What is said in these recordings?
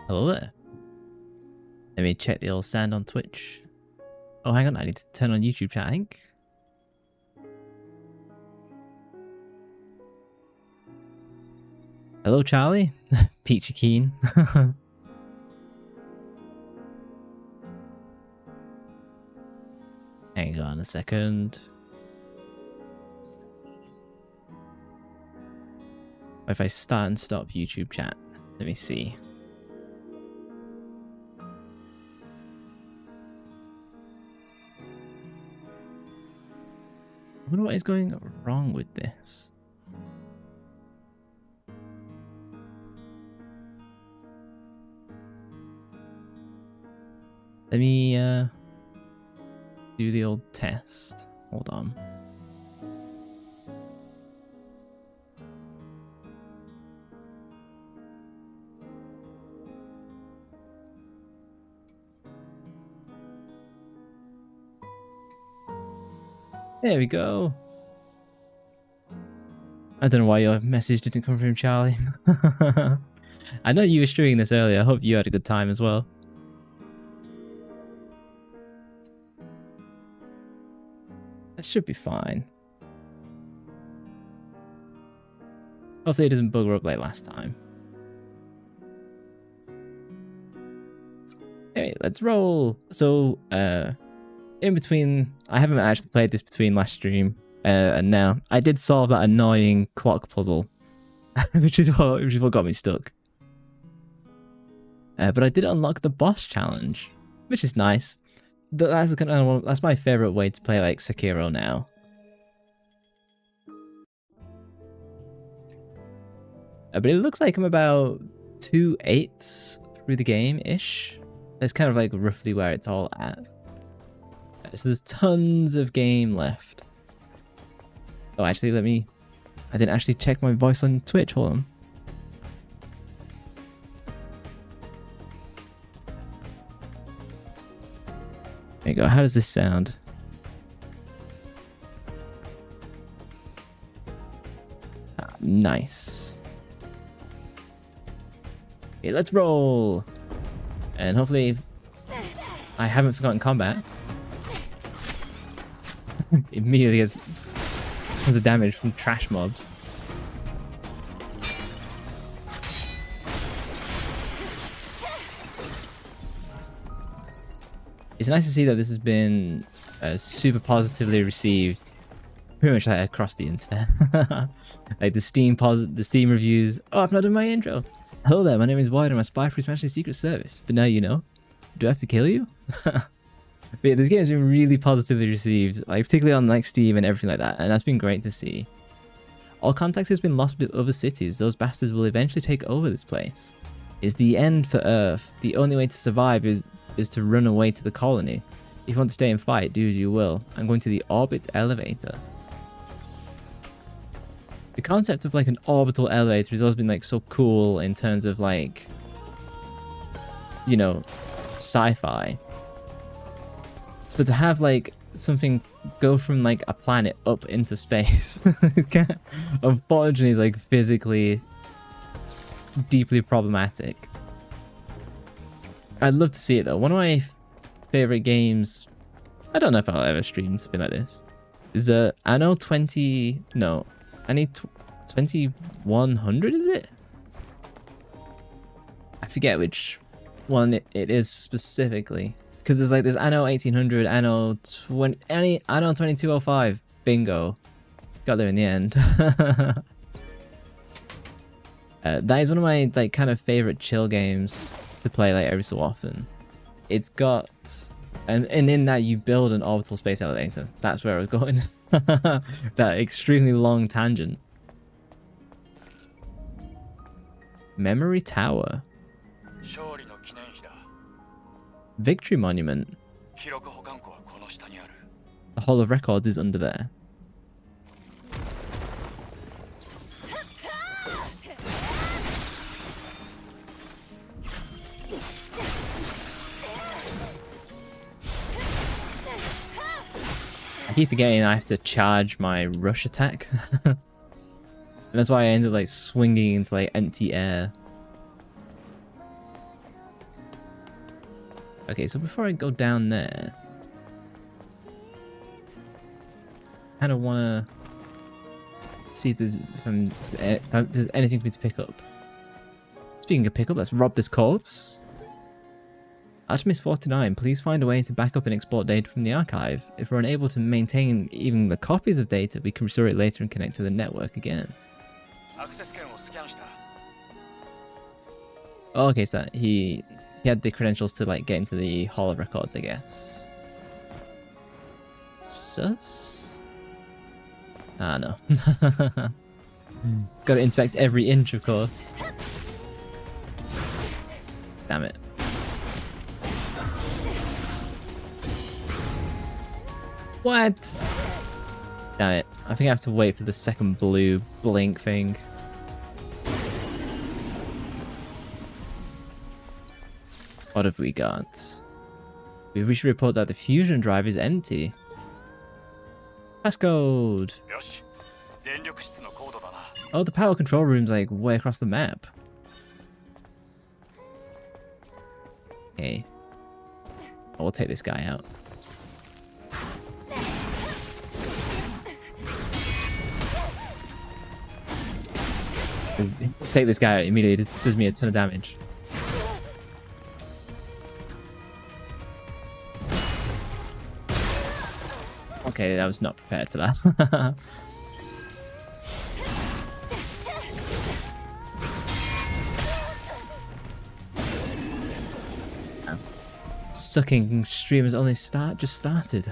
Hello there. Let me check the old sound on Twitch. Oh, hang on, I need to turn on YouTube chat, I think. Hello, Charlie. Peachy Keen. Hang on a second. If I start and stop YouTube chat, let me see. I wonder what is going wrong with this. Let me do the old test. Hold on. There we go. I don't know why your message didn't come from Charlie. I know you were streaming this earlier. I hope you had a good time as well. That should be fine. Hopefully it doesn't bugger up like last time. Anyway, let's roll. So, in between, I haven't actually played this between last stream and now. I did solve that annoying clock puzzle, which is what got me stuck. But I did unlock the boss challenge, which is nice. That's my favorite way to play like Sekiro now. But it looks like I'm about 2/8 through the game-ish. That's kind of like roughly where it's all at. So there's tons of game left. Oh, actually, I didn't actually check my voice on Twitch. Hold on. There you go. How does this sound? Ah, nice. Okay, let's roll. And hopefully I haven't forgotten combat. immediately gets tons of damage from trash mobs. It's nice to see that this has been super positively received pretty much like across the internet. Like the Steam reviews. Oh, I've not done my intro. Hello there, my name is Wyatt. I'm a spy for His Majesty's Secret Service. But now you know. Do I have to kill you? But yeah, this game has been really positively received, like particularly on like Steam and everything like that, and that's been great to see. All contact has been lost with other cities. Those bastards will eventually take over this place. It's the end for Earth. The only way to survive is to run away to the colony. If you want to stay and fight, do as you will. I'm going to the orbit elevator. The concept of like an orbital elevator has always been like so cool in terms of like, you know, sci-fi. So to have like something go from like a planet up into space, it's kind of, unfortunately, is like physically deeply problematic. I'd love to see it though. One of my favorite games, I don't know if I'll ever stream something like this, is Anno 2100, is it? I forget which one it is specifically, because there's like this Anno 1800, Anno 2205. Bingo, got there in the end. That is one of my like kind of favorite chill games to play like every so often. It's got and in that you build an orbital space elevator. That's where I was going. That extremely long tangent. Memory Tower. Victory Monument. The Hall of Records is under there. I keep forgetting I have to charge my rush attack. And that's why I ended up like swinging into like empty air. Okay, so before I go down there, I kind of want to see if there's anything for me to pick up. Speaking of pick up, let's rob this corpse. Artemis 49, please find a way to back up and export data from the archive. If we're unable to maintain even the copies of data, we can restore it later and connect to the network again. Oh, okay, so he had the credentials to like get into the Hall of Records, I guess. Sus? Ah, no. Gotta inspect every inch, of course. Damn it. What? Damn it. I think I have to wait for the second blue blink thing. What have we got? We should report that the fusion drive is empty. Passcode! Oh, the power control room's like way across the map. Okay. I will take this guy out. Take this guy out immediately, it does me a ton of damage. Okay, I was not prepared for that. Sucking streamers only just started.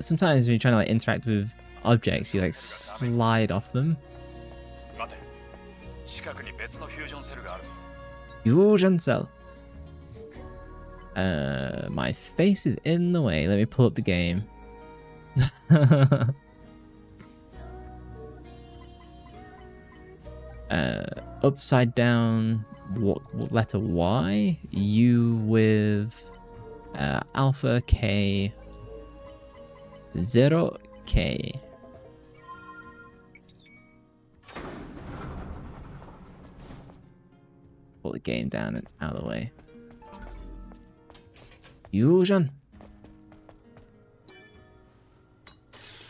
Sometimes when you're trying to like interact with objects, you like slide off them. Fusion cell. My face is in the way. Let me pull up the game. Upside down. What letter Y? U with alpha K. 0K. put the game down and out of the way. Fusion.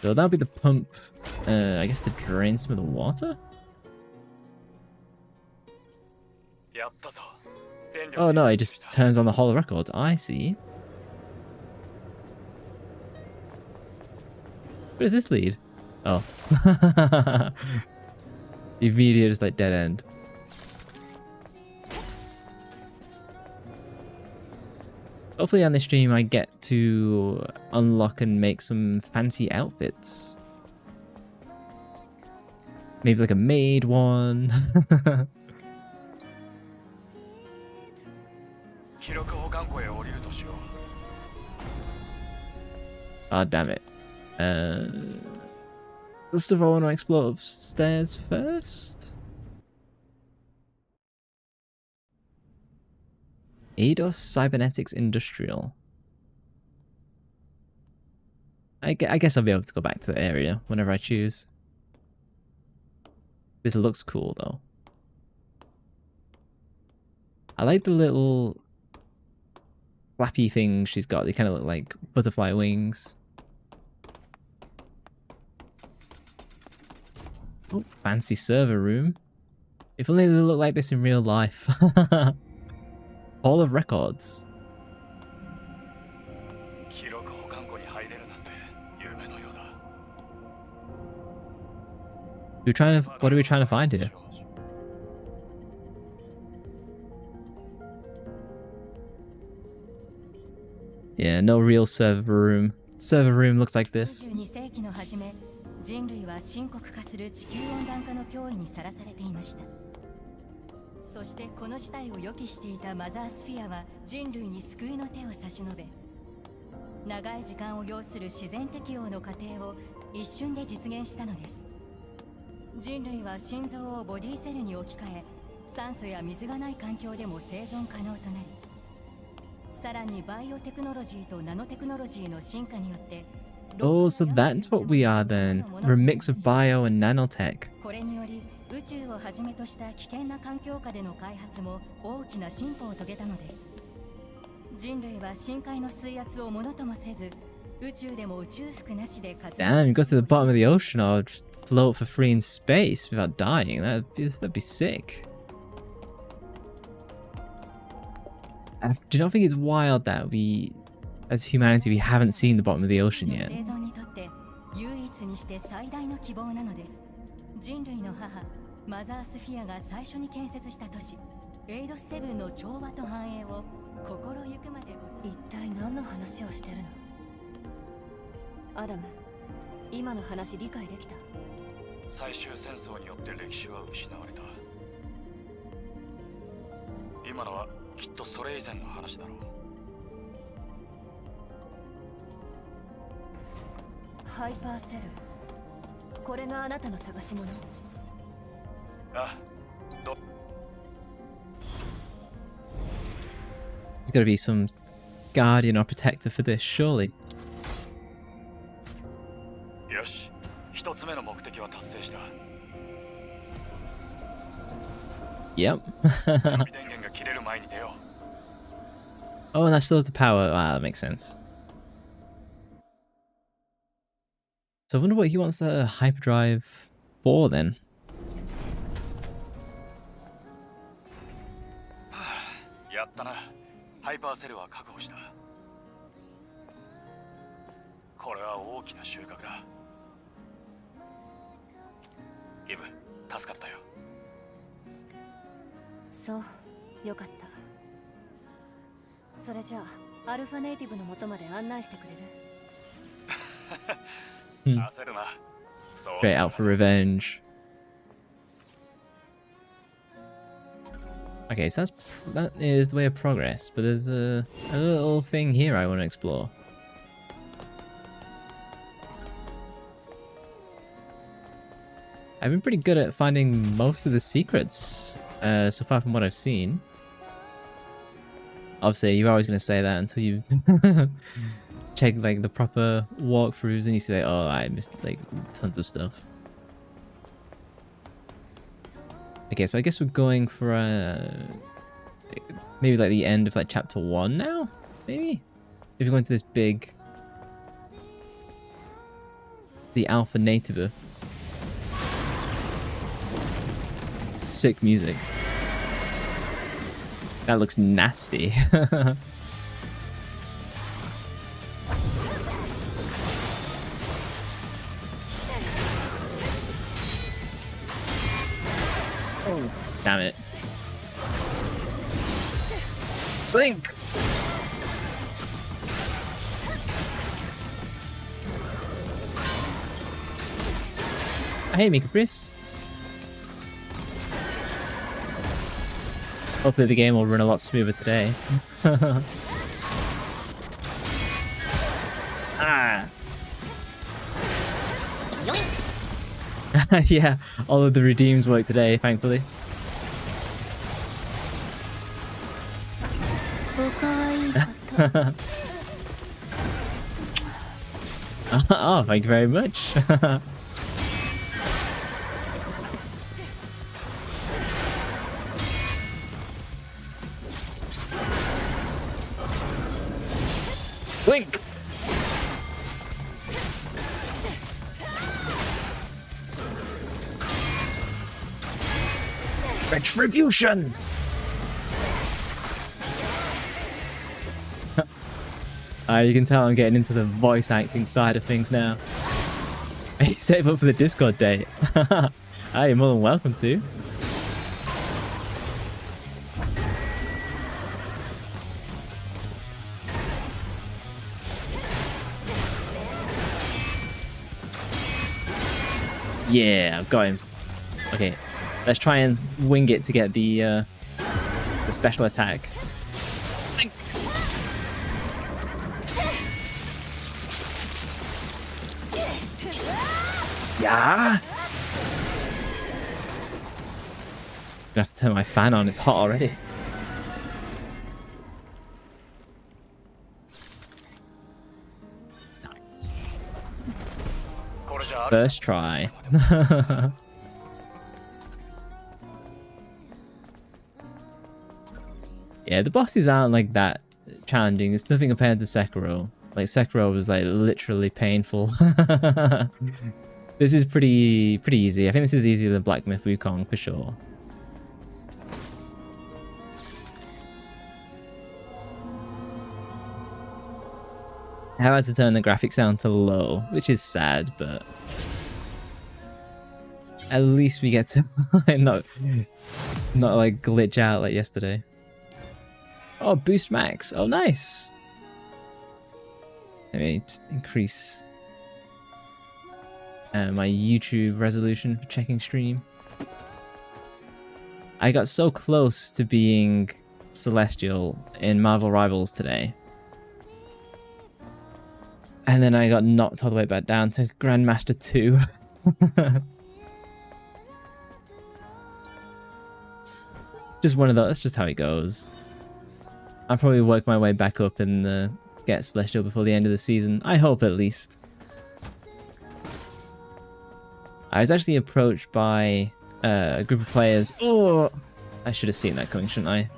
So that'll be the pump, I guess, to drain some of the water? Oh no, it just turns on the whole records. I see. Where does this lead? Oh. The immediate is like dead end. Hopefully on this stream I get to unlock and make some fancy outfits. Maybe like a maid one. Oh damn it. The stuff I want to explore upstairs first. Eidos Cybernetics Industrial. I guess I'll be able to go back to the area whenever I choose. This looks cool though. I like the little flappy things she's got. They kind of look like butterfly wings. Oh, fancy server room. If only they look like this in real life. Hall of Records. What are we trying to find here? Yeah, no real server room. Server room looks like this. 人類は深刻化する地球温暖化の脅威にさらされていました。そしてこの事態を予期していたマザースフィアは人類に救いの手を差し伸べ、長い時間を要する自然適応の過程を一瞬で実現したのです。人類は心臓をボディセルに置き換え、酸素や水がない環境でも生存可能となり、さらにバイオテクノロジーとナノテクノロジーの進化によって Oh, so that's what we are then. We're a mix of bio and nanotech. これにより宇宙をはじめとした危険な環境下での開発も大きな進歩を遂げたのです。人類は深海の水圧をものともせず、宇宙でも宇宙服なしで活動。Damn, you go to the bottom of the ocean or just float for free in space without dying. That'd be sick. Do you not think it's wild that we, as humanity, we haven't seen the bottom of the ocean yet? 唯一にして最大の希望なのです。人類の母マザースフィアが最初に建設した都市エイドスセブンの調和と繁栄を心ゆくまで一体何の話をしてるの？アダム、今の話理解できた？最終戦争によって歴史は失われた。今のはきっとそれ以前の話だろう。ハイパーセル、これがあなたの探し物？あ、ど。There's got to be some guardian or protector for this, surely. よし、一つ目の目的は達成した。Yep. 電源が切れる前に出よう。Oh, and that stores the power. Wow, that makes sense. So I wonder what he wants the hyperdrive for then. やったな。ハイパーセルは確保した。これは大きな収穫だ。イブ、助かったよ。そう、よかった。それじゃあ、アルファネイティブの元まで案内してくれる？焦るな。Straight out for revenge. Okay, so that is the way of progress, but there's a little thing here I want to explore. I've been pretty good at finding most of the secrets so far from what I've seen. Obviously, you're always going to say that until you check like the proper walkthroughs and you say, oh, I missed like tons of stuff. Okay, so I guess we're going for maybe like the end of like chapter 1 now, maybe? If you go into this big... The Alpha Native. Sick music. That looks nasty. Oh, damn it. Blink! Hey, me caprice. Hopefully the game will run a lot smoother today. Ah! Yeah, all of the redeems work today, thankfully. Oh, thank you very much. Blink! Retribution! You can tell I'm getting into the voice acting side of things now. Hey, save up for the Discord date. You're more than welcome to. Yeah, I've got him. Okay, let's try and wing it to get the special attack. Yeah. I have to turn my fan on. It's hot already. Nice. First try. Yeah, the bosses aren't like that challenging. It's nothing compared to Sekiro. Like Sekiro was like literally painful. This is pretty easy. I think this is easier than Black Myth Wukong for sure. I had to turn the graphics down to low, which is sad, but at least we get to not like glitch out like yesterday. Oh, boost max. Oh, nice. Let me just increase my YouTube resolution for checking stream. I got so close to being Celestial in Marvel Rivals today. And then I got knocked all the way back down to Grandmaster 2. Just one of those. That's just how it goes. I'll probably work my way back up and get Celestial before the end of the season. I hope, at least. I was actually approached by a group of players. Oh, I should have seen that coming, shouldn't I?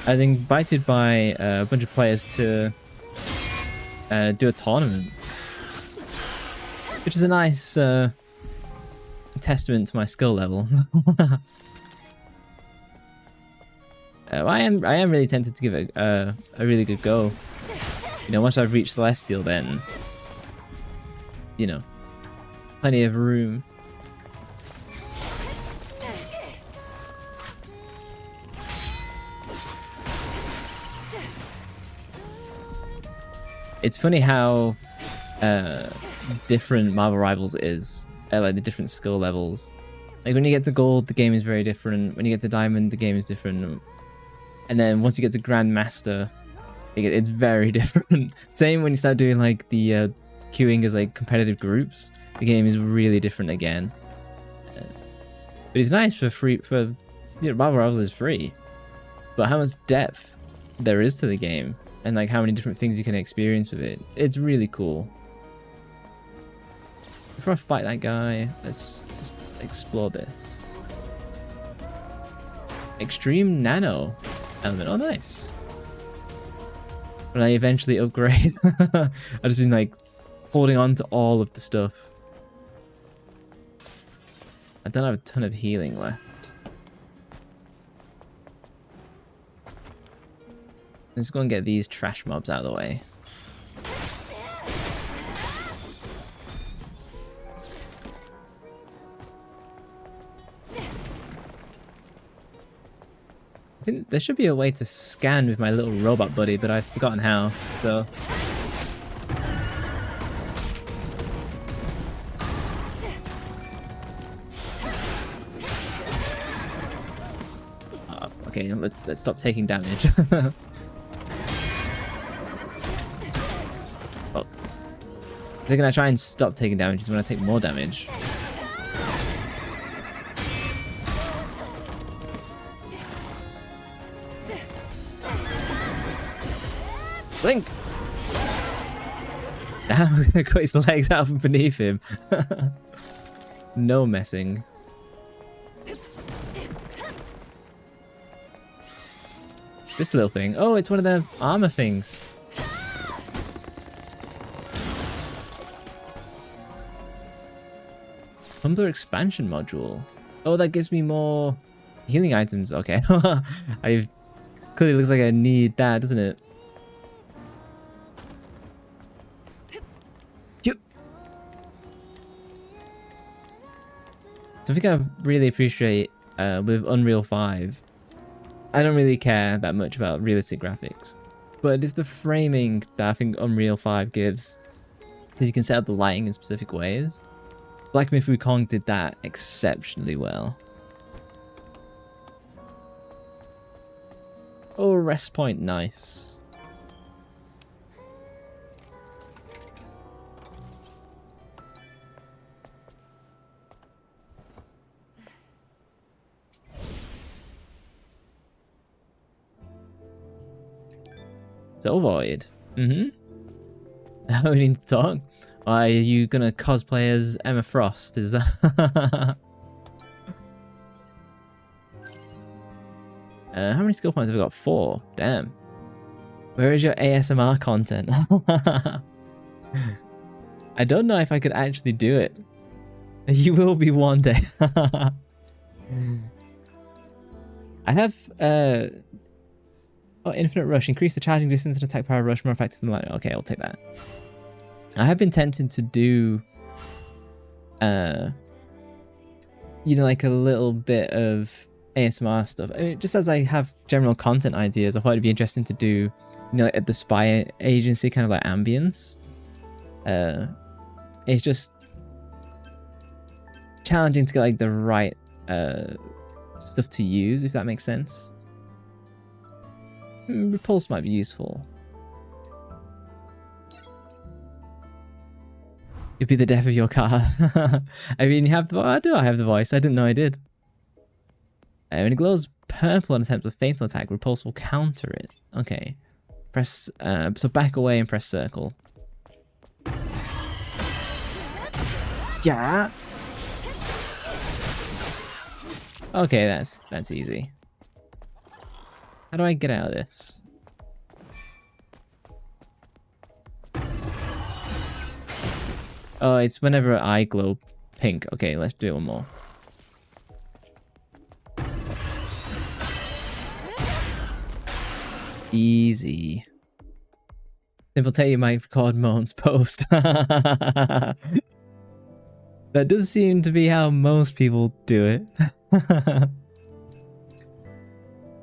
I was invited by a bunch of players to do a tournament, which is a nice testament to my skill level. I am really tempted to give it a really good go. You know, once I've reached Celestial, then you know, plenty of room. It's funny how different Marvel Rivals is, like the different skill levels. Like when you get to Gold, the game is very different. When you get to Diamond, the game is different. And then once you get to Grandmaster, it's very different. Same when you start doing like the queuing as like competitive groups, the game is really different again. But it's nice for free. For Marvel Rivals is free, but how much depth there is to the game, and like how many different things you can experience with it, it's really cool. Before I fight that guy, let's just explore this. extreme nano element. Oh, nice. When I eventually upgrade, I've just been like holding on to all of the stuff. I don't have a ton of healing left. Let's go and get these trash mobs out of the way. I think there should be a way to scan with my little robot buddy, but I've forgotten how, so... Oh, okay, let's stop taking damage. Oh. Is it gonna try and stop taking damage? He's gonna take more damage. Blink! Damn, I'm gonna cut his legs out from beneath him. No messing. This little thing. Oh, it's one of the armor things. Humbler expansion module. Oh, that gives me more healing items. Okay. I clearly looks like I need that, doesn't it? Something I really appreciate with Unreal 5. I don't really care that much about realistic graphics, but it's the framing that I think Unreal 5 gives. Because you can set up the lighting in specific ways. Black Myth Wukong did that exceptionally well. Oh, rest point, nice. Soul Void. We need to talk. Are you gonna cosplay as Emma Frost? Is that? How many skill points have we got? 4. Damn. Where is your ASMR content? I don't know if I could actually do it. You will be one day. I have oh, Infinite Rush. Increase the charging distance and attack power rush more effective than light. Okay, I'll take that. I have been tempted to do, you know, like a little bit of ASMR stuff. I mean, just as I have general content ideas, I thought it'd be interesting to do, you know, at the spy agency, kind of like ambience. It's just challenging to get like the right stuff to use, if that makes sense. Repulse might be useful. It'd be the death of your car. I mean, you have the. Oh, do I have the voice? I didn't know I did. When it glows purple on attempts with fatal attack, repulse will counter it. Okay. Press. So back away and press circle. Yeah. Okay, that's easy. How do I get out of this? Oh, it's whenever I glow pink. Okay, let's do one more. Easy. Simple tell you might record moans post. That does seem to be how most people do it. How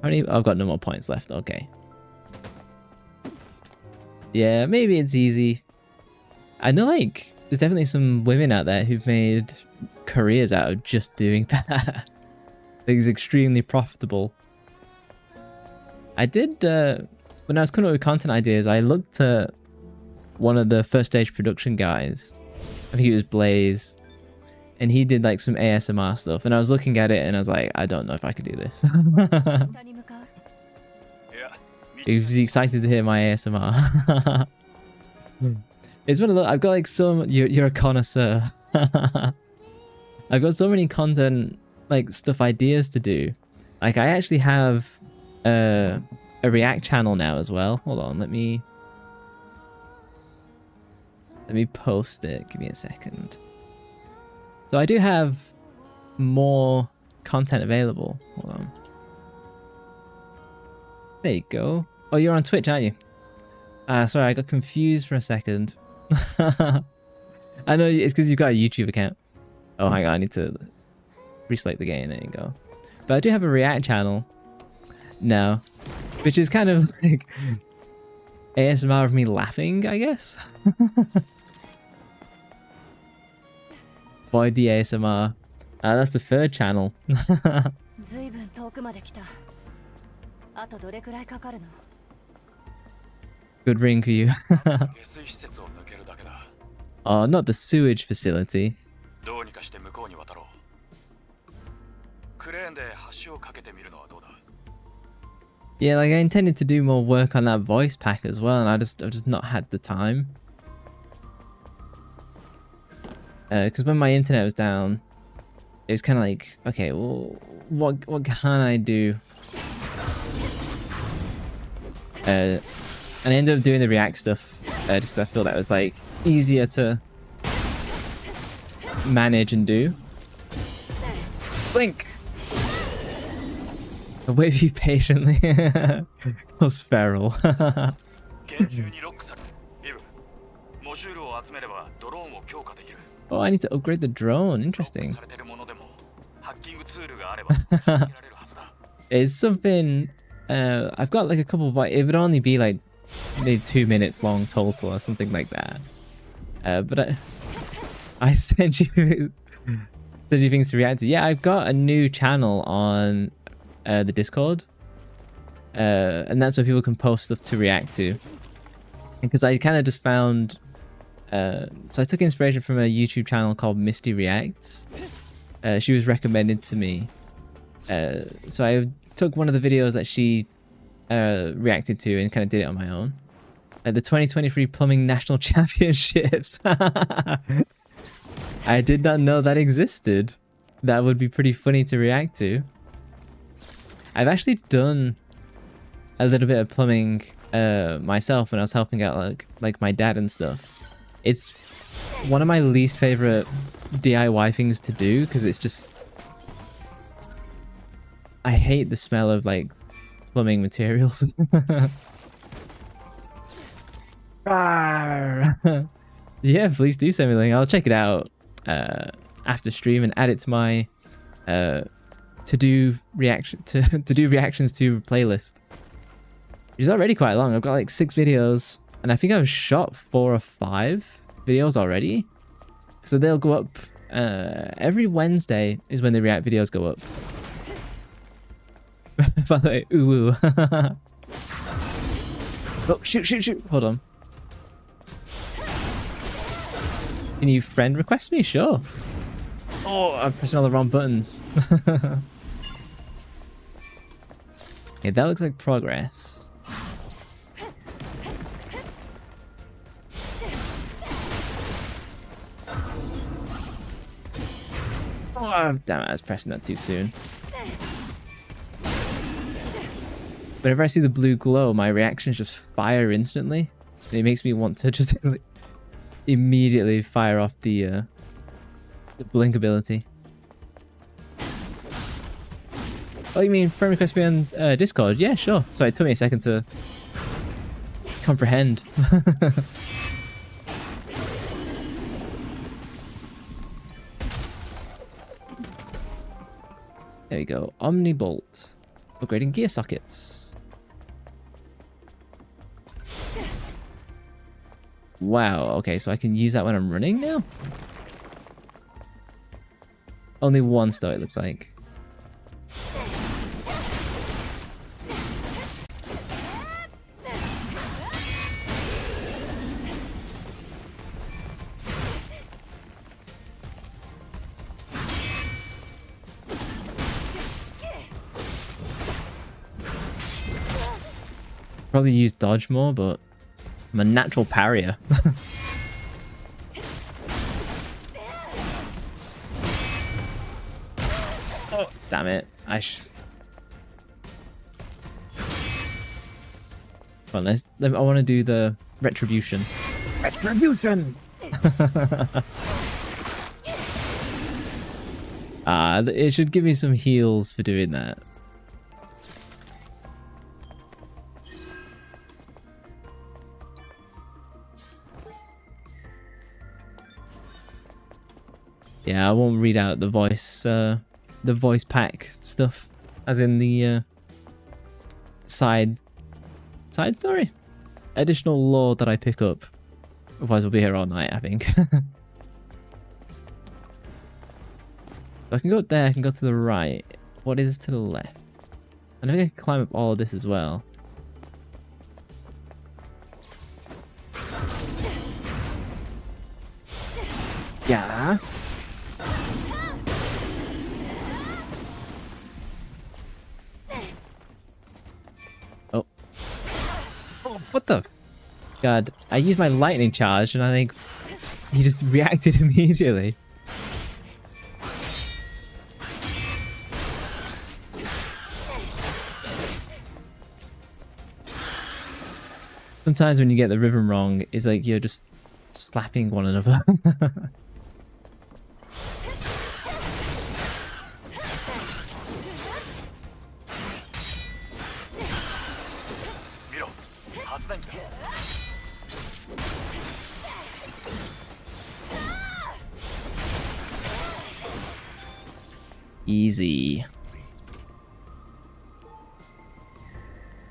many? I've got no more points left. Okay. Yeah, maybe it's easy. I know, like, there's definitely some women out there who've made careers out of just doing that. It's extremely profitable. I did, when I was coming up with content ideas, I looked at one of the first stage production guys. I think it was Blaze. And he did like some ASMR stuff. And I was looking at it and I was like, I don't know if I could do this. He was excited to hear my ASMR. It's one of those, I've got like you're a connoisseur. I've got so many content, like stuff ideas to do. Like, I actually have a React channel now as well. Hold on, let me post it. Give me a second. So I do have more content available. Hold on. There you go. Oh, you're on Twitch, aren't you? Sorry, I got confused for a second. I know it's because you've got a YouTube account. Oh, hang on, I need to reselect the game. There you go. But I do have a React channel now, which is kind of like ASMR of me laughing, I guess. Void the ASMR. That's the third channel. Good ring for you. Oh, not the sewage facility. Yeah, like I intended to do more work on that voice pack as well, and I've just not had the time. Because when my internet was down, it was kind of like, okay, well, what can I do? And I ended up doing the React stuff just because I feel that was like easier to manage and do. Blink. I'll wait for you patiently. Was feral. Oh, I need to upgrade the drone. Interesting. It's something. I've got like a couple, but it would only be like maybe 2 minutes long total or something like that. But I sent you things to react to. Yeah, I've got a new channel on the Discord, and that's where people can post stuff to react to. Because I kind of just found, so I took inspiration from a YouTube channel called Majesty Reacts. She was recommended to me, so I took one of the videos that she reacted to and kind of did it on my own. The 2023 Plumbing National Championships. I did not know that existed. That would be pretty funny to react to. I've actually done a little bit of plumbing myself when I was helping out like my dad and stuff. It's one of my least favorite DIY things to do because it's just, I hate the smell of like plumbing materials. Yeah, please do send me a link. I'll check it out after stream and add it to my to do reactions to playlist. It's already quite long. I've got like 6 videos, and I think I've shot 4 or 5 videos already. So they'll go up every Wednesday is when the React videos go up. By the way, ooh. Oh, shoot. Hold on. Can you friend request me? Sure. Oh, I'm pressing all the wrong buttons. Okay, that looks like progress. Oh, damn it, I was pressing that too soon. Whenever I see the blue glow, my reactions just fire instantly. It makes me want to just immediately fire off the blink ability. Oh, you mean friend request me on Discord? Yeah, sure. Sorry, it took me a second to comprehend. There we go. Omnibolt. Upgrading gear sockets. Wow, okay, so I can use that when I'm running now? Only once though, it looks like. Probably use dodge more, but I'm a natural parrier. Oh, damn it. Come on, I want to do the retribution. Retribution! It should give me some heals for doing that. Yeah, I won't read out the voice pack stuff, as in the side story, additional lore that I pick up. Otherwise, we'll be here all night, I think. I can go there. I can go to the right. What is to the left? I think I can climb up all of this as well. Yeah. Oh. Oh, what the? God, I used my lightning charge and I think he just reacted immediately. Sometimes when you get the rhythm wrong, it's like you're just slapping one another. Easy.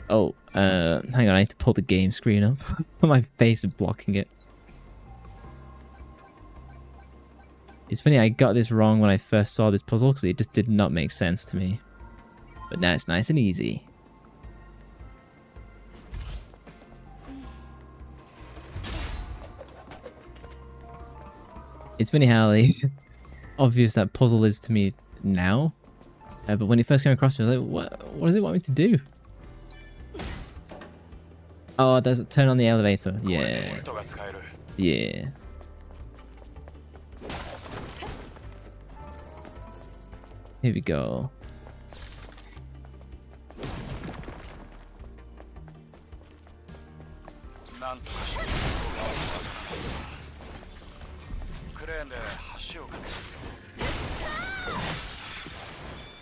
Oh, hang on, I need to pull the game screen up. My face is blocking it. It's funny, I got this wrong when I first saw this puzzle because it just did not make sense to me. But now it's nice and easy. It's funny how obvious that puzzle is to me now. But when it first came across me, I was like, what does it want me to do? Oh, there's a turn on the elevator. Yeah. Yeah. Here we go.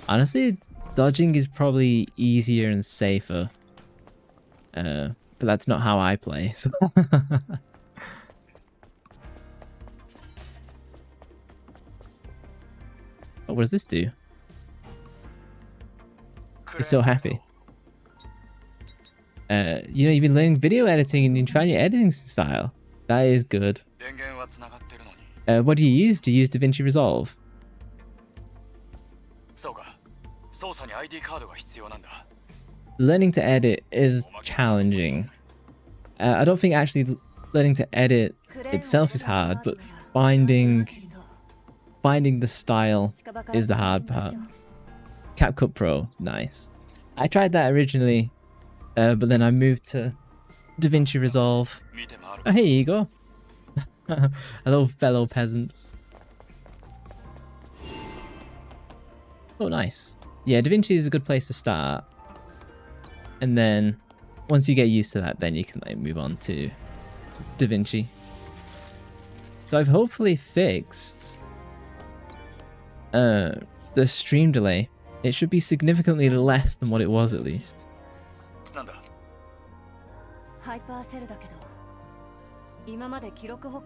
Honestly, dodging is probably easier and safer. But that's not how I play, so... Oh, what does this do? It's so happy. You know, you've been learning video editing and you're trying your editing style. That is good. What do you use? Do you use DaVinci Resolve? Learning to edit is challenging. I don't think actually learning to edit itself is hard, but finding the style is the hard part. CapCut Pro, nice. I tried that originally, but then I moved to DaVinci Resolve. Oh, here you go. Hello, fellow peasants. Oh, nice. Yeah, DaVinci is a good place to start. And then, once you get used to that, then you can like move on to DaVinci. So I've hopefully fixed the stream delay. It should be significantly less than what it was at least.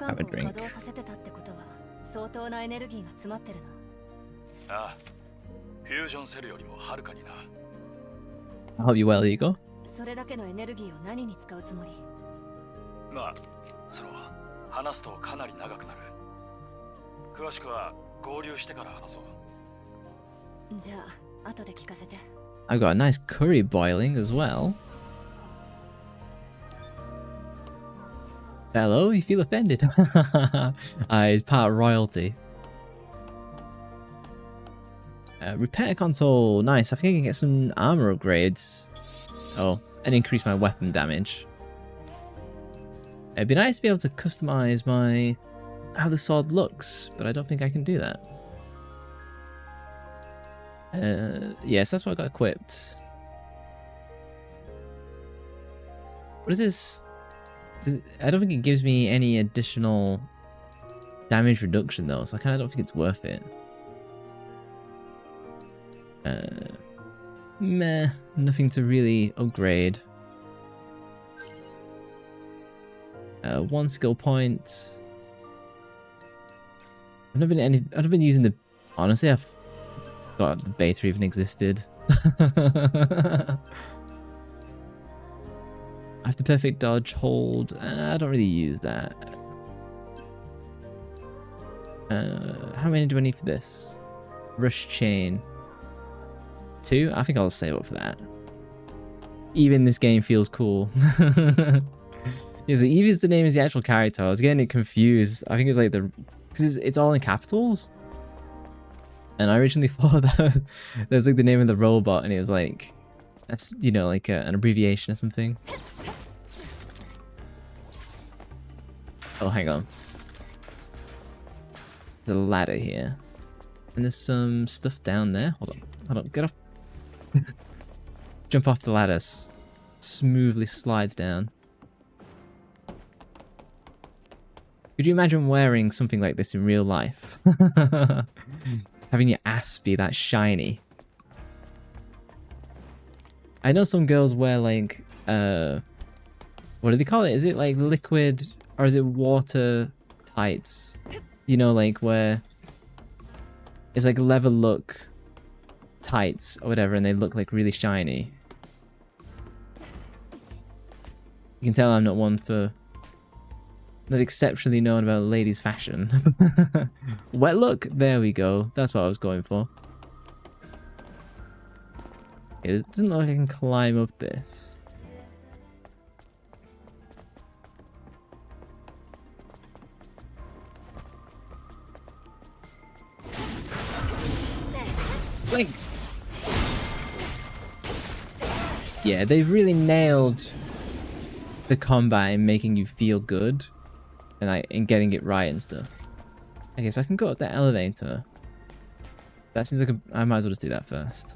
Have a drink. I hope you well, Eagle. I've got a nice curry boiling as well. Hello, you feel offended? It's part of royalty. Repair console, nice. I think I can get some armor upgrades. Oh, and increase my weapon damage. It'd be nice to be able to customize how the sword looks, but I don't think I can do that. Yes, that's what I got equipped. What is this? I don't think it gives me any additional damage reduction though, so I kind of don't think it's worth it. Meh, nothing to really upgrade. 1 skill point. I've not been using the. Honestly, I've forgot the beta even existed. After perfect dodge, hold. I don't really use that. How many do I need for this? Rush chain. 2? I think I'll save up for that. Even this game feels cool. Yeah, so Evie's the name is the actual character. I was getting it confused. I think it was like because it's all in capitals. And I originally thought that was like the name of the robot, and it was like, that's, you know, like an abbreviation or something. Oh, hang on. There's a ladder here. And there's some stuff down there. Hold on, get off. Jump off the ladder. Smoothly slides down. Could you imagine wearing something like this in real life? Having your ass be that shiny. I know some girls wear like, what do they call it? Is it like liquid or is it water tights? You know, like where it's like leather look tights or whatever, and they look like really shiny. You can tell I'm not one for... not exceptionally known about ladies' fashion. Wet look! There we go. That's what I was going for. It doesn't look like I can climb up this. Blink! Yeah, they've really nailed the combat in making you feel good. And in getting it right and stuff. Okay, so I can go up that elevator. That seems like I might as well just do that first.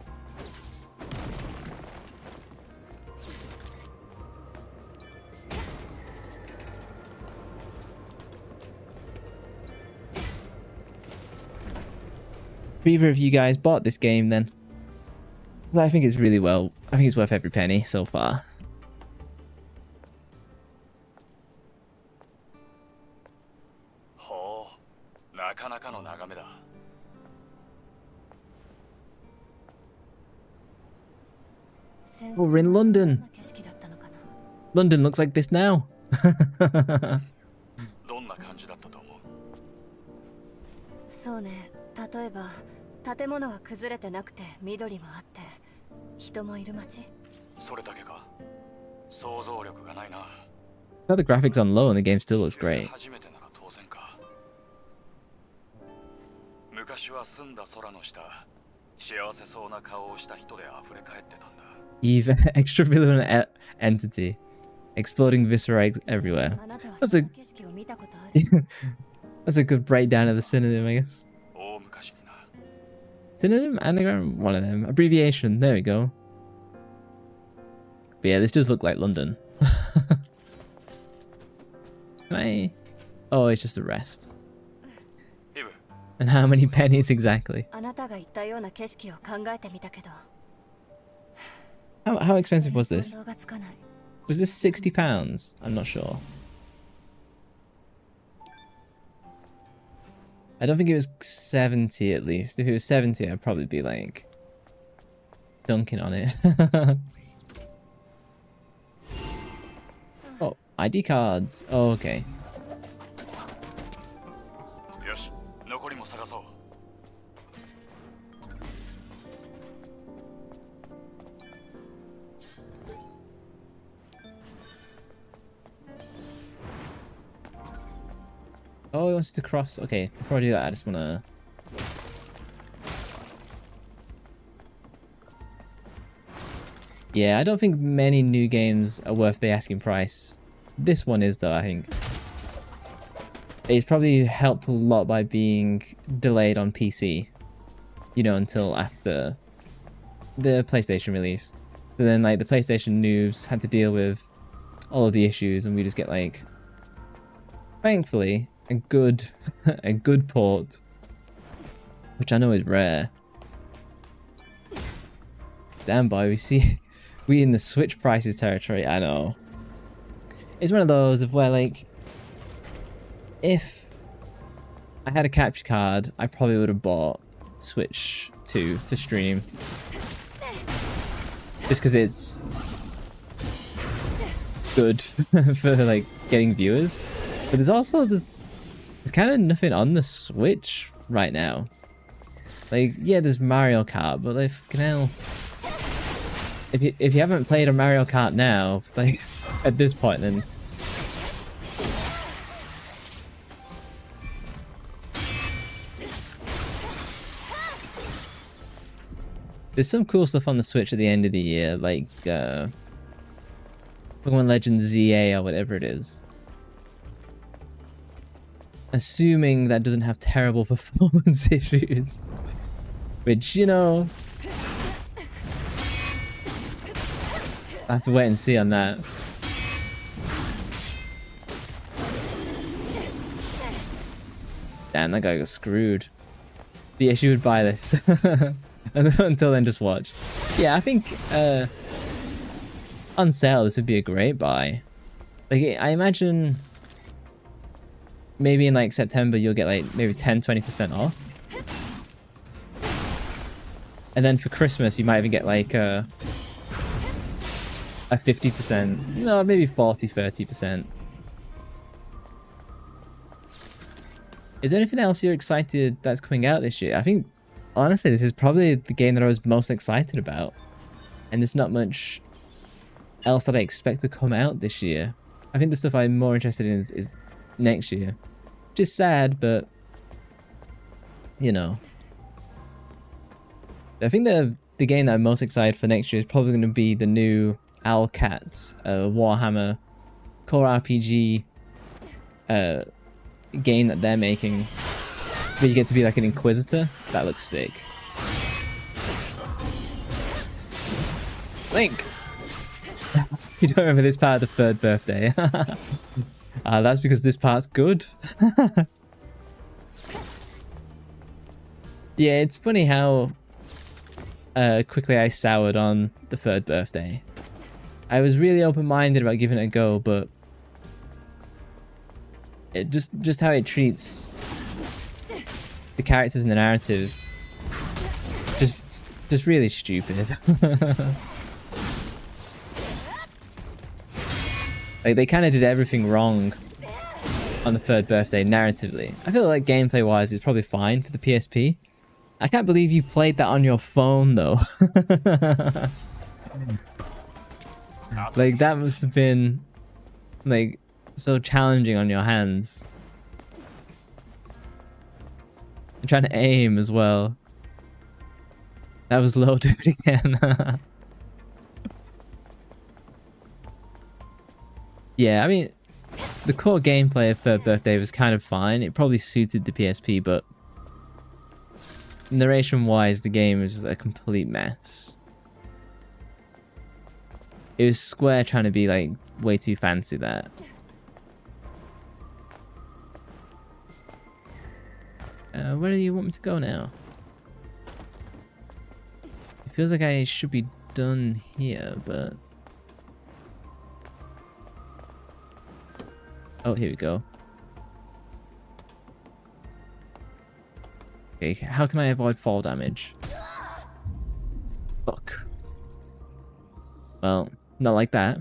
If either of you guys bought this game, then I think it's really well. I think it's worth every penny so far. Oh, we're in London. London looks like this now. どんな感じだったと思う？そうね、例えば建物は崩れてなくて緑もあって人もいる街。それだけか。想像力がないな。Now the graphics on low and the game still looks great. 初めてなら当然か。昔は澄んだ空の下、幸せそうな顔をした人で溢れ返ってたんだ。Eve, extra villain entity, exploding viscera everywhere. That's a that's a good breakdown of the synonym, I guess. Synonym, anagram, one of them. Abbreviation. There we go. But yeah, this does look like London. Can I? Oh, it's just a rest. And how many pennies exactly? How expensive was this? Was this £60? I'm not sure. I don't think it was 70 at least. If it was 70, I'd probably be like dunking on it. Oh, ID cards. Oh, okay. Oh, he wants me to cross. Okay, before I do that, I just want to... Yeah, I don't think many new games are worth the asking price. This one is, though, I think. It's probably helped a lot by being delayed on PC. You know, until after the PlayStation release. So then, like, the PlayStation noobs had to deal with all of the issues, and we just get like, thankfully, a good a good port, which I know is rare. Damn boy, we in the Switch prices territory. I know. It's one of those of where like, if I had a capture card, I probably would have bought Switch 2 to stream. Just because it's good for like getting viewers. But there's kind of nothing on the Switch right now. Like, yeah, there's Mario Kart, but like, fucking hell. If you haven't played a Mario Kart now, like at this point, then there's some cool stuff on the Switch at the end of the year, like Pokemon Legends ZA or whatever it is. Assuming that doesn't have terrible performance issues, which, you know, I have to wait and see on that. Damn, that guy got screwed. But yeah, she would buy this. Until then, just watch. Yeah, I think on sale, this would be a great buy. Like, I imagine maybe in like September, you'll get like maybe 10-20% off. And then for Christmas, you might even get like a 50%, no, maybe 40-30%. Is there anything else you're excited that's coming out this year? I think, honestly, this is probably the game that I was most excited about. And there's not much else that I expect to come out this year. I think the stuff I'm more interested in is next year. Which is sad, but, you know. I think the game that I'm most excited for next year is probably going to be the new Owlcat Warhammer core RPG game that they're making, where you get to be like an Inquisitor. That looks sick. Link! You don't remember this part of the third birthday. That's because this part's good. Yeah, it's funny how quickly I soured on the third birthday. I was really open-minded about giving it a go, but it just how it treats the characters in the narrative, just really stupid. Like, they kind of did everything wrong on the third birthday narratively. I feel like gameplay-wise, it's probably fine for the PSP. I can't believe you played that on your phone, though. Like, that must have been, like, so challenging on your hands. And trying to aim as well. That was low, do it again. Yeah, I mean, the core gameplay of Third Birthday was kind of fine. It probably suited the PSP, but narration-wise, the game was just a complete mess. It was Square trying to be, like, way too fancy that. Where do you want me to go now? It feels like I should be done here, but... Oh, here we go. Okay, how can I avoid fall damage? Fuck. Well, not like that.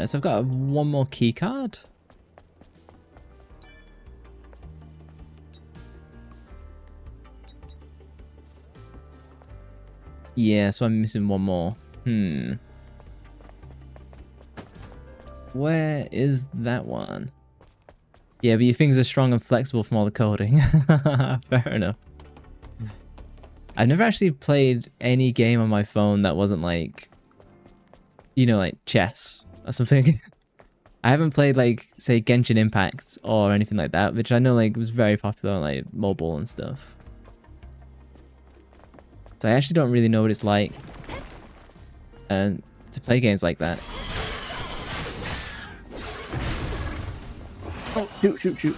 So I've got one more key card. Yeah, so I'm missing one more. Where is that one? Yeah, but your fingers are strong and flexible from all the coding. Fair enough. I've never actually played any game on my phone that wasn't like, you know, like chess or something. I haven't played like, say, Genshin Impact or anything like that, which I know like was very popular on like mobile and stuff. So I actually don't really know what it's like to play games like that. Oh, shoot.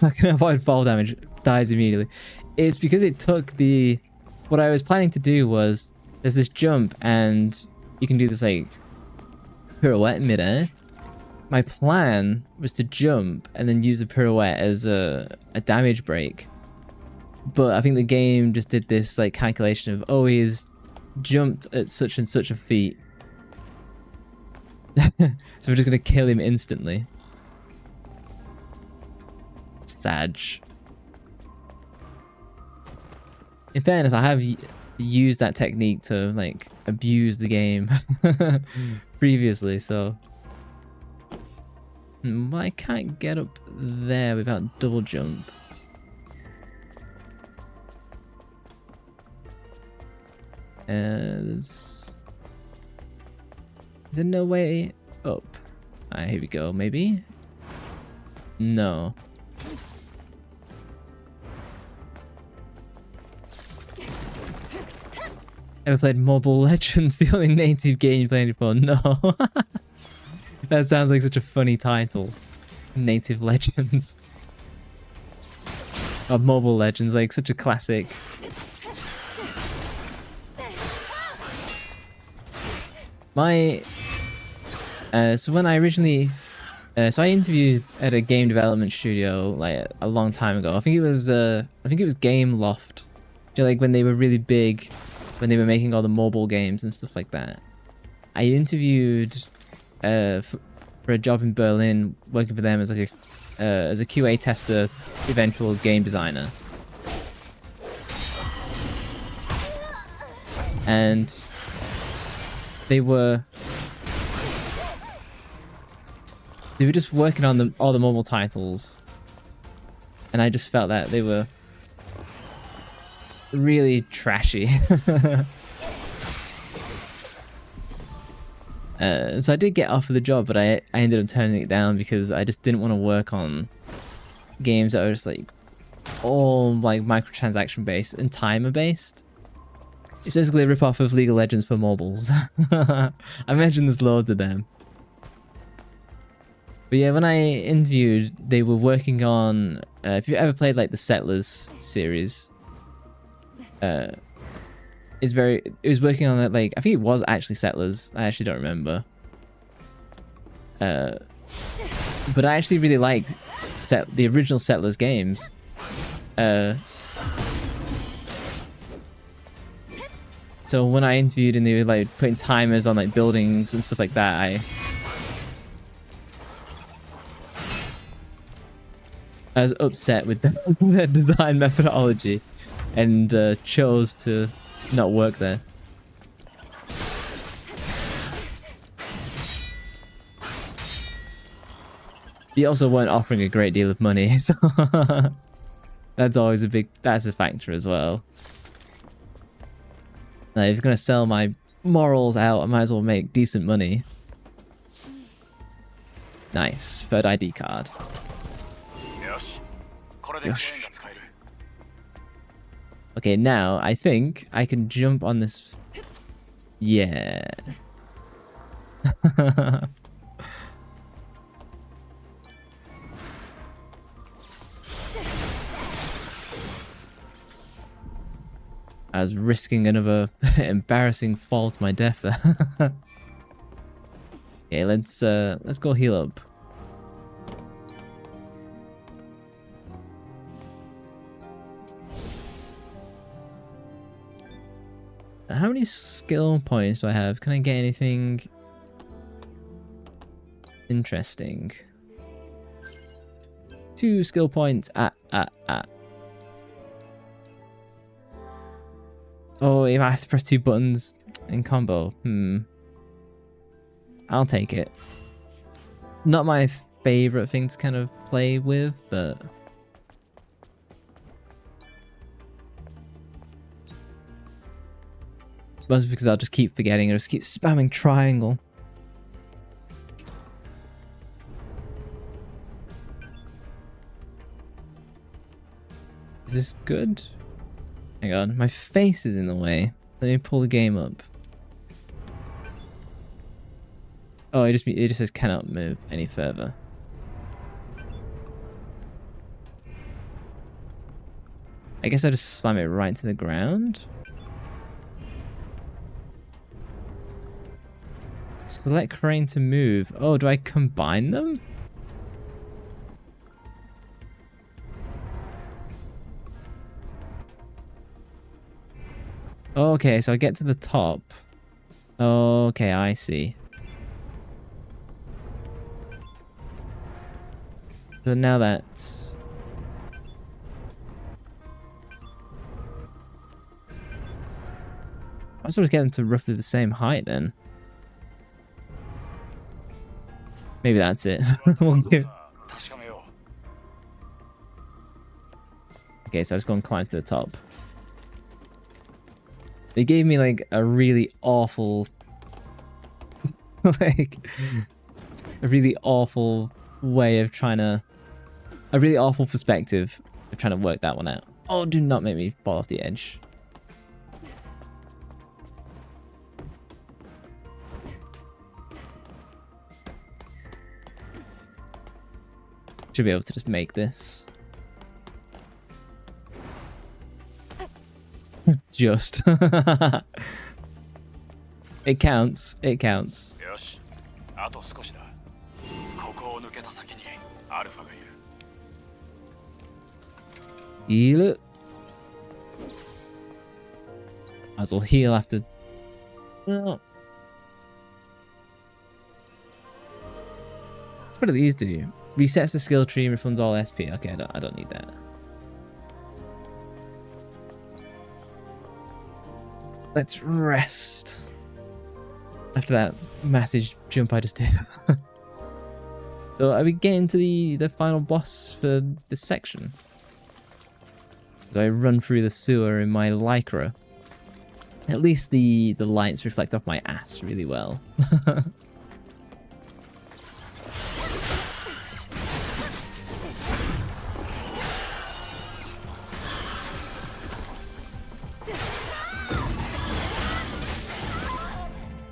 I can avoid fall damage, dies immediately. It's because it took the... What I was planning to do was, there's this jump and you can do this like pirouette in midair. My plan was to jump and then use the pirouette as a damage break. But I think the game just did this like calculation of, oh, he's jumped at such and such a feat. So we're just going to kill him instantly. Sag. In fairness, I have used that technique to like abuse the game previously, so I can't get up there without double jump. Is there no way up? Alright, here we go, maybe? No. Ever played Mobile Legends? The only native game you played before? No. That sounds like such a funny title. Native Legends. Or Mobile Legends, like such a classic. So when I originally... so I interviewed at a game development studio like a long time ago. I think it was Game Loft. You know, like when they were really big, when they were making all the mobile games and stuff like that. I interviewed for a job in Berlin, working for them as like as a QA tester, eventual game designer. And they were just working on all the mobile titles, and I just felt that they were really trashy. So I did get offered the job, but I ended up turning it down because I just didn't want to work on games that were just like all like microtransaction based and timer based. It's basically a rip-off of League of Legends for mobiles. I mentioned there's loads of them. But yeah, when I interviewed, they were working on... if you ever played like the Settlers series, it was working on it, like, I think it was actually Settlers. I actually don't remember. But I actually really liked the original Settlers games. So when I interviewed and they were like putting timers on like buildings and stuff like that, I was upset with their design methodology and chose to not work there. They also weren't offering a great deal of money, so that's always that's a factor as well. Like, if I'm gonna sell my morals out, I might as well make decent money. Nice, third ID card. Yosh. Okay, now I think I can jump on this. Yeah. I was risking another embarrassing fall to my death there. Okay, let's go heal up. How many skill points do I have? Can I get anything interesting? 2 skill points. Oh, if I have to press 2 buttons in combo. I'll take it. Not my favorite thing to kind of play with, but... Must be because I'll just keep forgetting. I'll just keep spamming triangle. Is this good? Hang on, my face is in the way. Let me pull the game up. Oh, it just says cannot move any further. I guess I just slam it right to the ground. Select crane to move. Oh, do I combine them? Oh, okay, so I get to the top. Okay, I see. So now that's... I suppose get them to roughly the same height then. Maybe that's it. Okay, so I just go and climb to the top. They gave me like a really awful... like... a really awful way of trying to... a really awful perspective of trying to work that one out. Oh, do not make me fall off the edge. Should be able to just make this. Just. It counts. It counts. Heal it. Might as well heal after. Oh. What do these do? Resets the skill tree and refunds all SP. Okay, I don't need that. Let's rest. After that massive jump I just did. So are we getting to the final boss for this section? So I run through the sewer in my lycra. At least the lights reflect off my ass really well.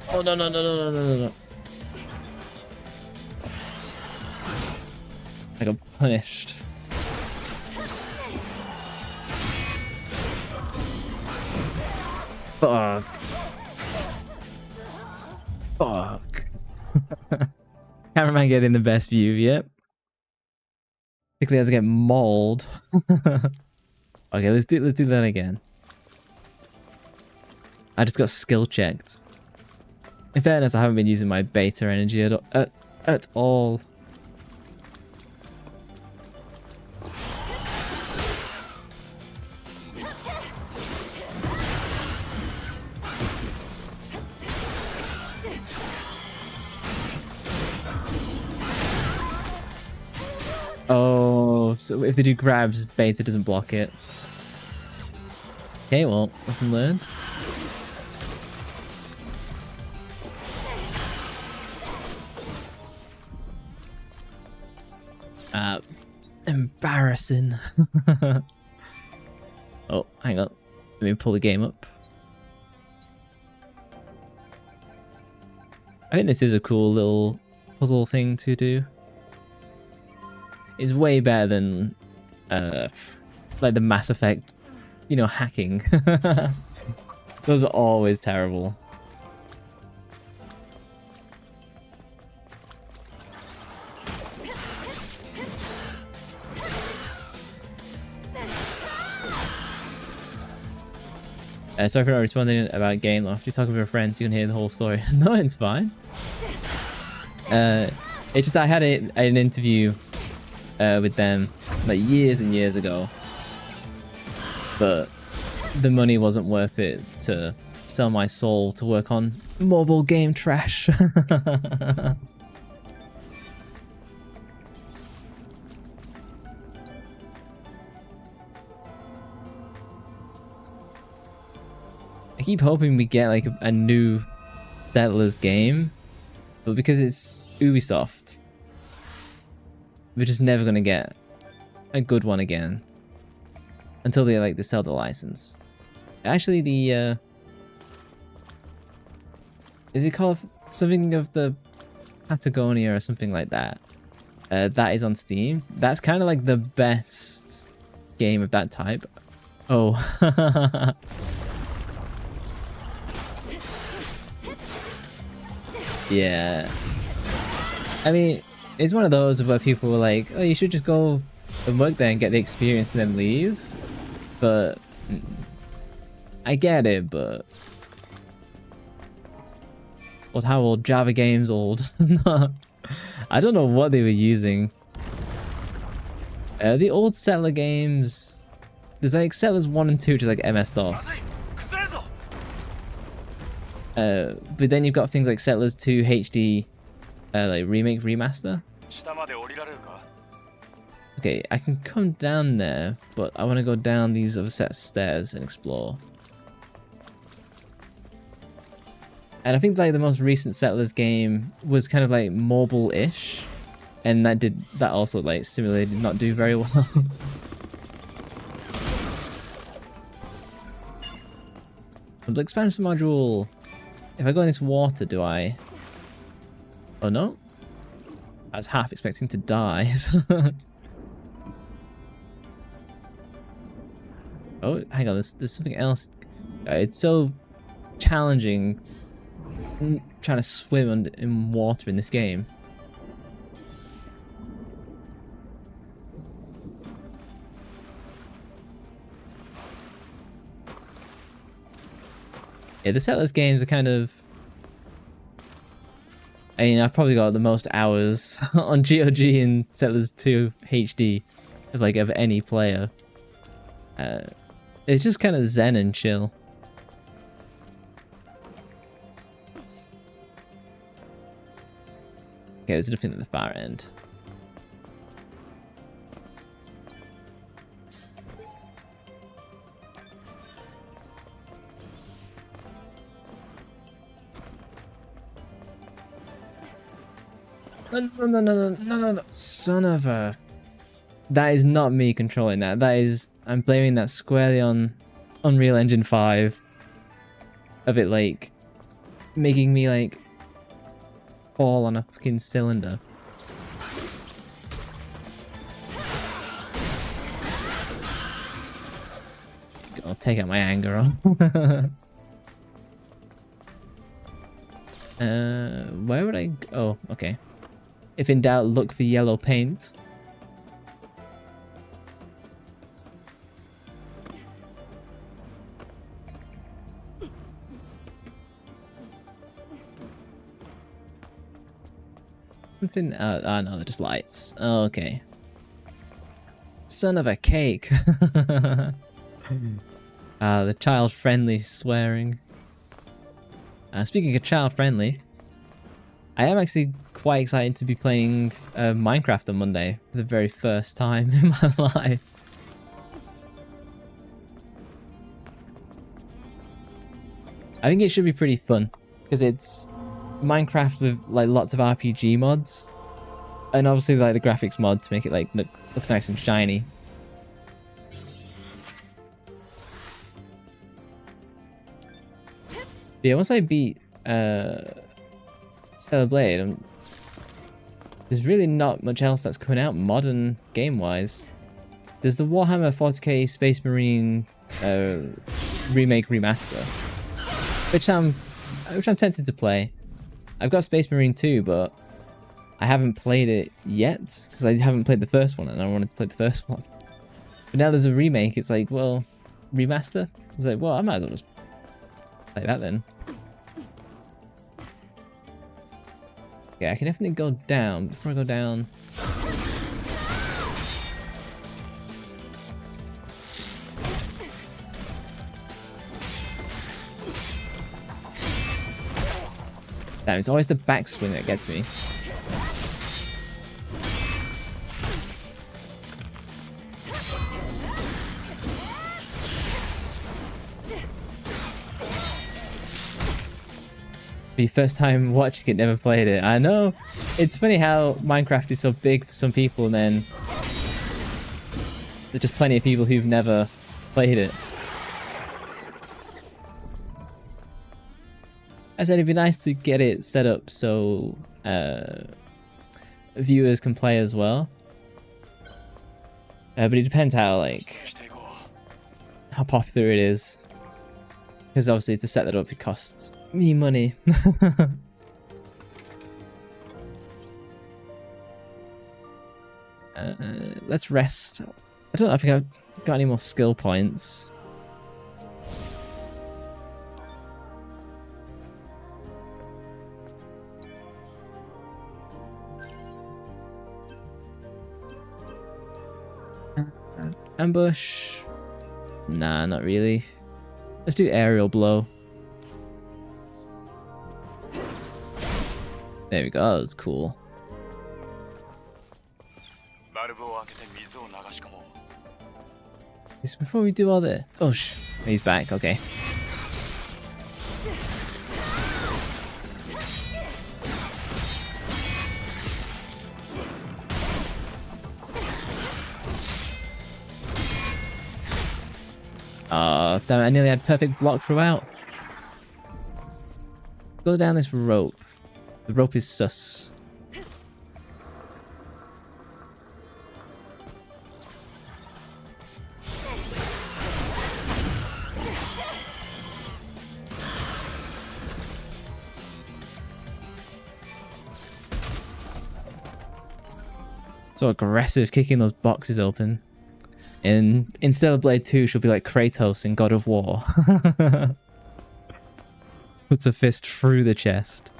Oh no. I got punished. Fuck. Cameraman getting the best view, yep. Particularly as I get mauled. Okay, let's do that again. I just got skill checked. In fairness, I haven't been using my beta energy at all. Oh, so if they do grabs, beta doesn't block it. Okay, well, lesson learned. Embarrassing. Oh, hang on. Let me pull the game up. I think this is a cool little puzzle thing to do. It's way better than like the Mass Effect, you know, hacking. Those are always terrible. Sorry for not responding about game loft. You're talking with your friends, you can hear the whole story. No, it's fine. It's just that I had an interview with them like years and years ago, but the money wasn't worth it to sell my soul to work on mobile game trash. I keep hoping we get like a new Settlers game, but because it's Ubisoft, we're just never gonna get a good one again. until they sell the license. Actually, the is it called something of the Patagonia or something like that? That is on Steam. That's kind of like the best game of that type. Oh. Yeah. I mean, it's one of those where people were like, oh, you should just go and work there and get the experience and then leave. But I get it, but old, how old? Java games old? I don't know what they were using. The old Settler games, there's like Settlers 1 and 2, which is like MS-DOS. But then you've got things like Settlers 2 HD, like remake, remaster. Okay, I can come down there, but I want to go down these other set of stairs and explore. And I think like the most recent Settlers game was kind of like mobile-ish, and that also like similarly did not do very well. The expansion module. If I go in this water, do I? Oh no, I was half expecting to die. Oh, hang on, there's something else. It's so challenging trying to swim in water in this game. Yeah, the Settlers games are kind of... I mean, I've probably got the most hours on GOG in Settlers 2 HD of any player. It's just kind of zen and chill. Okay, there's nothing at the far end. No, son of a... That is not me controlling that. That is... I'm blaming that squarely on Unreal Engine 5. Of it, like... making me, like... fall on a fucking cylinder. I'll take out my anger on. Where would I go? Oh, okay. If in doubt, look for yellow paint. Something. No, they're just lights. Oh, okay. Son of a cake. The child-friendly swearing. Speaking of child-friendly, I am actually quite excited to be playing Minecraft on Monday for the very first time in my life. I think it should be pretty fun because it's Minecraft with like lots of RPG mods, and obviously like the graphics mod to make it like look nice and shiny. Yeah, once I beat Stellar Blade, there's really not much else that's coming out modern game-wise. There's the Warhammer 40k Space Marine remake remaster, which I'm tempted to play. I've got Space Marine 2, but I haven't played it yet because I haven't played the first one, and I wanted to play the first one. But now there's a remake. It's like, well, remaster. I was like, well, I might as well just play that then. Okay, I can definitely go down. Before I go down... Damn, it's always the backswing that gets me. The first time watching it, never played it. I know. It's funny how Minecraft is so big for some people, and then there's just plenty of people who've never played it. I said it'd be nice to get it set up so viewers can play as well. But it depends how popular it is. Because obviously to set that up it costs me money. Let's rest. I don't know if I've got any more skill points. Ambush? Nah, not really. Let's do aerial blow. There we go, that was cool. Before we do all this... Oh, he's back, okay. Oh, damn it, I nearly had perfect block throughout. Go down this rope. The rope is sus. So aggressive, kicking those boxes open. And in Stellar Blade 2, she'll be like Kratos in God of War. Puts a fist through the chest.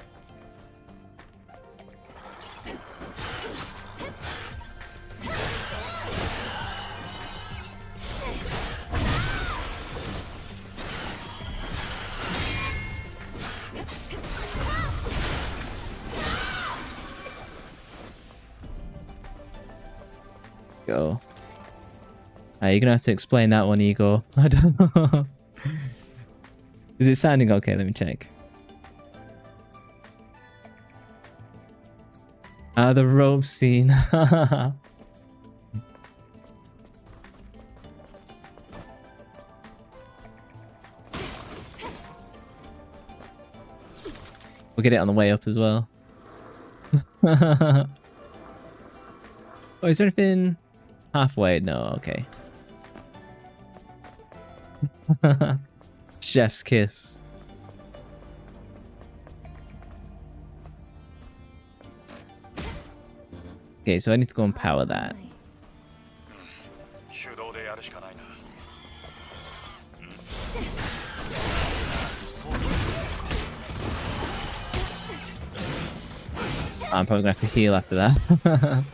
Go. You're gonna have to explain that one, Igor. I don't know. Is it sounding okay? Let me check. The rope scene. We'll get it on the way up as well. Oh, is there anything halfway? No, okay. Chef's kiss. Okay, so I need to go and power that. I'm probably gonna have to heal after that.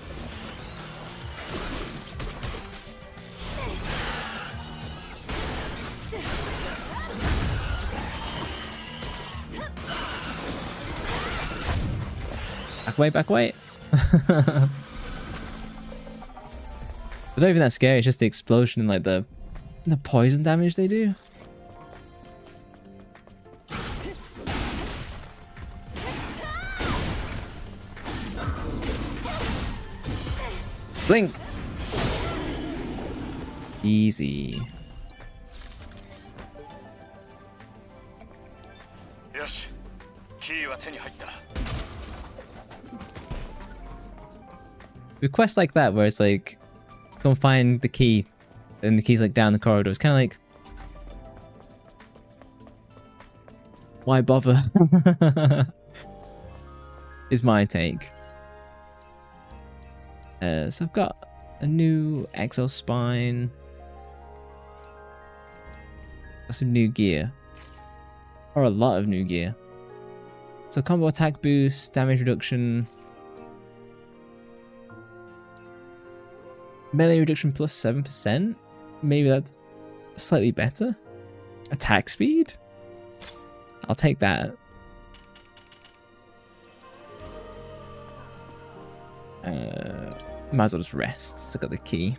Back away. They're not even that scary, it's just the explosion and like the poison damage they do. Blink! Easy. With quests like that where it's like, go and find the key, and the key's like down the corridor, it's kind of like, why bother? Is my take. So I've got a new exo spine, got some new gear, or a lot of new gear. So combo attack boost, damage reduction, melee reduction plus 7%. Maybe that's slightly better. Attack speed? I'll take that. Might as well just rest. Still got the key.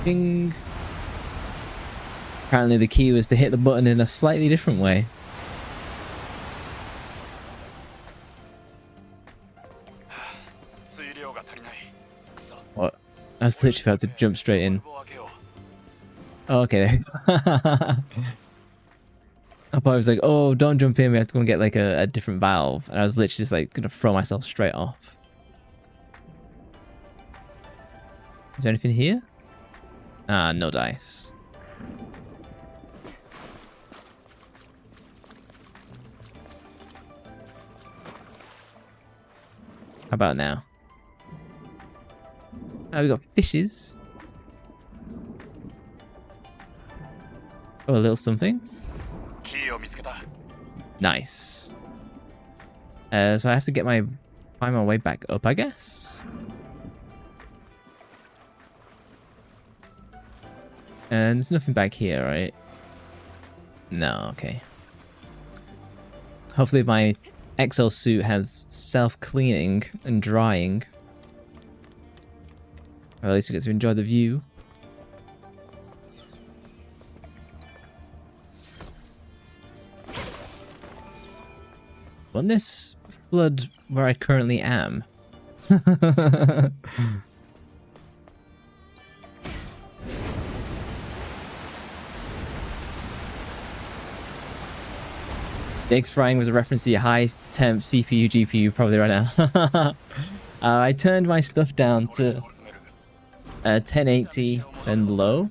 Ping. Apparently the key was to hit the button in a slightly different way. What? I was literally about to jump straight in. Oh, okay. I thought I was like, oh, don't jump in, we have to go and get like a different valve. And I was literally just like gonna throw myself straight off. Is there anything here? Ah, no dice. How about now? Oh, we got fishes. Oh, a little something. Nice. So I have to find my way back up, I guess. And there's nothing back here, right? No, okay. Hopefully my exosuit has self-cleaning and drying. Or at least we get to enjoy the view. Won't this flood where I currently am? The eggs frying was a reference to your high temp CPU, GPU probably right now. I turned my stuff down to 1080 and low.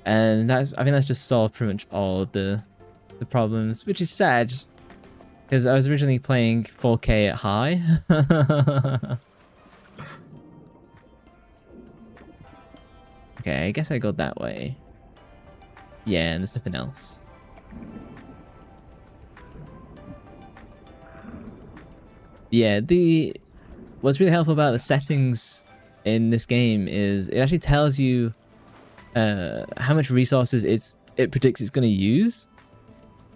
And I think that's just solved pretty much all of the problems, which is sad. Because I was originally playing 4K at high. Okay, I guess I go that way. Yeah, and there's nothing else. Yeah, what's really helpful about the settings in this game is it actually tells you how much resources it predicts it's going to use.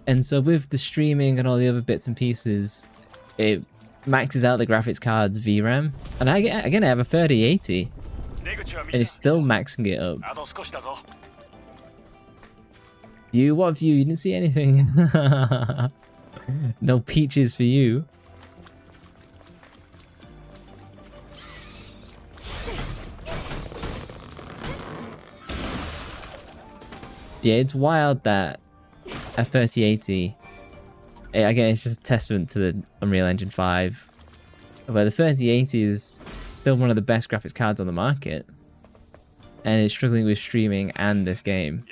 And so with the streaming and all the other bits and pieces, it maxes out the graphics card's VRAM. And I have a 3080 and it's still maxing it up. View? What view? You didn't see anything. No peaches for you. Yeah, it's wild that a 3080, again, it's just a testament to the Unreal Engine 5, where the 3080 is still one of the best graphics cards on the market, and it's struggling with streaming and this game.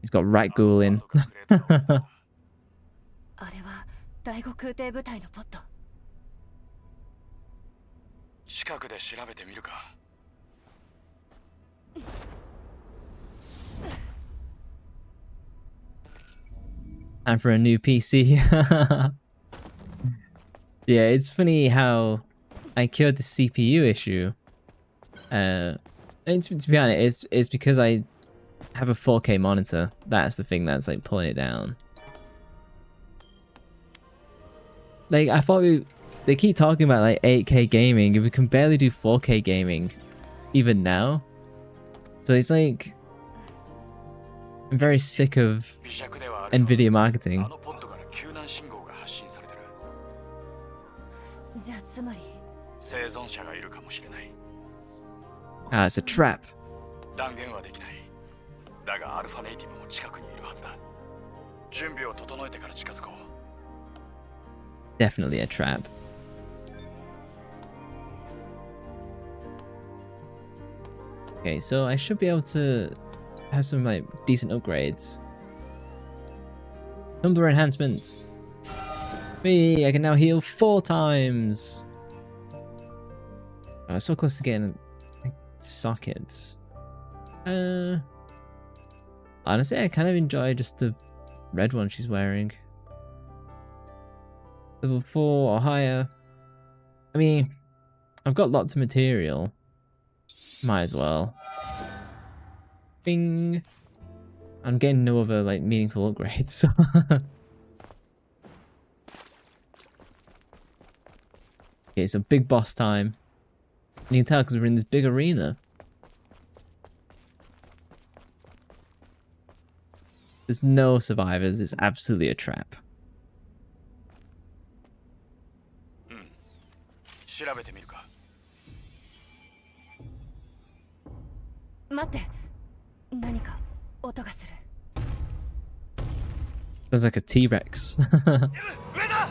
He's got rat ghoul in. And for a new PC. Yeah, it's funny how I cured the CPU issue. And to be honest, it's because I have a 4K monitor. That's the thing that's like pulling it down. Like, I thought they keep talking about like 8K gaming, and we can barely do 4K gaming even now. So it's like, I'm very sick of Nvidia marketing. Ah, it's a trap. Definitely a trap. Okay, so I should be able to have some like decent upgrades. Tumbler enhancement. Me, I can now heal 4 times. Oh, so close to getting sockets. Honestly, I kind of enjoy just the red one she's wearing. Level 4 or higher. I mean, I've got lots of material. Might as well. Bing. I'm getting no other like meaningful upgrades. So okay, so big boss time. You can tell because we're in this big arena. There's no survivors. It's absolutely a trap. 調べてみるか。待って、何か音がする。Sounds like a T-Rex. 上だ。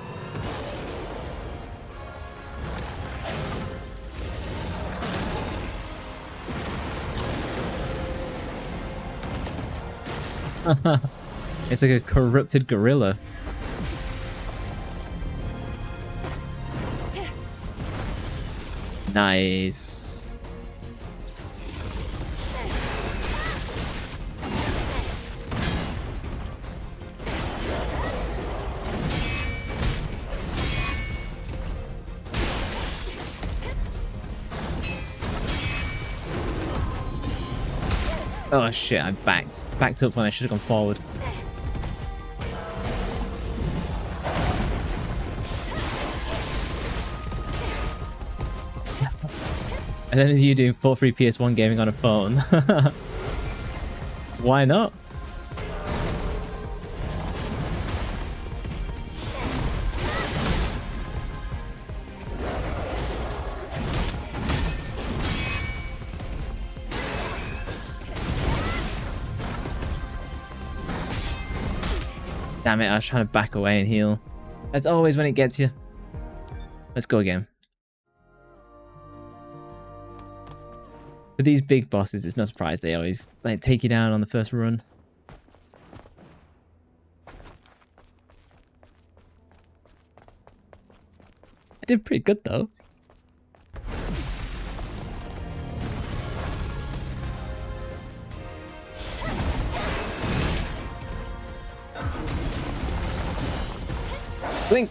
It's like a corrupted gorilla. Nice. Oh shit, I backed up when I should have gone forward. And then there's you doing 4-3 PS1 gaming on a phone. Why not? Damn it, I was trying to back away and heal. That's always when it gets you. Let's go again. For these big bosses, it's no surprise they always like take you down on the first run. I did pretty good though. Blink.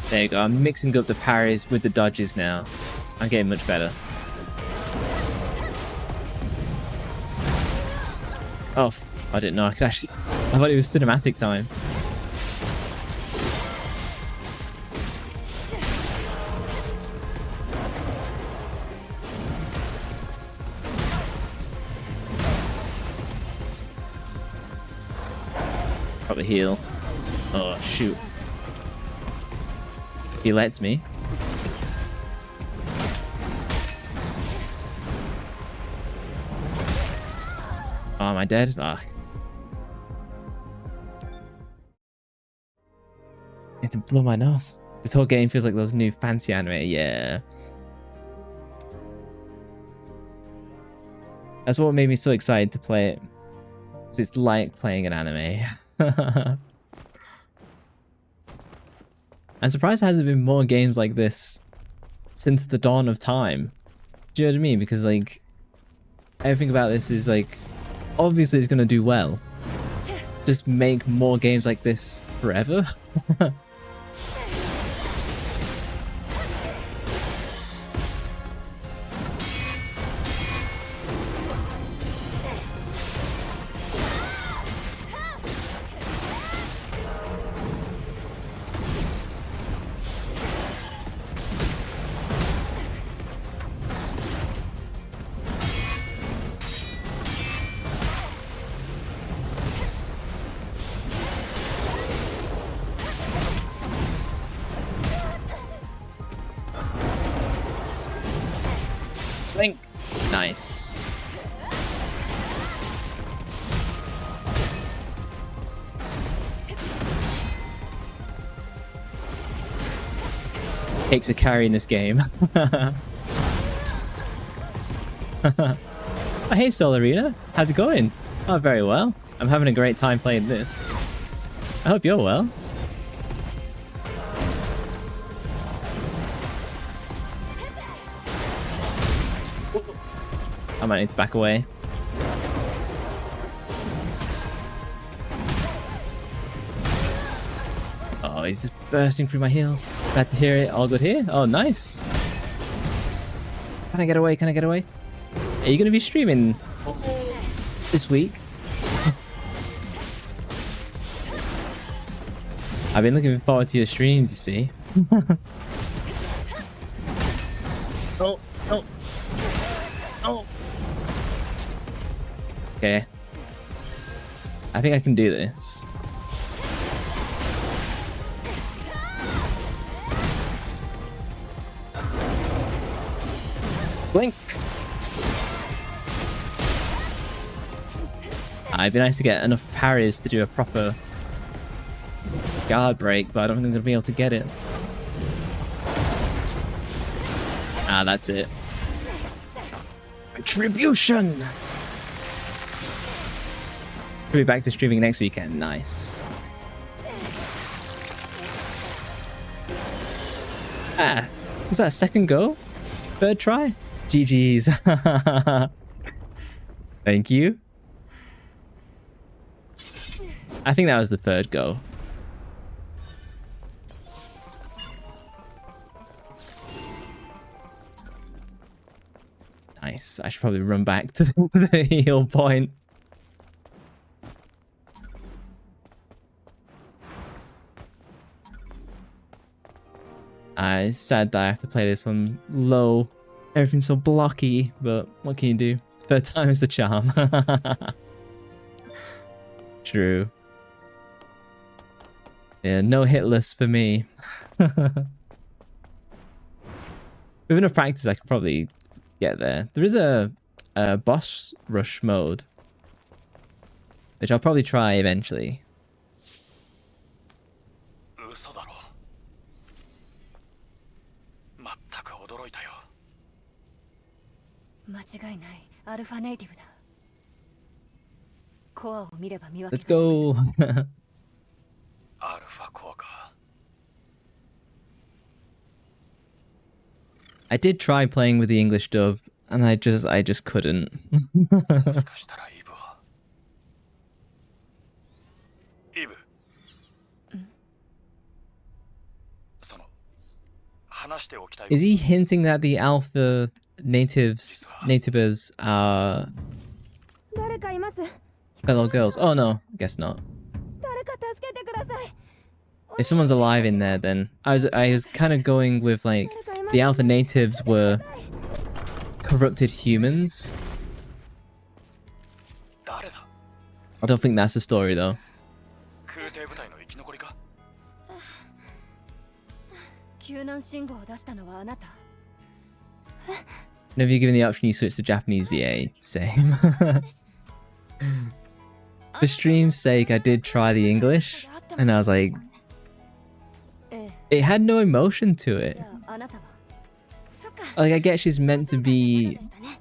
There you go, I'm mixing up the parries with the dodges now. I'm getting much better. Oh, I didn't know I could actually... I thought it was cinematic time. Probably heal. Oh, shoot. He lets me. Oh, am I dead? Ugh. I need to blow my nose. This whole game feels like those new fancy anime. Yeah. That's what made me so excited to play it. 'Cause it's like playing an anime. I'm surprised there hasn't been more games like this since the dawn of time. Do you know what I mean? Because like everything about this is like obviously it's gonna do well. Just make more games like this forever. Blink. Nice. Takes a carry in this game. Oh, hey, Solarina. How's it going? Oh, very well. I'm having a great time playing this. I hope you're well. I might need to back away. Oh, he's just bursting through my heels. Glad to hear it. All good here? Oh, nice. Can I get away? Can I get away? Are you going to be streaming this week? I've been looking forward to your streams, you see. Oh, oh, oh. Okay. I think I can do this. Blink. It'd be nice to get enough parries to do a proper guard break, but I don't think I'm going to be able to get it. Ah, that's it. Retribution! We'll be back to streaming next weekend. Nice. Ah, was that a second go? Third try? GG's. Thank you. I think that was the third go. Nice. I should probably run back to the heal point. It's sad that I have to play this on low. Everything's so blocky, but what can you do? Third time is the charm. True. Yeah, no hitless for me. With enough practice, I can probably get there. There is a boss rush mode, which I'll probably try eventually. 嘘だろ。全く驚いたよ。間違いない。アルファネイティブだ。コアを見れば見分け Let's go. アルファコアか。I did try playing with the English dub, and I just couldn't. もしかしたらイブは。イブ。その話しておきたい。 Is he hinting that the alpha natives are 誰かいます。 fellow girls? Oh no, guess not. 誰か助けてください。 If someone's alive in there, then I was kind of going with like the alpha natives were corrupted humans. 誰だ。 I don't think that's the story though. 空挺部隊の生き残りか。救難信号を出したのはあなた。 Whenever you're given the option, you switch to Japanese VA. Same. For stream's sake, I did try the English, and I was like, it had no emotion to it. じゃああなたは。 Like, I get she's meant to be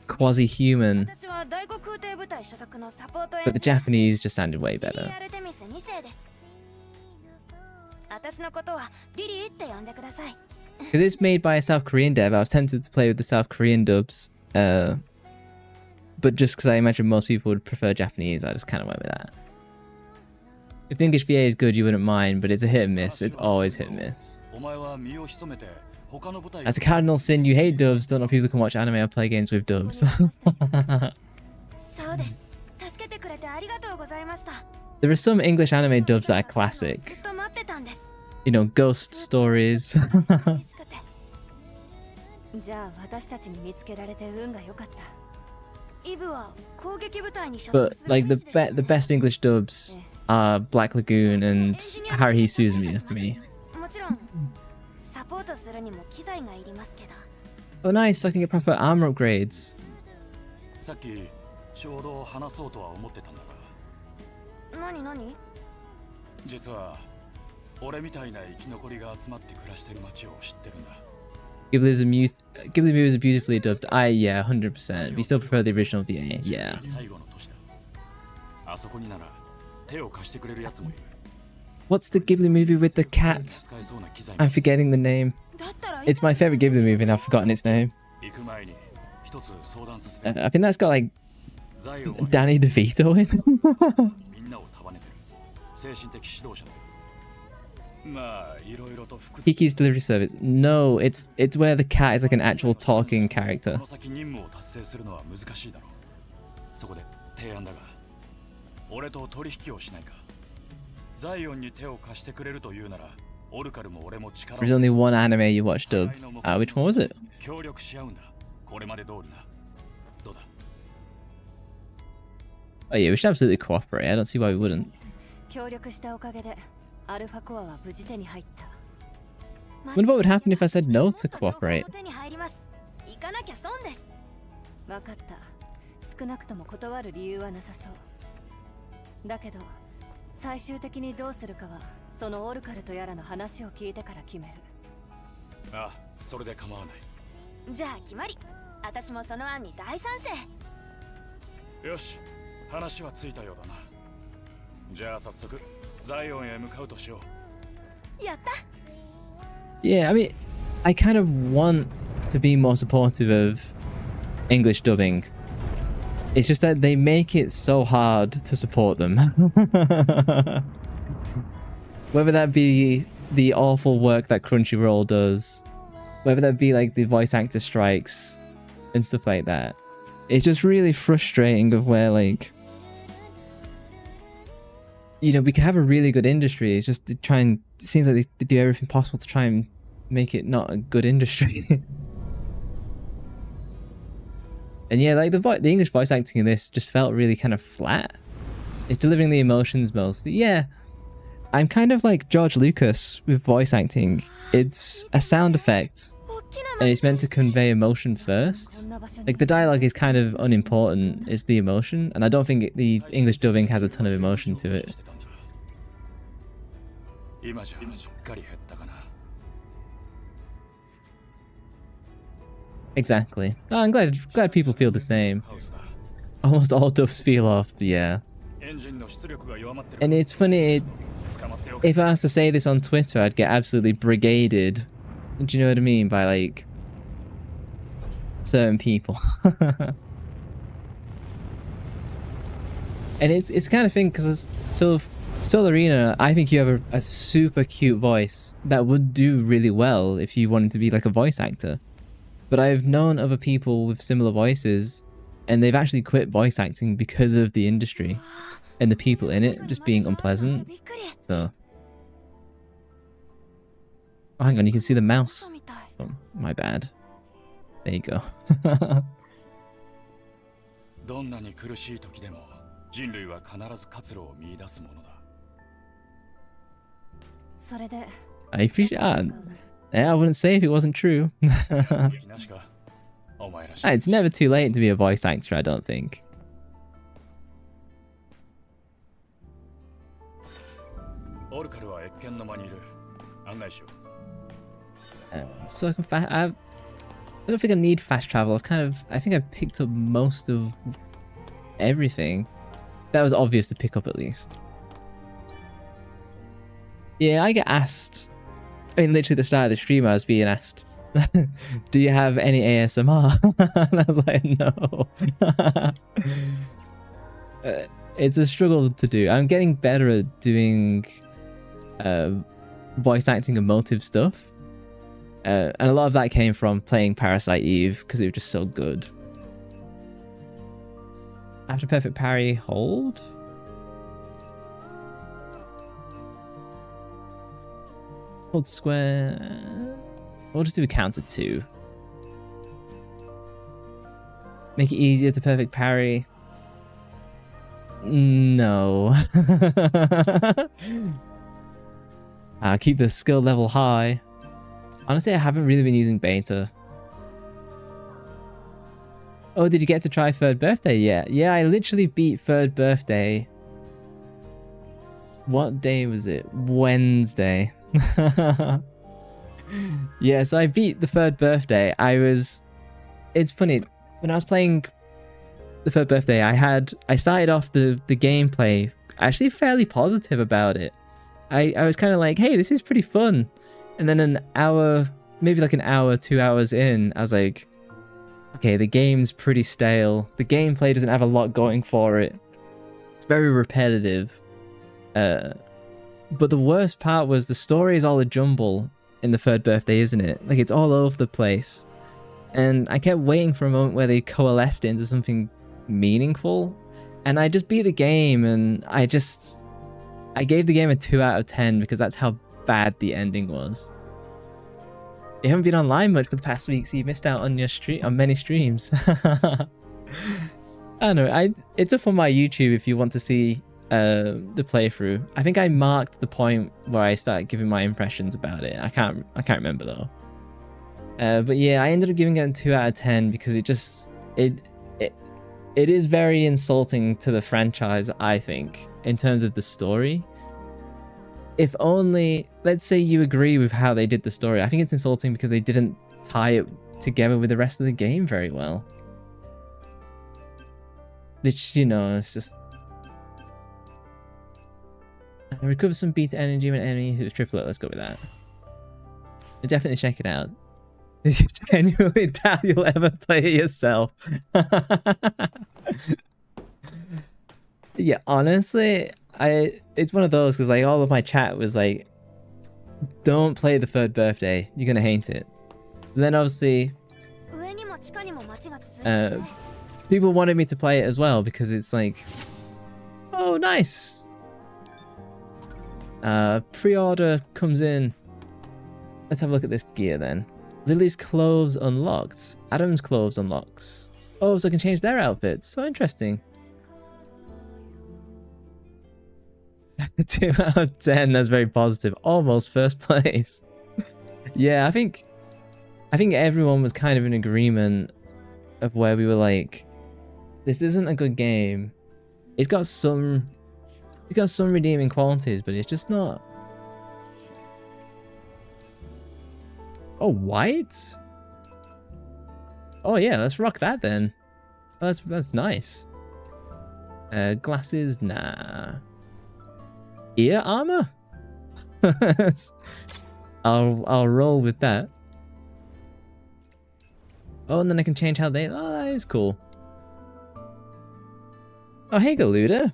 quasi-human, 私は第五空挺部隊所属のサポートエン but the ジニア Japanese just sounded way リリ better. ー・アルテミス2世です。私のことはリリーって呼んでください。 Because it's made by a South Korean dev, I was tempted to play with the South Korean dubs, but just because I imagine most people would prefer Japanese, I just kind of went with that. If the English VA is good, you wouldn't mind, but it's a hit and miss. It's always hit and miss. お前は身を潜めて他の部隊。 As a cardinal sin, you hate dubs. Don't know people can watch anime or play games with dubs. そうです。助けてくれてありがとうございました。 There are some English anime dubs that are classic. ずっと待ってたんです。 You know, ghost stories. 嬉しくて。じゃあ私たちに見つけられて運が良かった。イブは攻撃部隊に所属 But する like 兵士です。 the best English dubs are Black Lagoon and Haruhi Suzumiya for me. もちろんサポートするにも機材がいりますけど。 Oh nice, so I can get proper armor upgrades. さっきちょうど話そうとは思ってたんだが。何何？実は俺みたいな生き残りが集まって暮らしてる街を知ってるんだ。Ghibli movies are beautifully dubbed. Yeah, 100%. We still prefer the original VA. Yeah. What's the Ghibli movie with the cat? I'm forgetting the name. It's my favorite Ghibli movie and I've forgotten its name. I think that's got like Danny DeVito in. Kiki's Delivery Service. No, it's where the cat is like an actual talking character. There's only one anime you watched dub. Which one was it? Oh yeah, we should absolutely cooperate. I don't see why we wouldn't. Wonder what would happen if I said no to cooperate. Yeah, I mean, I kind of want to be more supportive of English dubbing. It's just that they make it so hard to support them. Whether that be the awful work that Crunchyroll does, whether that be like the voice actor strikes and stuff like that. It's just really frustrating of where, like, you know, we can have a really good industry. It's just to try and, it seems like they do everything possible to try and make it not a good industry. And yeah, like the English voice acting in this just felt really kind of flat. It's delivering the emotions mostly. Yeah, I'm kind of like George Lucas with voice acting. It's a sound effect, and it's meant to convey emotion first. Like the dialogue is kind of unimportant, it's the emotion, and I don't think the English dubbing has a ton of emotion to it. Exactly. Oh, I'm glad people feel the same. Almost all dubs feel off, yeah. And it's funny, if I was to say this on Twitter, I'd get absolutely brigaded. Do you know what I mean? By like certain people. And it's the kind of thing, because Solarina, I think you have a super cute voice that would do really well if you wanted to be like a voice actor. But I've known other people with similar voices, and they've actually quit voice acting because of the industry and the people in it just being unpleasant. So, oh, hang on, you can see the mouse. Oh, my bad. There you go. I appreciate that. Yeah, I wouldn't say if it wasn't true. It's never too late to be a voice actor, I don't think. So I don't think I need fast travel. I think I've picked up most of everything. That was obvious to pick up at least. Yeah, I get asked. I mean, literally at the start of the stream, I was being asked, do you have any ASMR? And I was like, no. It's a struggle to do. I'm getting better at doing voice acting emotive stuff. And a lot of that came from playing Parasite Eve, because it was just so good. After perfect parry, hold? Hold square. We'll just do a counter 2. Make it easier to perfect parry. No. Keep the skill level high. Honestly, I haven't really been using beta. Oh, did you get to try Third Birthday yet? Yeah, I literally beat Third Birthday. What day was it? Wednesday. Yeah, so I beat the third birthday. It's funny, when I was playing the third birthday, I started off the gameplay actually fairly positive about it. I was kind of like, hey, this is pretty fun. And then an hour, maybe like an hour, 2 hours in, I was like, okay, the game's pretty stale. The gameplay doesn't have a lot going for it. It's very repetitive. But the worst part was the story is all a jumble in the third birthday, isn't it? Like, it's all over the place. And I kept waiting for a moment where they coalesced it into something meaningful. And I just beat the game, and I gave the game a 2 out of 10 because that's how bad the ending was. You haven't been online much for the past week, so you missed out on on many streams. I don't know. It's up on my YouTube if you want to see the playthrough. I think I marked the point where I started giving my impressions about it. I can't remember though. But yeah, I ended up giving it a 2 out of 10 because it is very insulting to the franchise, I think, in terms of the story. If only, let's say you agree with how they did the story, I think it's insulting because they didn't tie it together with the rest of the game very well. Which, you know, it's just... Recover some beta energy when enemies. It was triplet, let's go with that. I'll definitely check it out. Is you genuinely doubt you'll ever play it yourself? Yeah, honestly, it's one of those because like all of my chat was like, don't play the third birthday, you're gonna hate it. But then obviously people wanted me to play it as well because it's like, oh nice, pre-order comes in. Let's have a look at this gear then. Lily's clothes unlocked. Adam's clothes unlocks. Oh, so I can change their outfits. So interesting. 2 out of 10. That's very positive. Almost first place. Yeah, I think everyone was kind of in agreement of where we were like, this isn't a good game. It's got some redeeming qualities, but it's just not. Oh, white? Oh yeah, let's rock that then. Oh, that's nice. Glasses, nah. Ear armor? I'll roll with that. Oh, and then I can change how they... Oh, that is cool. Oh, hey, Galuda.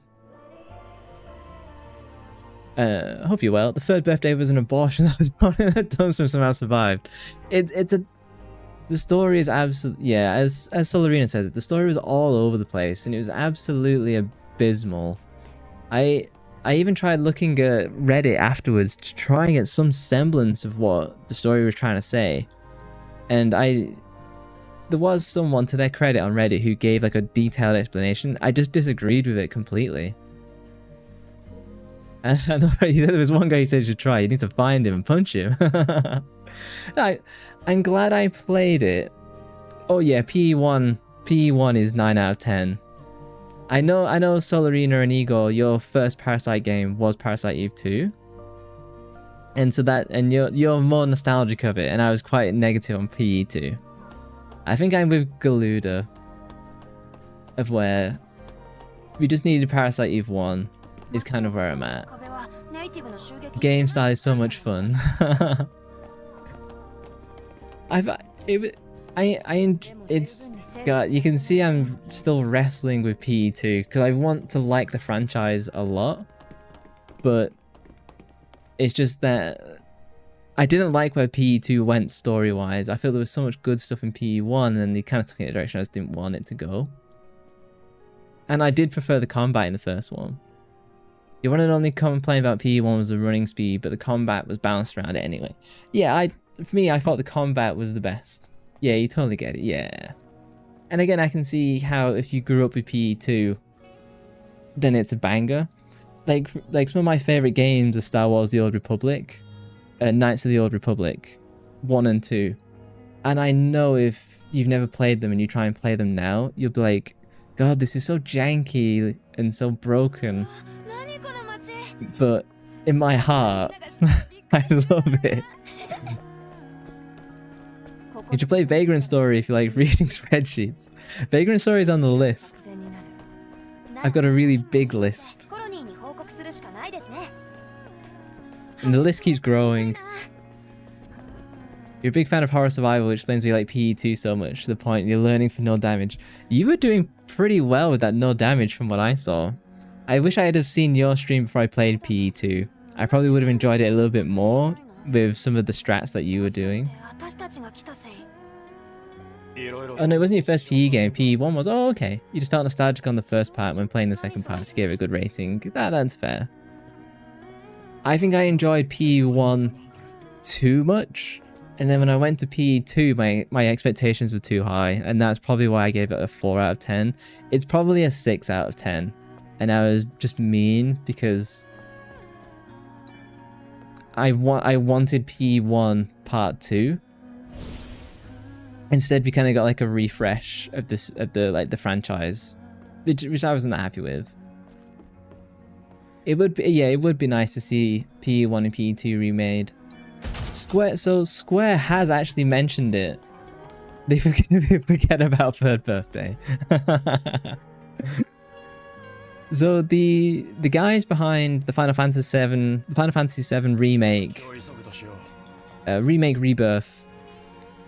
I hope you're well. The third birthday was an abortion that was born in a dumpster and somehow survived. The story is absolutely... Yeah, as Solarina says it, the story was all over the place and it was absolutely abysmal. I even tried looking at Reddit afterwards to try and get some semblance of what the story was trying to say. And there was someone, to their credit on Reddit, who gave like a detailed explanation. I just disagreed with it completely. And I know there was one guy who said you should try. You need to find him and punch him. I'm glad I played it. Oh yeah, PE1 is 9 out of 10. I know Solarina and Igor, your first Parasite game was Parasite Eve 2. And so you're more nostalgic of it, and I was quite negative on PE2. I think I'm with Galuda of where we just needed Parasite Eve 1 is kind of where I'm at. Game style is so much fun. You can see I'm still wrestling with PE2 because I want to like the franchise a lot, but it's just that I didn't like where PE2 went story-wise. I feel there was so much good stuff in PE1 and they kind of took it in a direction I just didn't want it to go. And I did prefer the combat in the first one. You want to only complain about PE1 was the running speed, but the combat was bounced around it anyway. Yeah, for me, I thought the combat was the best. Yeah, you totally get it, yeah. And again, I can see how if you grew up with PE2, then it's a banger. Like some of my favorite games are Star Wars The Old Republic, Knights of the Old Republic 1 and 2. And I know if you've never played them and you try and play them now, you'll be like, God, this is so janky and so broken. But in my heart, I love it. You should play Vagrant Story if you like reading spreadsheets. Vagrant Story is on the list. I've got a really big list. And the list keeps growing. You're a big fan of horror survival, which explains why you like PE2 so much, to the point you're learning for no damage. You were doing pretty well with that no damage from what I saw. I wish I had have seen your stream before I played PE2. I probably would have enjoyed it a little bit more with some of the strats that you were doing. Oh no, it wasn't your first PE game. PE1 was, oh okay. You just felt nostalgic on the first part when playing the second part, so you gave it a good rating. That's fair. I think I enjoyed PE1 too much. And then when I went to PE2, my expectations were too high. And that's probably why I gave it a 4 out of 10. It's probably a 6 out of 10. And I was just mean because I wanted PE1 part 2. Instead, we kind of got like a refresh of the franchise, which I wasn't that happy with. It would be nice to see PE1 and PE2 remade. Square has actually mentioned it. They forget about Third Birthday. So the guys behind the Final Fantasy VII remake, Rebirth,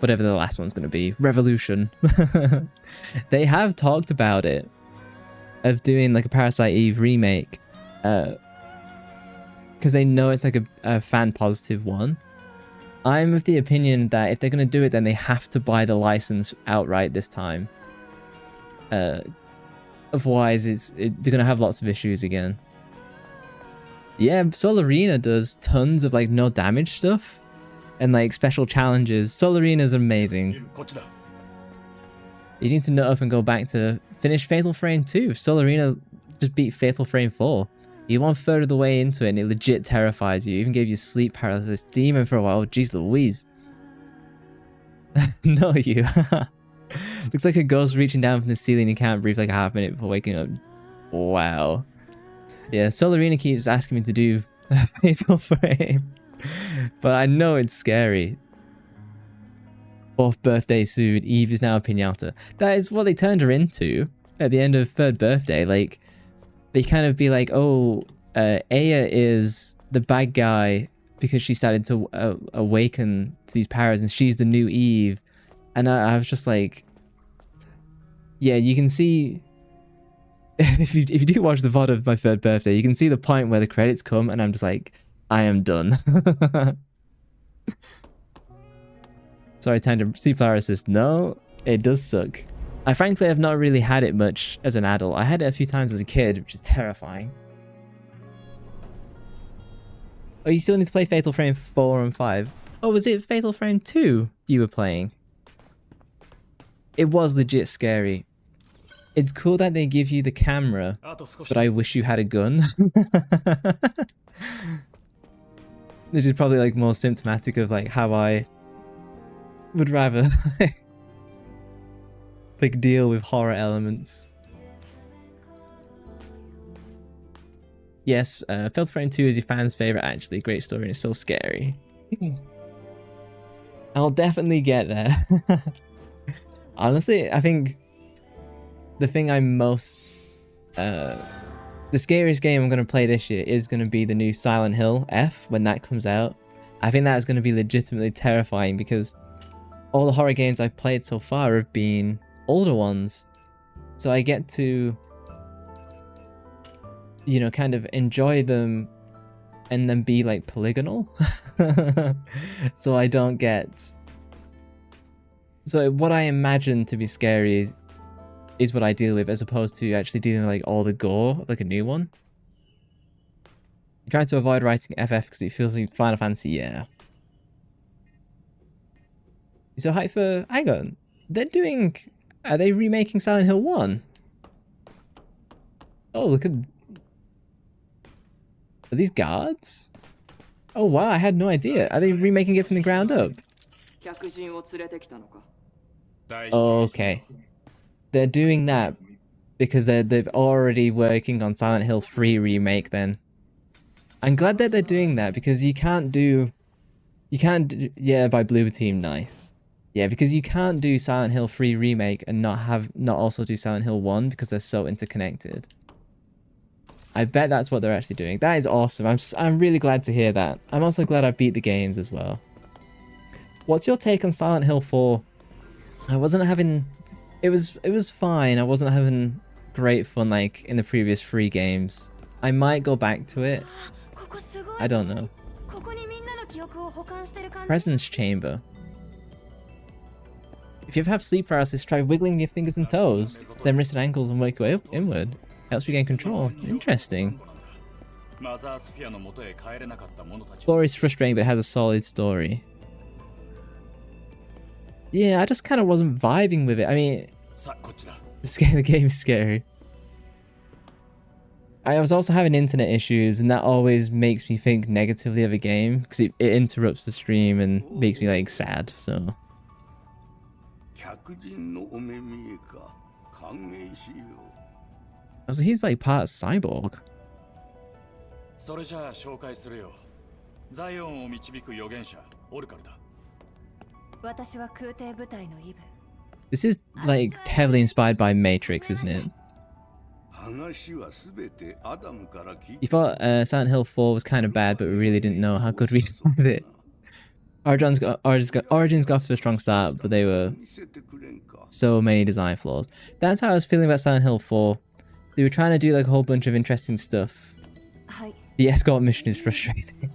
whatever the last one's going to be, Revolution. They have talked about it, of doing like a Parasite Eve remake, because they know it's like a fan positive one. I'm of the opinion that if they're going to do it, then they have to buy the license outright this time. Otherwise, they're going to have lots of issues again. Yeah, Soul Arena does tons of like no damage stuff and like special challenges. Soul Arena is amazing. You need to nut up and go back to finish Fatal Frame 2. Soul Arena just beat Fatal Frame 4. You're 1/3 of the way into it and it legit terrifies you. Even gave you sleep paralysis demon for a while. Jeez Louise. No, you. Looks like a ghost reaching down from the ceiling. You can't breathe like a half minute before waking up. Wow. Yeah, Soul Arena keeps asking me to do Fatal Frame. But I know it's scary. 4th birthday soon. Eve is now a piñata. That is what they turned her into at the end of 3rd birthday. Like, they kind of be like, oh, Aya is the bad guy because she started to awaken to these powers and she's the new Eve. And I was just like, yeah, you can see, if you do watch the VOD of my 3rd birthday, you can see the point where the credits come and I'm just like, I am done. Sorry, time to sleep paralysis. No, it does suck. I frankly have not really had it much as an adult. I had it a few times as a kid, which is terrifying. Oh, you still need to play Fatal Frame 4 and 5. Oh, was it Fatal Frame 2 you were playing? It was legit scary. It's cool that they give you the camera, but I wish you had a gun. This is probably like more symptomatic of like how I would rather like deal with horror elements. Yes, Fatal Frame 2 is your fan's favorite actually. Great story and it's so scary. I'll definitely get there. Honestly, I think the thing I'm most... the scariest game I'm going to play this year is going to be the new Silent Hill F when that comes out. I think that is going to be legitimately terrifying because all the horror games I've played so far have been older ones. So I get to, you know, kind of enjoy them and then be like polygonal. So I don't get... So what I imagine to be scary is what I deal with, as opposed to actually dealing with like all the gore, like a new one. I'm trying to avoid writing FF because it feels like Final Fantasy, yeah. So hype for... Hang on. They're doing... Are they remaking Silent Hill 1? Oh, look at... Are these guards? Oh wow, I had no idea. Are they remaking it from the ground up? Oh, okay. They're doing that because they've already working on Silent Hill 3 remake then. I'm glad that they're doing that because you can't do... Yeah, by Blue Team, nice. Yeah, because you can't do Silent Hill 3 remake and not also do Silent Hill 1 because they're so interconnected. I bet that's what they're actually doing. That is awesome. I'm really glad to hear that. I'm also glad I beat the games as well. What's your take on Silent Hill 4? I wasn't having... It was fine. I wasn't having great fun like in the previous 3 games. I might go back to it. I don't know. Presence chamber. If you ever have sleep paralysis, try wiggling your fingers and toes, then wrists and ankles and work your way up inward. Helps regain control. Interesting. Story is frustrating, but it has a solid story. Yeah, I just kind of wasn't vibing with it. I mean, the game is scary. I was also having internet issues, and that always makes me think negatively of a game because it interrupts the stream and makes me like sad. So. Also, he's like part cyborg. This is like heavily inspired by Matrix, isn't it? You thought Silent Hill 4 was kind of bad, but we really didn't know how good we did it. Origins got off to a strong start, but they were so many design flaws. That's how I was feeling about Silent Hill 4. They were trying to do like a whole bunch of interesting stuff. The escort mission is frustrating.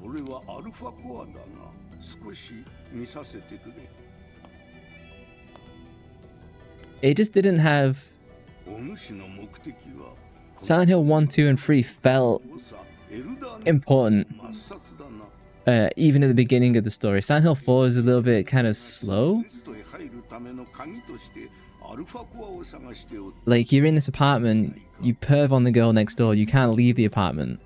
It just didn't have... Silent Hill 1, 2, and 3 felt important. Even at the beginning of the story. Silent Hill 4 is a little bit kind of slow. Like, you're in this apartment, you perv on the girl next door, you can't leave the apartment.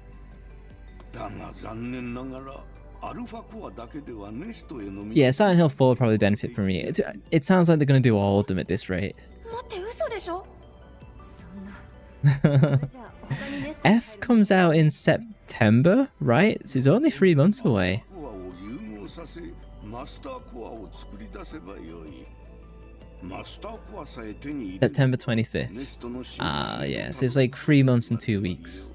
Yeah, Silent Hill 4 would probably benefit from me. It sounds like they're going to do all of them at this rate. F comes out in September, right? So it's only 3 months away. September 25th. Ah, yeah, so it's like 3 months and 2 weeks.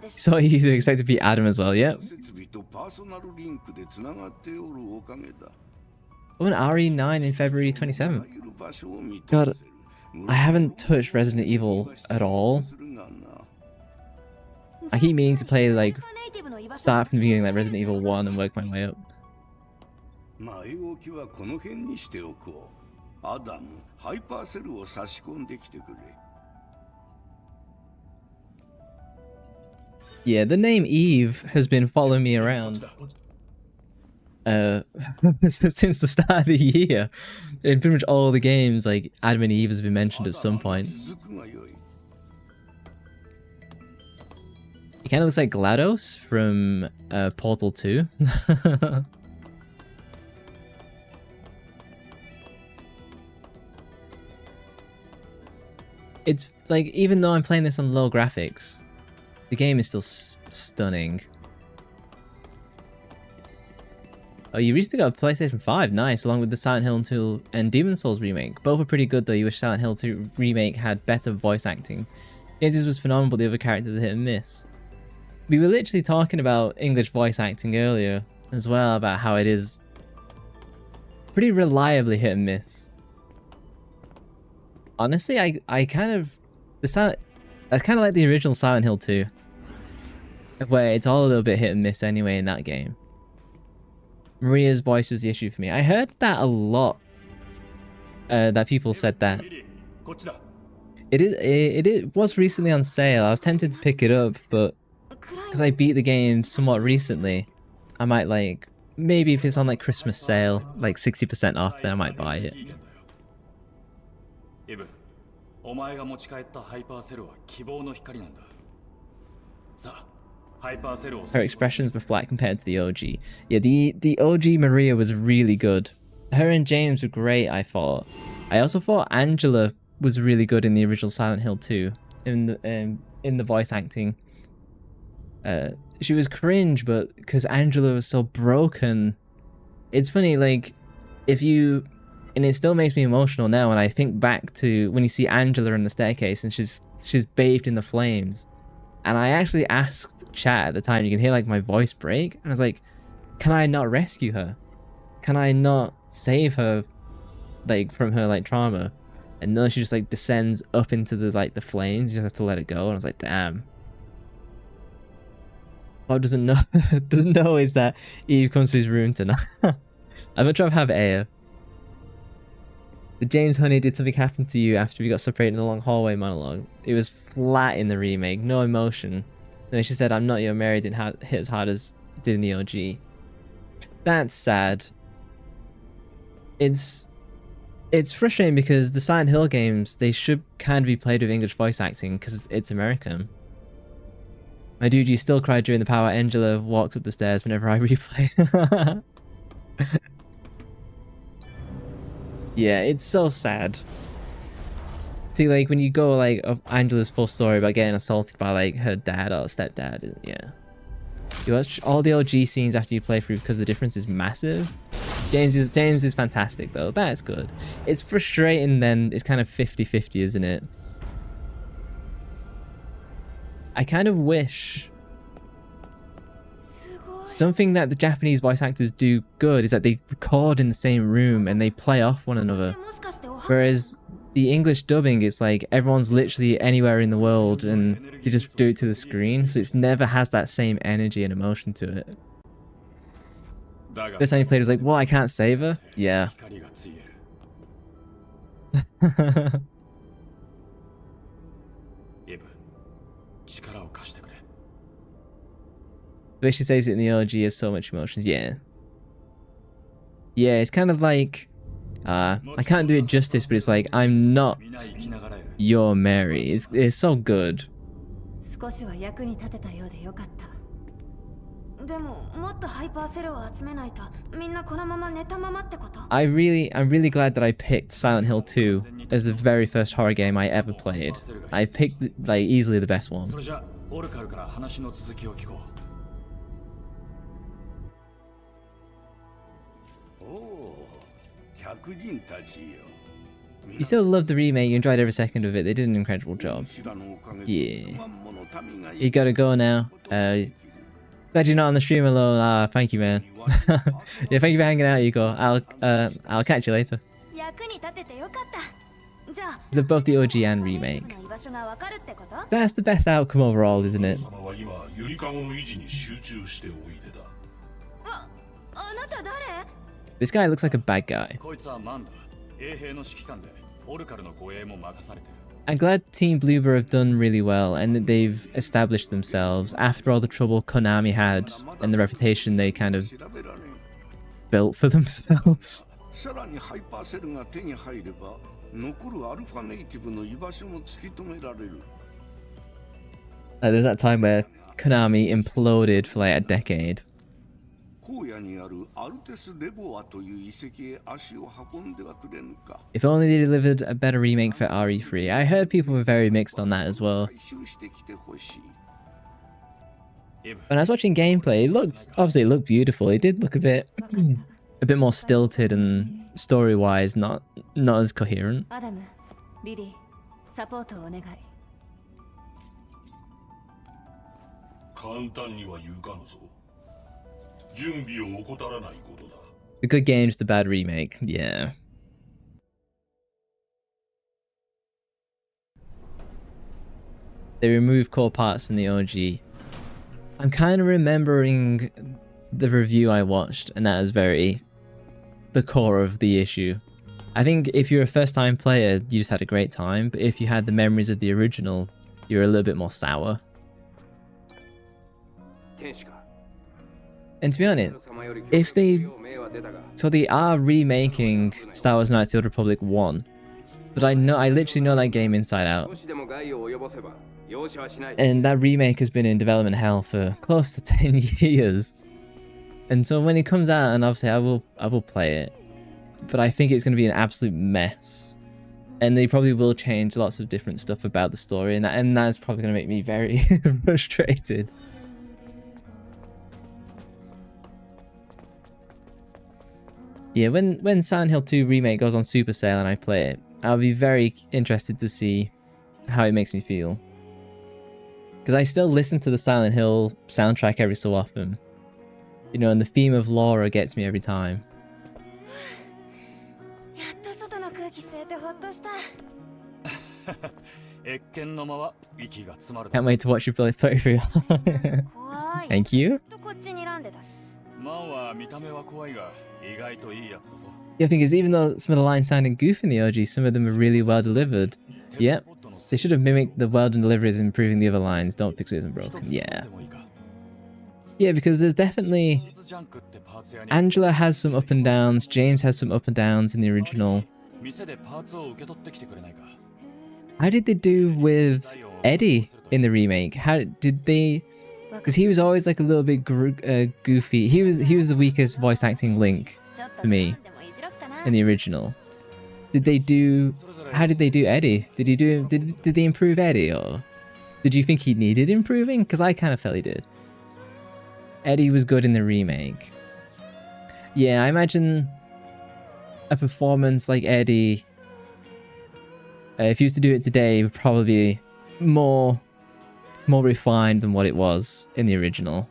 So you expect to be Adam as well, yep. Oh, an RE9 in February 27th. God, I haven't touched Resident Evil at all. I keep meaning to play, like, start from the beginning, like Resident Evil 1 and work my way up. Yeah, the name Eve has been following me around since the start of the year. In pretty much all the games, like, Adam and Eve has been mentioned at some point. It kind of looks like GLaDOS from Portal 2. It's like, even though I'm playing this on low graphics, the game is still stunning. Oh, you recently got a PlayStation 5, nice, along with the Silent Hill 2 and Demon's Souls remake. Both are pretty good though. You wish Silent Hill 2 remake had better voice acting. Izzy's was phenomenal, but the other characters are hit and miss. We were literally talking about English voice acting earlier as well, about how it is pretty reliably hit and miss. Honestly, I kind of... That's kind of like the original Silent Hill 2. Where it's all a little bit hit and miss anyway in that game. Maria's voice was the issue for me. I heard that a lot. That people said that. It was recently on sale. I was tempted to pick it up, but because I beat the game somewhat recently, I might, like, maybe if it's on like Christmas sale, like 60% off, then I might buy it. Her expressions were flat compared to the OG. Yeah, the OG Maria was really good. Her and James were great, I thought. I also thought Angela was really good in the original Silent Hill 2. In the voice acting. she was cringe, but because Angela was so broken. It's funny, like, if you, and it still makes me emotional now when I think back to when you see Angela on the staircase and she's bathed in the flames. And I actually asked chat at the time, you can hear like my voice break, and I was like, can I not rescue her? Can I not save her, like, from her like trauma? And no, she just like descends up into the like the flames. You just have to let it go. And I was like, damn. What doesn't know is that Eve comes to his room tonight. I'm gonna try to have Aya. The James Honey, did something happen to you after we got separated in the long hallway monologue? It was flat in the remake, no emotion. Then she said, I'm not your Mary, didn't hit as hard as it did in the OG. That's sad. It's frustrating because the Silent Hill games, they should kind of be played with English voice acting because it's American. My dude, you still cry during the power Angela walks up the stairs whenever I replay. Yeah, it's so sad. See, like, when you go, like, of Angela's full story about getting assaulted by, like, her dad or stepdad, yeah. You watch all the OG scenes after you play through because the difference is massive. James is fantastic, though. That's good. It's frustrating, then. It's kind of 50-50, isn't it? I kind of wish something that the Japanese voice actors do good is that they record in the same room and they play off one another. Whereas the English dubbing, it's like everyone's literally anywhere in the world and they just do it to the screen, so it never has that same energy and emotion to it. First time you played it was like, what, I can't save her? Yeah. The way she says it in the OG has so much emotion. Yeah. Yeah, it's kind of like, I can't do it justice, but it's like, I'm not your Mary. It's so good. I'm really glad that I picked Silent Hill 2 as the very first horror game I ever played. I picked, like, easily the best one. You still love the remake, you enjoyed every second of it, they did an incredible job. Yeah. You gotta go now. Glad you're not on the stream alone. Thank you, man. Yeah, thank you for hanging out, Yuko. I'll catch you later. They're both the OG and remake. That's the best outcome overall, isn't it? This guy looks like a bad guy. I'm glad Team Bloober have done really well and that they've established themselves after all the trouble Konami had and the reputation they kind of built for themselves. There's that time where Konami imploded for like a decade. If only they delivered a better remake for RE3. I heard people were very mixed on that as well. When I was watching gameplay, obviously it looked beautiful. It did look a bit more stilted and story-wise not as coherent. A good game, just a bad remake. Yeah. They removed core parts from the OG. I'm kind of remembering the review I watched, and that is very the core of the issue. I think if you're a first-time player, you just had a great time, but if you had the memories of the original, you're a little bit more sour. And to be honest, so they are remaking Star Wars Knights of the Old Republic 1, but I literally know that game inside out. And that remake has been in development hell for close to 10 years. And so when it comes out, and obviously I will play it, but I think it's going to be an absolute mess. And they probably will change lots of different stuff about the story, and that's probably going to make me very frustrated. Yeah, when Silent Hill 2 Remake goes on Super Sale and I play it, I'll be very interested to see how it makes me feel. Because I still listen to the Silent Hill soundtrack every so often. You know, and the theme of Laura gets me every time. Can't wait to watch you play through. Thank you. Yeah, I think is even though some of the lines sounded goofy in the OG, some of them are really well delivered. Yep. They should have mimicked the well-done deliveries, improving the other lines. Don't fix it isn't broken. Yeah. Yeah, because there's definitely... Angela has some up and downs, James has some up and downs in the original. How did they do with Eddie in the remake? How did they... Because he was always like a little bit goofy. He was the weakest voice acting Link for me in the original. Did they do... How did they do Eddie? Did they improve Eddie, or did you think he needed improving? Because I kind of felt he did. Eddie was good in the remake. Yeah, I imagine a performance like Eddie, if you used to do it today, would probably be more refined than what it was in the original.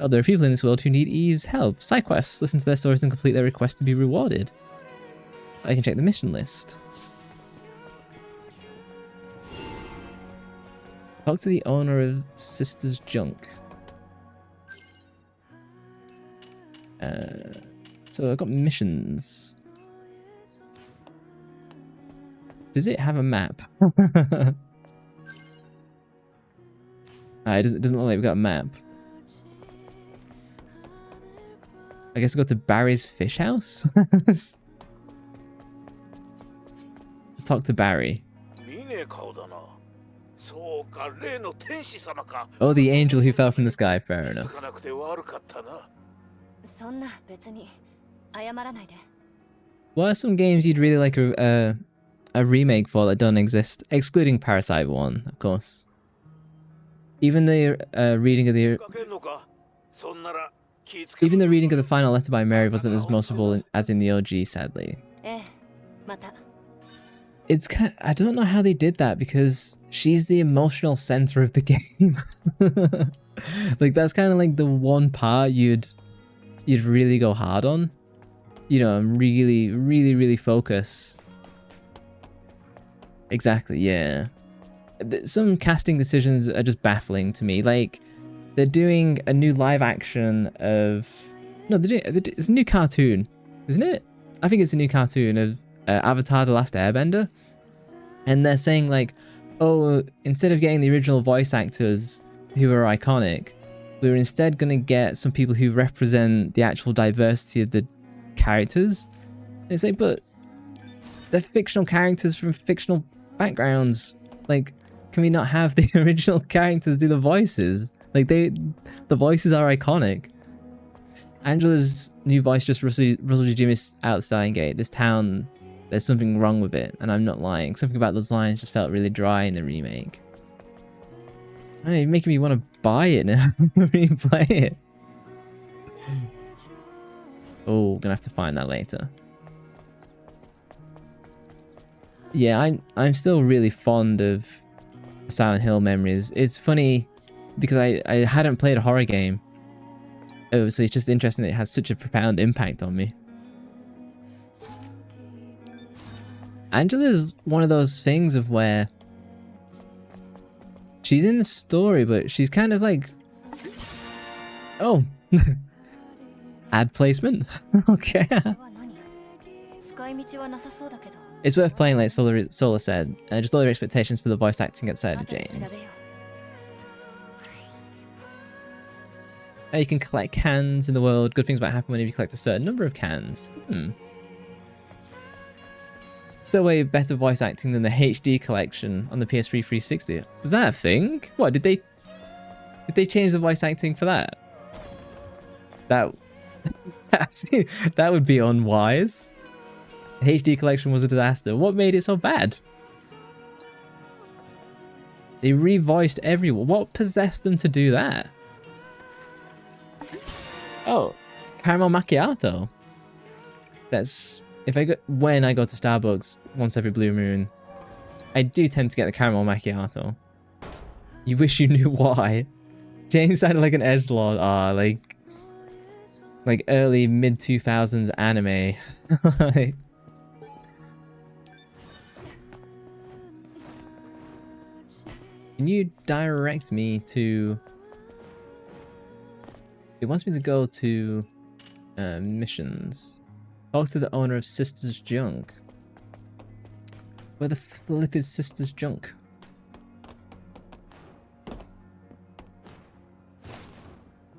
Oh, there are people in this world who need Eve's help. Side quests. Listen to their stories and complete their requests to be rewarded. I can check the mission list. Talk to the owner of Sister's Junk. So I've got missions. Does it have a map? It doesn't look like we've got a map. I guess I'll go to Barry's fish house? Let's talk to Barry. Oh, the angel who fell from the sky, fair enough. What are some games you'd really like a remake for that don't exist? Excluding Parasite 1, of course. Even the reading of the final letter by Mary wasn't as merciful as in the OG, sadly. It's kind of, I don't know how they did that because she's the emotional center of the game. Like that's kind of like the one part you'd really go hard on, you know, and really focus. Exactly, yeah. Some casting decisions are just baffling to me. Like they're doing a new live action of it's a new cartoon, isn't it? I think it's a new cartoon of Avatar: The Last Airbender, and they're saying like, oh, instead of getting the original voice actors who are iconic, we were instead going to get some people who represent the actual diversity of the characters. And it's like, but they're fictional characters from fictional backgrounds. Like, can we not have the original characters do the voices? Like, the voices are iconic. Angela's new voice just rustled Jimmy's out the starting gate. This town, there's something wrong with it, and I'm not lying. Something about those lines just felt really dry in the remake. Oh, you're making me want to buy it now. Replay it. Oh, gonna have to find that later. Yeah, I'm still really fond of Silent Hill memories. It's funny because I hadn't played a horror game. Oh, so it's just interesting that it has such a profound impact on me. Angela's one of those things of where she's in the story, but she's kind of like, oh, ad placement. Okay. It's worth playing, like Solar said. Just lower your expectations for the voice acting outside of James. You can collect cans in the world. Good things might happen when you collect a certain number of cans. Still way better voice acting than the HD collection on the PS3 360. Was that a thing? What, did they change the voice acting for that? That would be unwise. The HD collection was a disaster. What made it so bad? They revoiced everyone. What possessed them to do that? Oh, caramel macchiato. That's when I go to Starbucks once every blue moon, I do tend to get the caramel macchiato. You wish you knew why. James sounded like an edgelord. Ah, like early mid 2000s anime. Can you direct me to? It wants me to go to missions. Talk to the owner of Sister's Junk. Where the flip is Sister's Junk?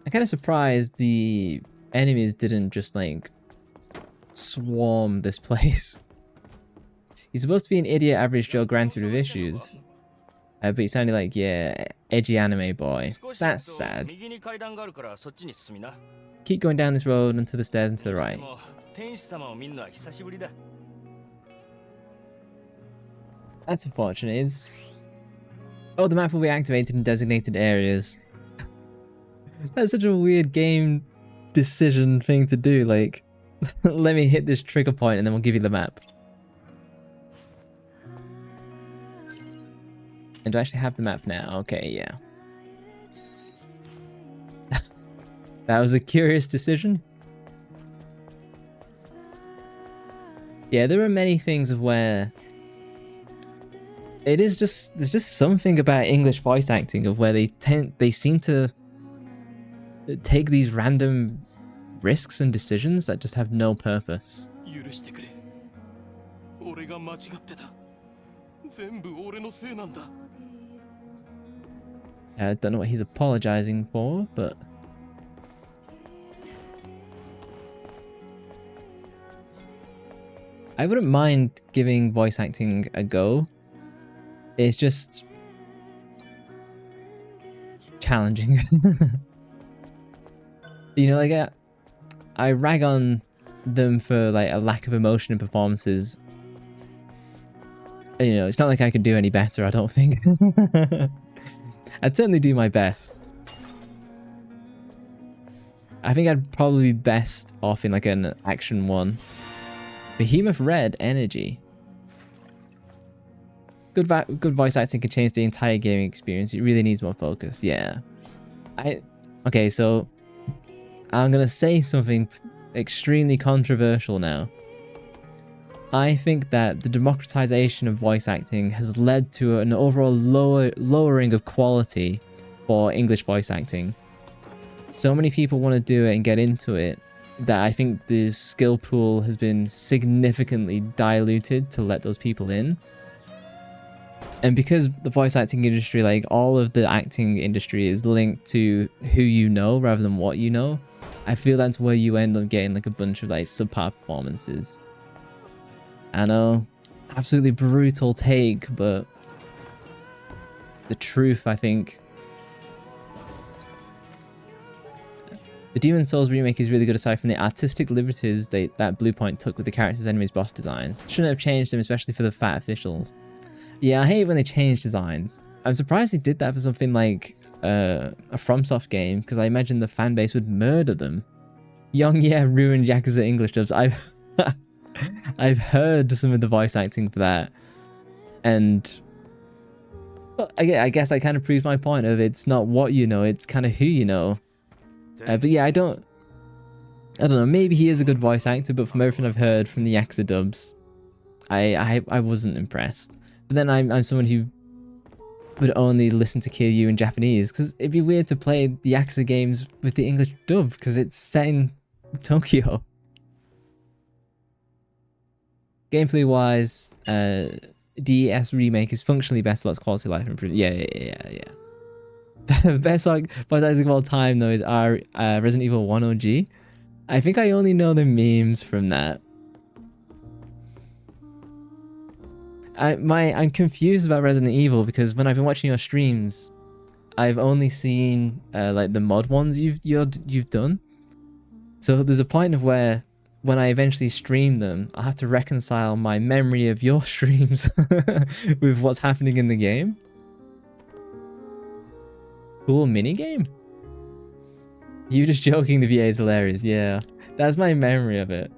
I'm kind of surprised the enemies didn't just like swarm this place. He's supposed to be an idiot average Joe granted with issues. But he sounded like, yeah, edgy anime boy. That's sad. Keep going down this road onto the stairs and to the right. That's unfortunate. It's... Oh, the map will be activated in designated areas. That's such a weird game decision thing to do. Like, let me hit this trigger point and then we'll give you the map. And do I actually have the map now? Okay, yeah. That was a curious decision. Yeah, there are many things of where it is just there's just something about English voice acting of where they seem to take these random risks and decisions that just have no purpose. I don't know what he's apologizing for, but I wouldn't mind giving voice acting a go. It's just challenging. You know, like I rag on them for like a lack of emotion in performances. You know, it's not like I could do any better, I don't think. I'd certainly do my best. I think I'd probably be best off in like an action one. Behemoth Red Energy. Good voice acting can change the entire gaming experience. It really needs more focus. Yeah. Okay, so I'm gonna say something extremely controversial now. I think that the democratization of voice acting has led to an overall lowering of quality for English voice acting. So many people want to do it and get into it that I think the skill pool has been significantly diluted to let those people in. And because the voice acting industry, like all of the acting industry, is linked to who you know rather than what you know, I feel that's where you end up getting like a bunch of like subpar performances. I know, absolutely brutal take, but the truth, I think. The Demon's Souls remake is really good aside from the artistic liberties that Bluepoint took with the characters' enemies' boss designs. Shouldn't have changed them, especially for the fat officials. Yeah, I hate when they change designs. I'm surprised they did that for something like a FromSoft game, because I imagine the fan base would murder them. Young Yeah ruined Yakuza English dubs. I've heard some of the voice acting for that, and well, I guess that kind of proves my point of it's not what you know, it's kind of who you know. But yeah, I don't know, maybe he is a good voice actor, but from everything I've heard from the Yakuza dubs, I wasn't impressed. But then I'm someone who would only listen to Kiryu in Japanese, because it'd be weird to play the Yakuza games with the English dub, because it's set in Tokyo. Gameplay wise, DES remake is functionally better, lots of quality of life improved. Yeah. Best voice acting of all time though is Resident Evil 1 OG. I think I only know the memes from that. I'm confused about Resident Evil because when I've been watching your streams, I've only seen like the mod ones you've done. So there's a point of where when I eventually stream them, I'll have to reconcile my memory of your streams with what's happening in the game. Cool minigame? You just joking, the VA is hilarious. Yeah, that's my memory of it.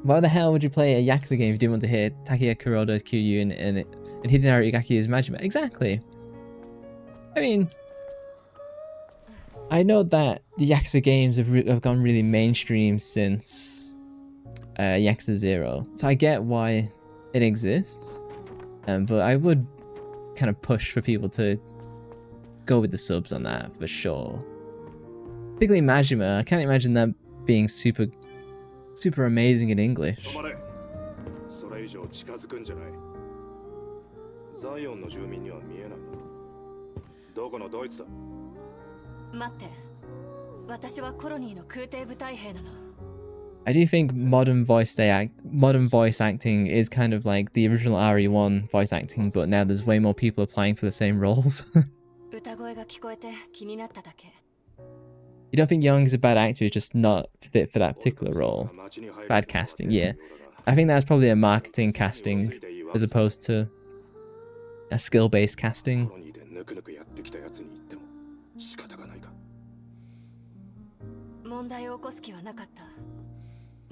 Why the hell would you play a Yakuza game if you didn't want to hear Takeya Kuroda as Kiryu and Hidenari Igaki as Majima? Exactly. I mean, I know that the Yakuza games have gone really mainstream since Yakuza 0, so I get why it exists, but I would kind of push for people to go with the subs on that for sure. Particularly Majima, I can't imagine that being super amazing in English. それ以上近づくんじゃない。ザイオンの住民には見えない。どこのドイツだ。待って。私はコロニーの空挺部隊兵なの。I do think modern voice acting is kind of like the original RE1 voice acting, but now there's way more people applying for the same roles. 歌声が聞こえて気になっただけ。You don't think Young is a bad actor, he's just not fit for that particular role? Bad casting, yeah. I think that's probably a marketing casting as opposed to a skill-based casting. コロニーでぬくぬくやってきたやつに言っても仕方がないか。問題を起こす気はなかった。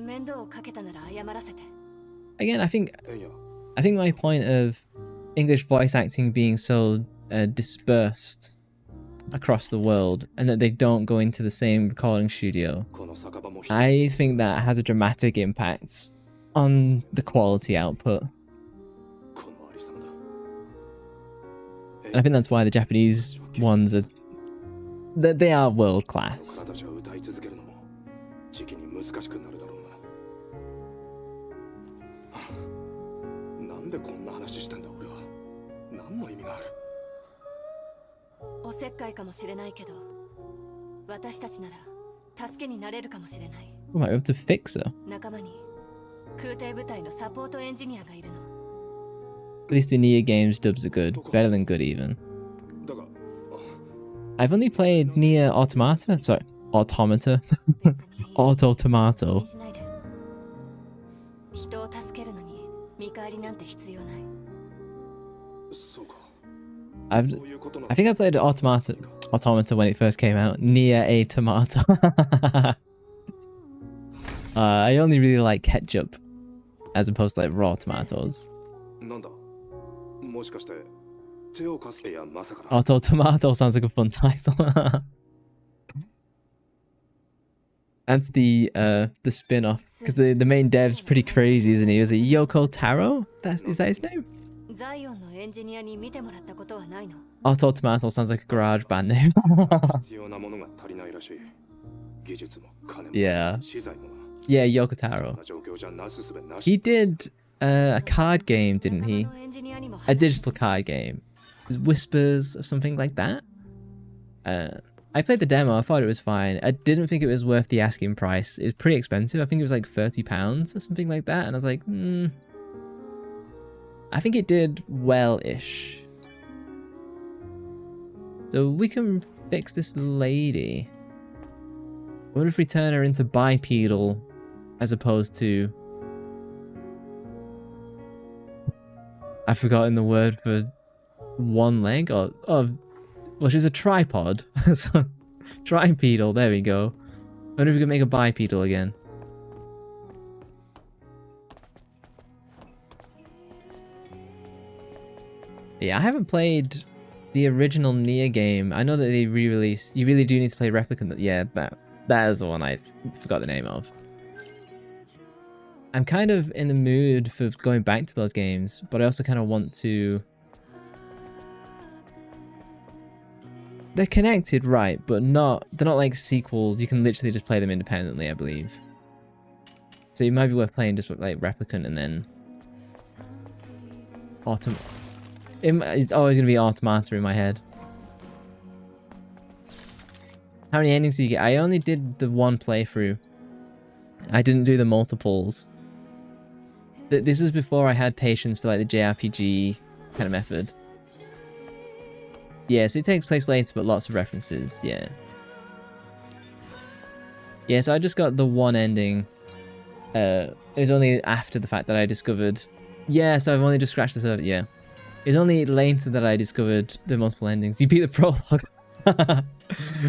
面倒をかけたなら謝らせて。Again, I think my point of English voice acting being so dispersed across the world and that they don't go into the same recording studio, I think that has a dramatic impact on the quality output. And I think that's why the Japanese ones are they are world class. なんでこんな話してんだ俺は。何の意味がある。おせっかいかもしれないけど、私たちなら助けになれるかもしれない。We might be able to fix her. 仲間に空挺部隊のサポートエンジニアがいるの。At least the Nia games dubs are good, better than good even. I've only played Nia Automata. Sorry, Automata. Auto Tomato. 人を助けるのに見返りなんて必要ない。I think I played Automata when it first came out. Nia a Tomato. I only really like ketchup as opposed to like raw tomatoes. Auto Tomato sounds like a fun title. And the spin-off, because the main dev's pretty crazy, isn't he? Is it Yoko Taro? Is that his name? Auto Tomato sounds like a garage band name. Yeah. Yeah, Yoko Taro. He did a card game, didn't he? A digital card game. Whispers or something like that. I played the demo, I thought it was fine. I didn't think it was worth the asking price. It was pretty expensive. I think it was like £30 or something like that. And I was like, I think it did well-ish. So we can fix this lady. What if we turn her into bipedal as opposed to... I've forgotten the word for one leg. Well, she's a tripod. So, tripedal, there we go. I wonder if we can make a bipedal again. Yeah, I haven't played the original Nia game. I know that they re-released... You really do need to play Replicant. Yeah, that is the one I forgot the name of. I'm kind of in the mood for going back to those games, but I also kind of want to... They're connected, right, but they're not like sequels. You can literally just play them independently, I believe. So it might be worth playing just like Replicant and then... It's always going to be Automata in my head. How many endings do you get? I only did the one playthrough. I didn't do the multiples. This was before I had patience for like the JRPG kind of method. Yeah, so it takes place later, but lots of references, yeah. Yeah, so I just got the one ending. It was only after the fact that I discovered... Yeah, so I've only just scratched the surface, yeah. It's only later that I discovered the multiple endings. You beat the prologue.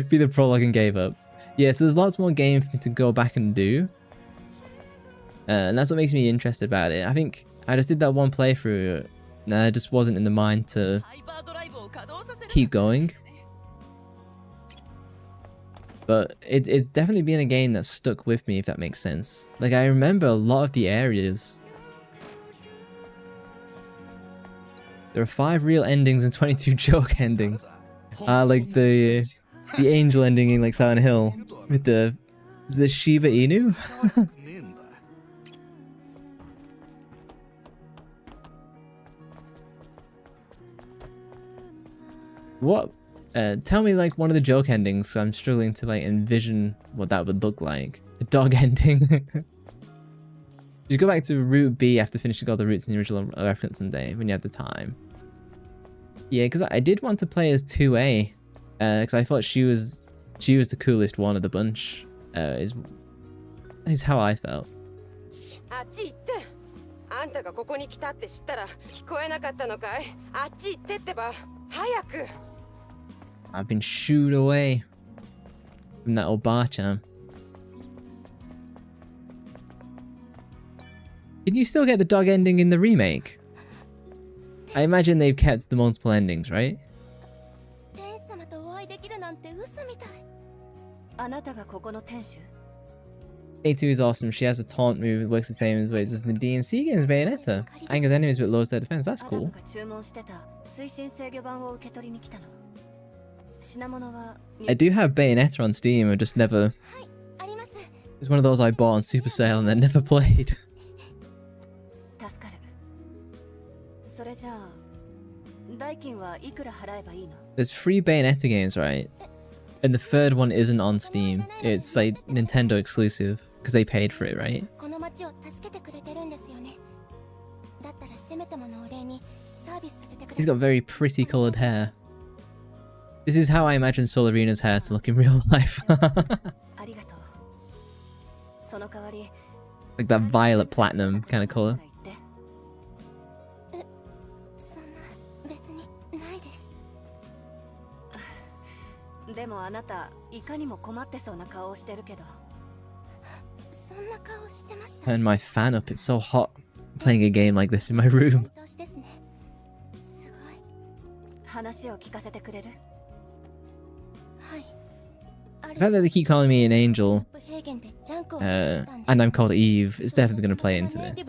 Beat the prologue and gave up. Yeah, so there's lots more games for me to go back and do. And that's what makes me interested about it. I think I just did that one playthrough and I just wasn't in the mind to keep going. But it's definitely been a game that stuck with me, if that makes sense. Like, I remember a lot of the areas. There are 5 real endings and 22 joke endings. Like the angel ending in like Silent Hill with the Shiba Inu. What? Tell me like one of the joke endings. So I'm struggling to like envision what that would look like. The dog ending. You go back to Route B after finishing all the routes in the original reference someday when you had the time. Yeah, because I did want to play as 2A, because I thought she was the coolest one of the bunch. Is how I felt. I've been shooed away from that old bar-chan. Can you still get the dog ending in the remake? I imagine they've kept the multiple endings, right? A2 is awesome. She has a taunt move that works the same as ways as the DMC games Bayonetta. Angers enemies but lowers their defense. That's cool. I do have Bayonetta on Steam. I just never... It's one of those I bought on Super Sale and then never played. There's 3 Bayonetta games, right? And the 3rd one isn't on Steam. It's like Nintendo exclusive because they paid for it, right? He's got very pretty coloured hair. This is how I imagine Solarina's hair to look in real life. Like that violet platinum kind of colour. Turn my fan up, it's so hot playing a game like this in my room. The fact that they keep calling me an angel, and I'm called Eve, is definitely going to play into this.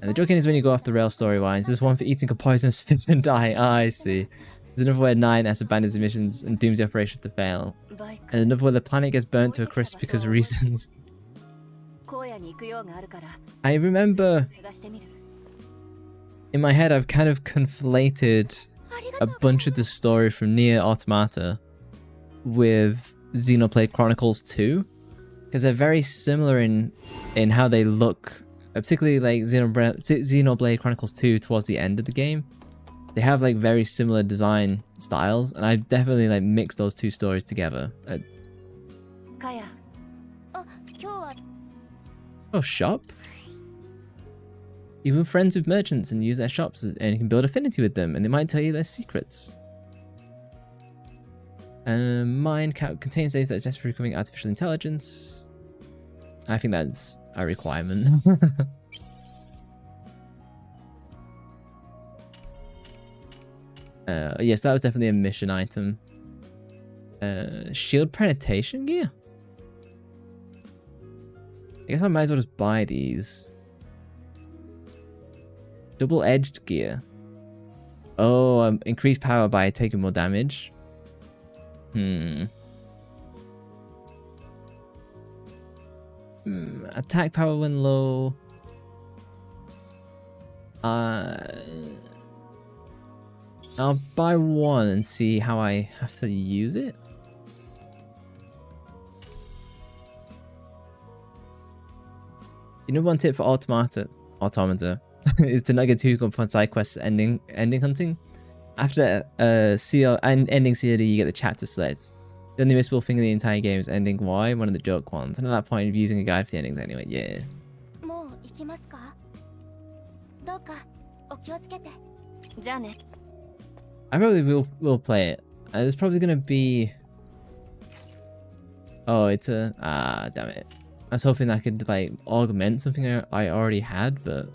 And the joke is when you go off the rail story-wise, there's one for eating a poisonous fish and die. I see. There's another where 9 has abandoned his missions and dooms the operation to fail. And another where the planet gets burnt to a crisp because of reasons. I remember... In my head, I've kind of conflated a bunch of the story from Nier Automata with Xenoblade Chronicles 2. Because they're very similar in how they look. Particularly like Xenoblade Chronicles 2 towards the end of the game. They have like very similar design styles, and I've definitely like mixed those 2 stories together. Oh, shop? You can be friends with merchants and use their shops, and you can build affinity with them, and they might tell you their secrets. Mind contains data that's just for becoming artificial intelligence. I think that's a requirement. Yes, that was definitely a mission item. Shield penetration gear? I guess I might as well just buy these. Double-edged gear. Oh, increased power by taking more damage. Attack power when low. I'll buy one and see how I have to use it. You know, one tip for Automata is to not get too hooked on side quests ending hunting. After ending COD, you get the chapter sleds. The only missable thing in the entire game is ending Y, one of the joke ones. And at that point, you're using a guide for the endings anyway. Yeah. I probably will play it. There's probably gonna be. Oh, it's a... damn it. I was hoping I could, like, augment something I already had, but...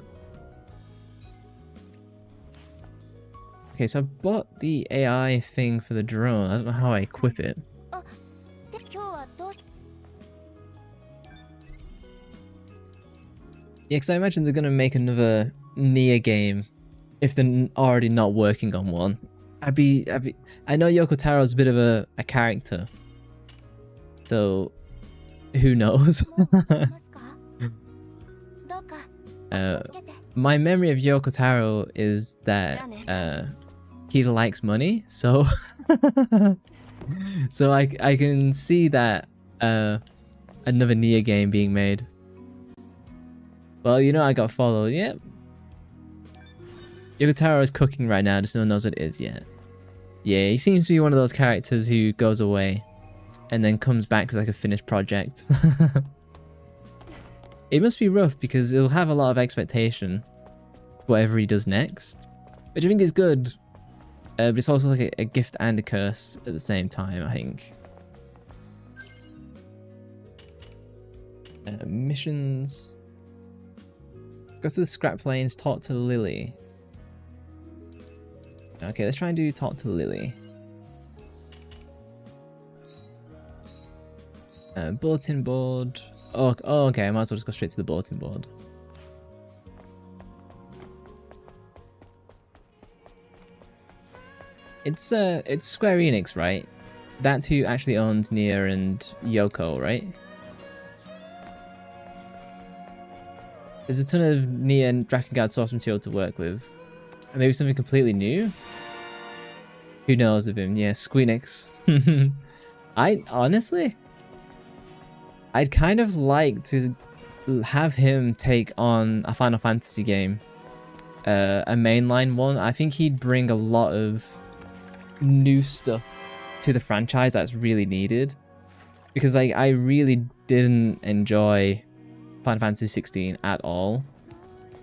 Okay, so I bought the AI thing for the drone. I don't know how I equip it. Yeah, because I imagine they're going to make another Nier game if they're already not working on one. I know Yoko Taro's a bit of a character. So, who knows? My memory of Yoko Taro is that he likes money, so so I can see that another Nier game being made. Well, you know I got followed. Yep. Yoko Taro is cooking right now, just no one knows what it is yet. Yeah, he seems to be one of those characters who goes away and then comes back with like a finished project. It must be rough because it'll have a lot of expectation whatever he does next, which I think is good, but it's also like a gift and a curse at the same time, I think. Missions. Go to the scrap plains, talk to Lily. Okay, let's try and do talk to Lily. Bulletin board. Oh, okay, I might as well just go straight to the bulletin board. It's Square Enix, right? That's who actually owns Nier and Yoko, right? There's a ton of Nier and Drakengard source material to work with. And maybe something completely new? Who knows of him? Yeah, Squeenix. Honestly, I'd kind of like to have him take on a Final Fantasy game. A mainline one. I think he'd bring a lot of new stuff to the franchise that's really needed. Because like I really didn't enjoy Final Fantasy 16 at all.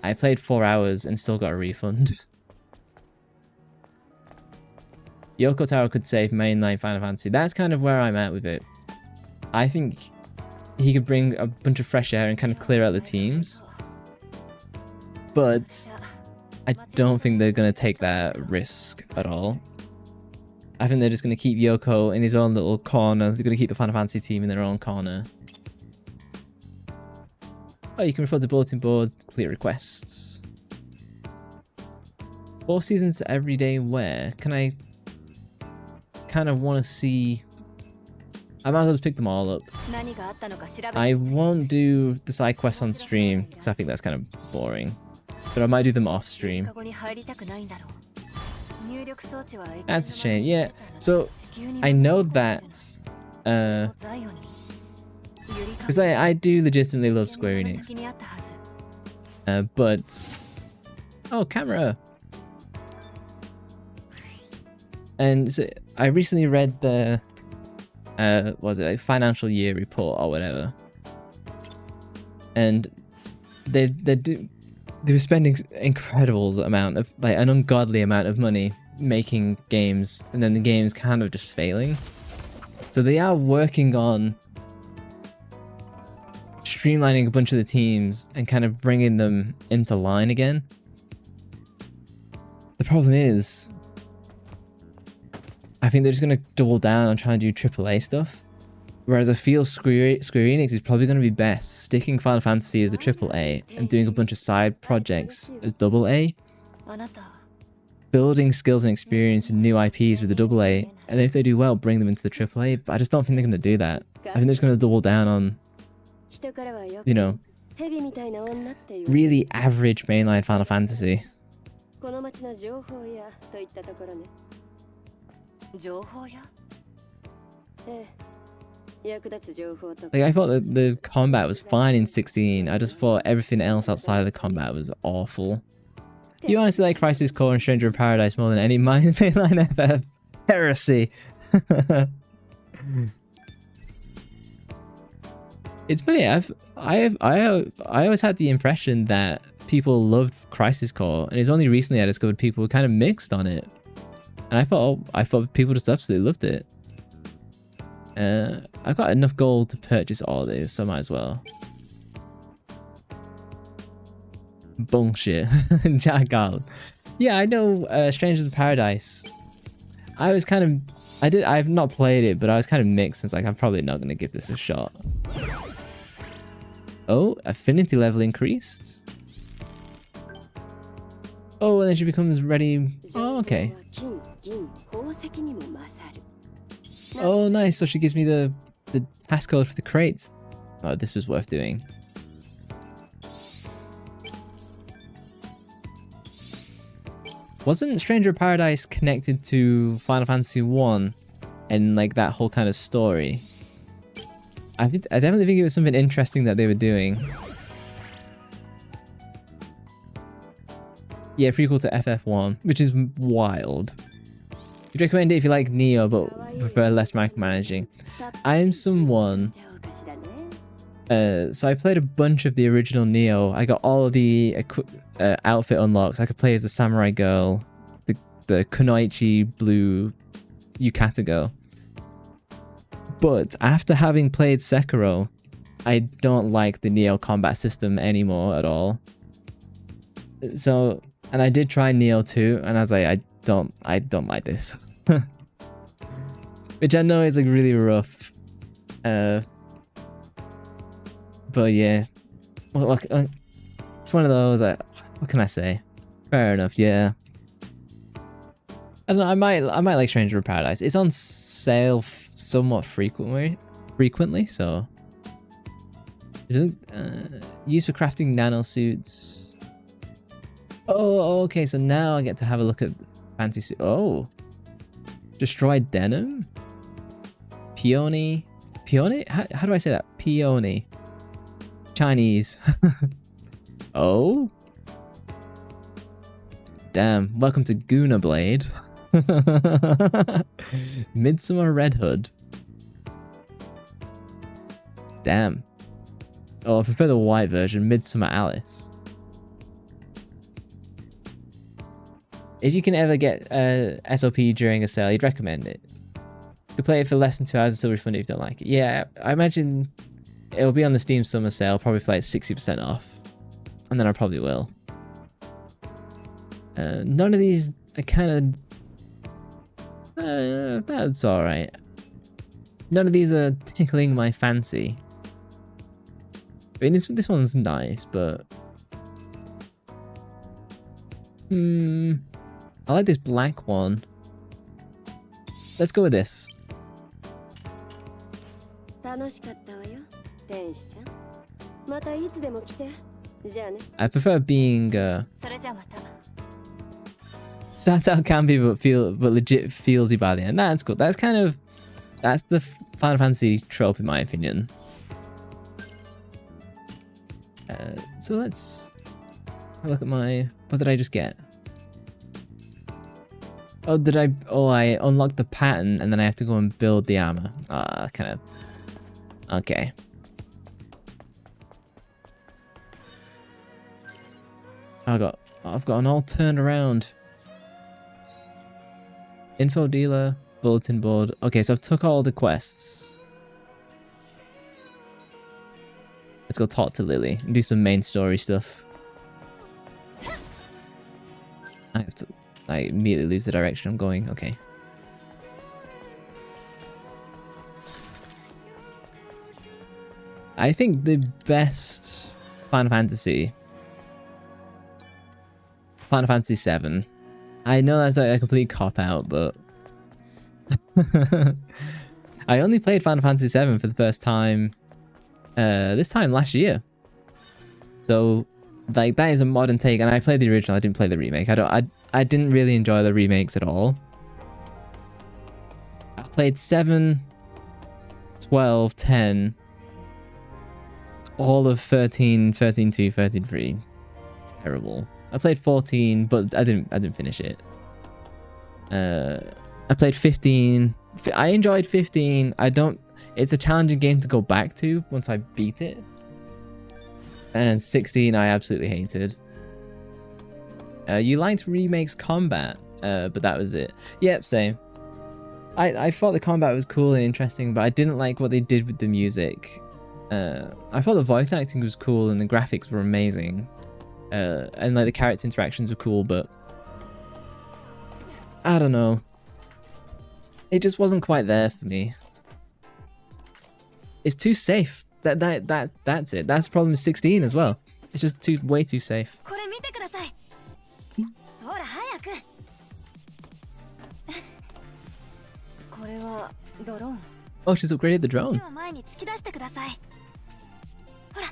I played 4 hours and still got a refund. Yoko Taro could save mainline Final Fantasy. That's kind of where I'm at with it. I think he could bring a bunch of fresh air and kind of clear out the teams. But I don't think they're going to take that risk at all. I think they're just going to keep Yoko in his own little corner. They're going to keep the Final Fantasy team in their own corner. Oh, you can report to bulletin boards, complete requests. 4 seasons every day where? Can I kind of want to see... I might as well just pick them all up. I won't do the side quests on stream because I think that's kind of boring. But I might do them off stream. That's a shame. Yeah, so I know that because I do legitimately love Square Enix. But oh, camera. And so I recently read the was it like financial year report or whatever, and they were spending incredible amount of, like, an ungodly amount of money making games, and then the game's kind of just failing. So they are working on streamlining a bunch of the teams and kind of bringing them into line again. The problem is, I think they're just going to double down on trying to do AAA stuff. Whereas I feel Square Enix is probably going to be best sticking Final Fantasy as the AAA and doing a bunch of side projects as AA. Building skills and experience and new IPs with the AA, and if they do well, bring them into the AAA. But I just don't think they're going to do that. I think they're just going to double down on, you know, really average mainline Final Fantasy. Like, I thought that the combat was fine in 16. I just thought everything else outside of the combat was awful. You honestly like Crisis Core and Stranger in Paradise more than any mainline FF? Heresy. It's funny. I always had the impression that people loved Crisis Core, and it's only recently I discovered people were kind of mixed on it. And I thought people just absolutely loved it. I've got enough gold to purchase all these, so I might as well. Bullshit. Jackal. Yeah, I know Strangers in Paradise. I've not played it, but I was kind of mixed. Since like I'm probably not gonna give this a shot. Oh, affinity level increased. Oh, and then she becomes ready. Oh, okay. Oh, nice. So she gives me the passcode for the crates. Oh, this was worth doing. Wasn't Stranger of Paradise connected to Final Fantasy 1 and like that whole kind of story? I definitely think it was something interesting that they were doing. Yeah, prequel to FF1, which is wild. You'd recommend it if you like Neo but prefer less micromanaging. I'm someone... so I played a bunch of the original Neo. I got all of the outfit unlocks. I could play as the samurai girl, the kunoichi blue yukata girl. But after having played Sekiro, I don't like the Neo combat system anymore at all. So, and I did try Neo 2, and I was like, I don't like this. Which I know is like really rough. But yeah, it's one of those. What can I say? Fair enough. Yeah. I don't know. I might like Stranger of Paradise. It's on sale somewhat frequently. So used for crafting nanosuits. Oh, okay. So now I get to have a look at fancy suit. Oh, destroyed denim. Peony. How do I say that? Peony. Chinese. Oh. Damn. Welcome to Guna Blade. Midsummer Red Hood. Damn. Oh, I prefer the white version. Midsummer Alice. If you can ever get SOP during a sale, you'd recommend it. You could play it for less than 2 hours and still refund it if you don't like it. Yeah, I imagine it'll be on the Steam Summer Sale, probably for like 60% off. And then I probably will. None of these are kind of... that's alright. None of these are tickling my fancy. I mean, this one's nice, but... I like this black one. Let's go with this. I prefer being starts out campy but legit feelsy by the end. That's cool. That's the Final Fantasy trope in my opinion. So let's have a look at what did I just get? Oh, I unlocked the pattern and then I have to go and build the armor. Kind of. Okay. I've got an all turned around. Info dealer, bulletin board. Okay, so I've took all the quests. Let's go talk to Lily and do some main story stuff. I immediately lose the direction I'm going. Okay. I think the best Final Fantasy 7. I know that's like a complete cop-out, but... I only played Final Fantasy 7 for the first time this time last year. So, like, that is a modern take, and I played the original, I didn't play the remake. I didn't really enjoy the remakes at all. I've played 7, 12, 10, all of 13, 13.2, 13.3. Terrible. I played 14, but I didn't finish it. I played 15. I enjoyed 15. It's a challenging game to go back to once I beat it. And 16 I absolutely hated. You liked remakes combat, but that was it. Yep, same. I thought the combat was cool and interesting, but I didn't like what they did with the music. I thought the voice acting was cool and the graphics were amazing. And like the character interactions were cool, but I don't know. It just wasn't quite there for me. It's too safe. That's it. That's the problem with 16 as well. It's just way too safe. これ見てください。ほら早く。これはドローン。Oh, she's upgraded the drone. では前に突き出してください。ほら。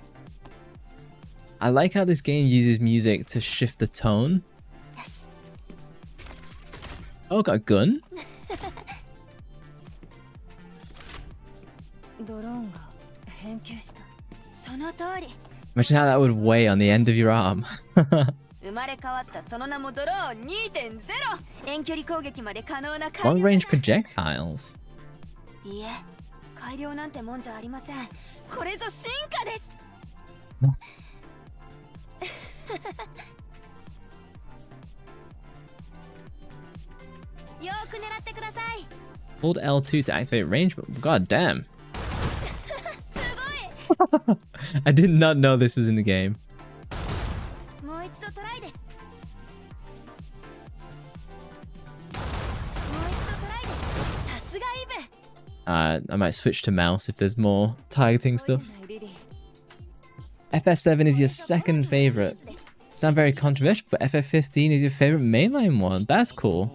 I like how this game uses music to shift the tone. よし。 Oh, got a gun. ドローンが変形した。その通り。 Imagine how that would weigh on the end of your arm. 生まれ変わったその名もドローン 2.0 遠距離攻撃まで可能な Long range projectiles. いいえ改良なんてもんじゃありませんこれぞ進化ですよく狙ってください Hold L2 to activate range, but god damn. すごい I did not know this was in the game. もう一度トライですさすがイブ I might switch to mouse if there's more targeting stuff. FF7 is your second favorite. Sound very controversial, but FF15 is your favorite mainline one. That's cool.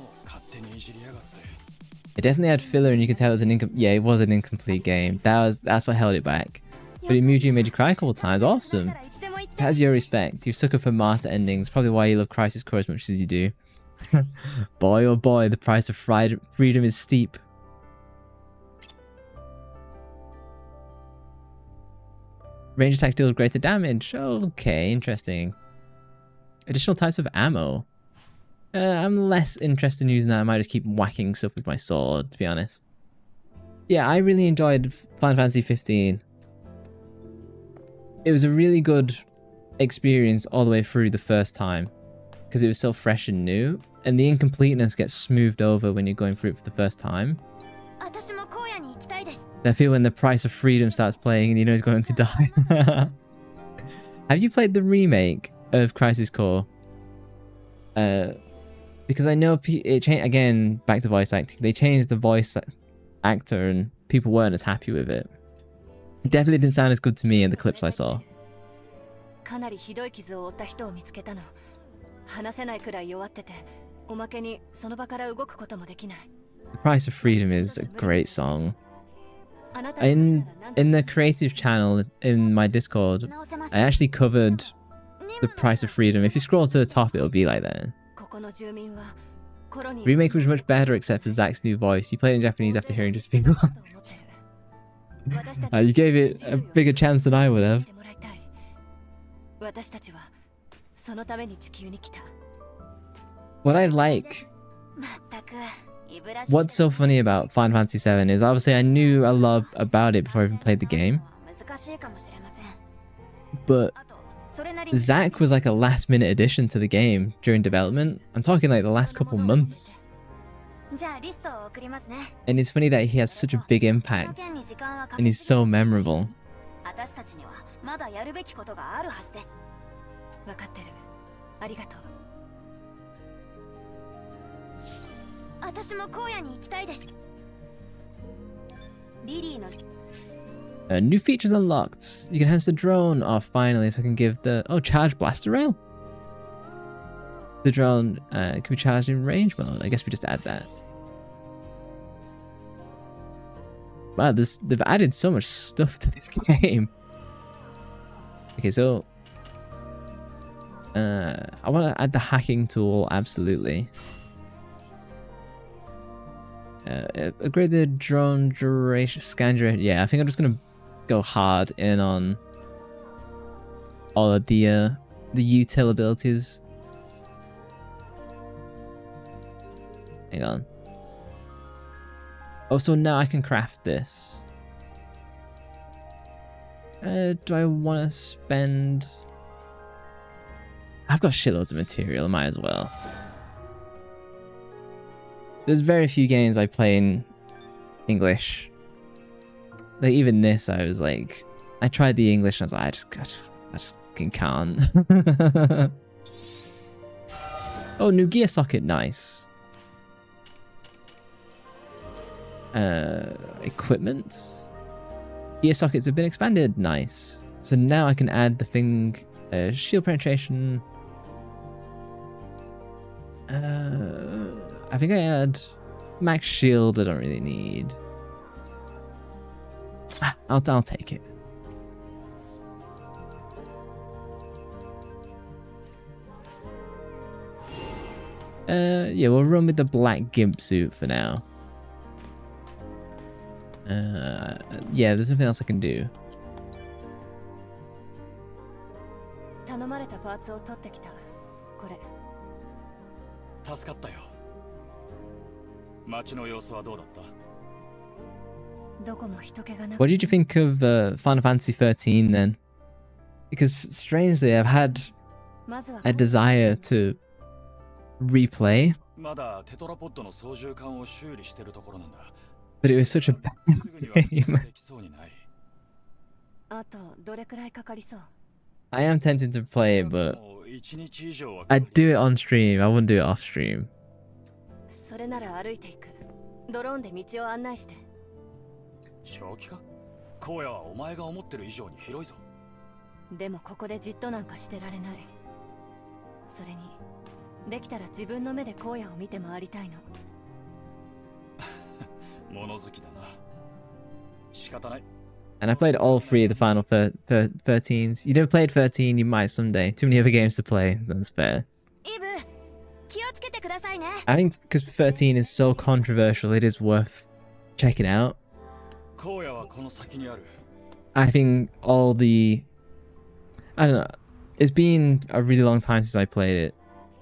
It definitely had filler, and you can tell it was it was an incomplete game. That's what held it back. But it moved you and made you cry a couple times. Awesome. It has your respect. You've suckered for martyr endings. Probably why you love Crisis Core as much as you do. Boy, oh boy, the price of freedom is steep. Range attacks deal greater damage. Okay, interesting. Additional types of ammo. I'm less interested in using that. I might just keep whacking stuff with my sword, to be honest. Yeah, I really enjoyed Final Fantasy 15. It was a really good experience all the way through the first time because it was so fresh and new, and the incompleteness gets smoothed over when you're going through it for the first time. I feel when the price of freedom starts playing and you know you're going to die. Have you played the remake of Crisis Core? Because I know it changed again. Back to voice acting, they changed the voice actor, and people weren't as happy with it. It definitely didn't sound as good to me in the clips I saw. かなりひどい傷を負った人を見つけたの。話せないくらい弱ってて、おまけにその場から動くこともできない。 The Price of Freedom is a great song. In the creative channel in my Discord, I actually covered The Price of Freedom. If you scroll to the top, it'll be like that. The remake was much better except for Zack's new voice. You played it in Japanese after hearing just speak once. You gave it a bigger chance than I would have. What I like... What's so funny about Final Fantasy 7 is obviously I knew a lot about it before I even played the game. But Zack was like a last minute addition to the game during development. I'm talking like the last couple months. And it's funny that he has such a big impact and he's so memorable. 私も荒野に行きたいです。リリーの New features unlocked. You can enhance the drone. Oh, finally, so I can give the charge blaster rail. The drone can be charged in range mode. I guess we just add that. Wow, they've added so much stuff to this game. Okay, so I want to add the hacking tool. Absolutely. Upgrade the drone duration scan duration. Yeah, I think I'm just gonna go hard in on all of the util abilities. Hang on. Oh, so now I can craft this. Do I want to spend? I've got shitloads of material. I might as well. There's very few games I play in English. Like even this, I was like, I tried the English and I was like, I just fucking can't. Oh, new gear socket, nice. Equipment. Gear sockets have been expanded, nice. So now I can add the thing, shield penetration. I think I add max shield. I don't really need. I'll take it. Yeah, we'll run with the black gimp suit for now. Yeah, there's nothing else I can do. 頼まれたパーツを取ってきた。これ。助かったよ。街の様子はどうだった？どこも人気がなく。What did you think of Final Fantasy 13 then? Because strangely, I've had a desire to replay, まだテトラポッドの操縦桿を修理してるところなんだ。but it was such a bad game. あとどれくらいかかりそう？ I am tempted to play it, but I'd do it on stream. I wouldn't do it off stream. それなら歩いていく。ドローンで道を案内して。正気か？荒野はお前が思ってる以上に広いぞ。でもここでじっとなんかしてられない。それにできたら自分の目で荒野を見て回りたいの。物好きだな。仕方ない。And I played all three of the Final 13s. You never played 13, you might someday. Too many other games to play. That's fair. I think because 13 is so controversial, it is worth checking out. I think all the... I don't know. It's been a really long time since I played it.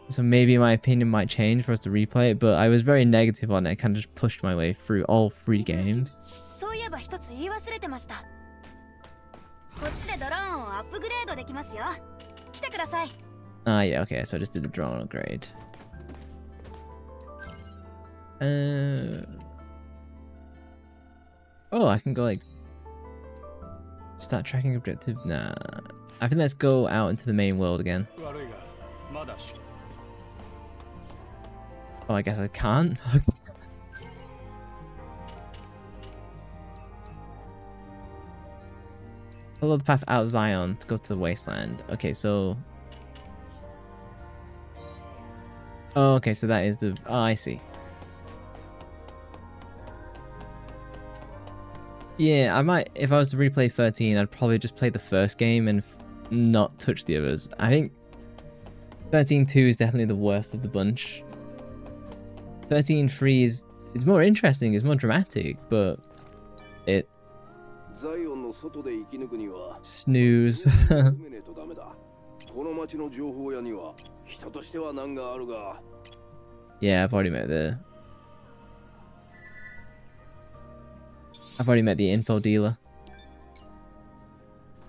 So maybe my opinion might change for us to replay it, but I was very negative on it. I kind of just pushed my way through all three games. Ah, yeah, okay, so I just did the drone upgrade. Oh, I can go like... Start tracking objective? Nah. I think let's go out into the main world again. Oh, I guess I can't? Follow the path out of Zion to go to the wasteland. Okay, so... Oh, okay, so that is the... Oh, I see. Yeah, I might... If I was to replay 13, I'd probably just play the first game and not touch the others. I think 13.2 is definitely the worst of the bunch. 13.3 is more interesting, it's more dramatic, but it... Snooze. Yeah, I've already met the info dealer.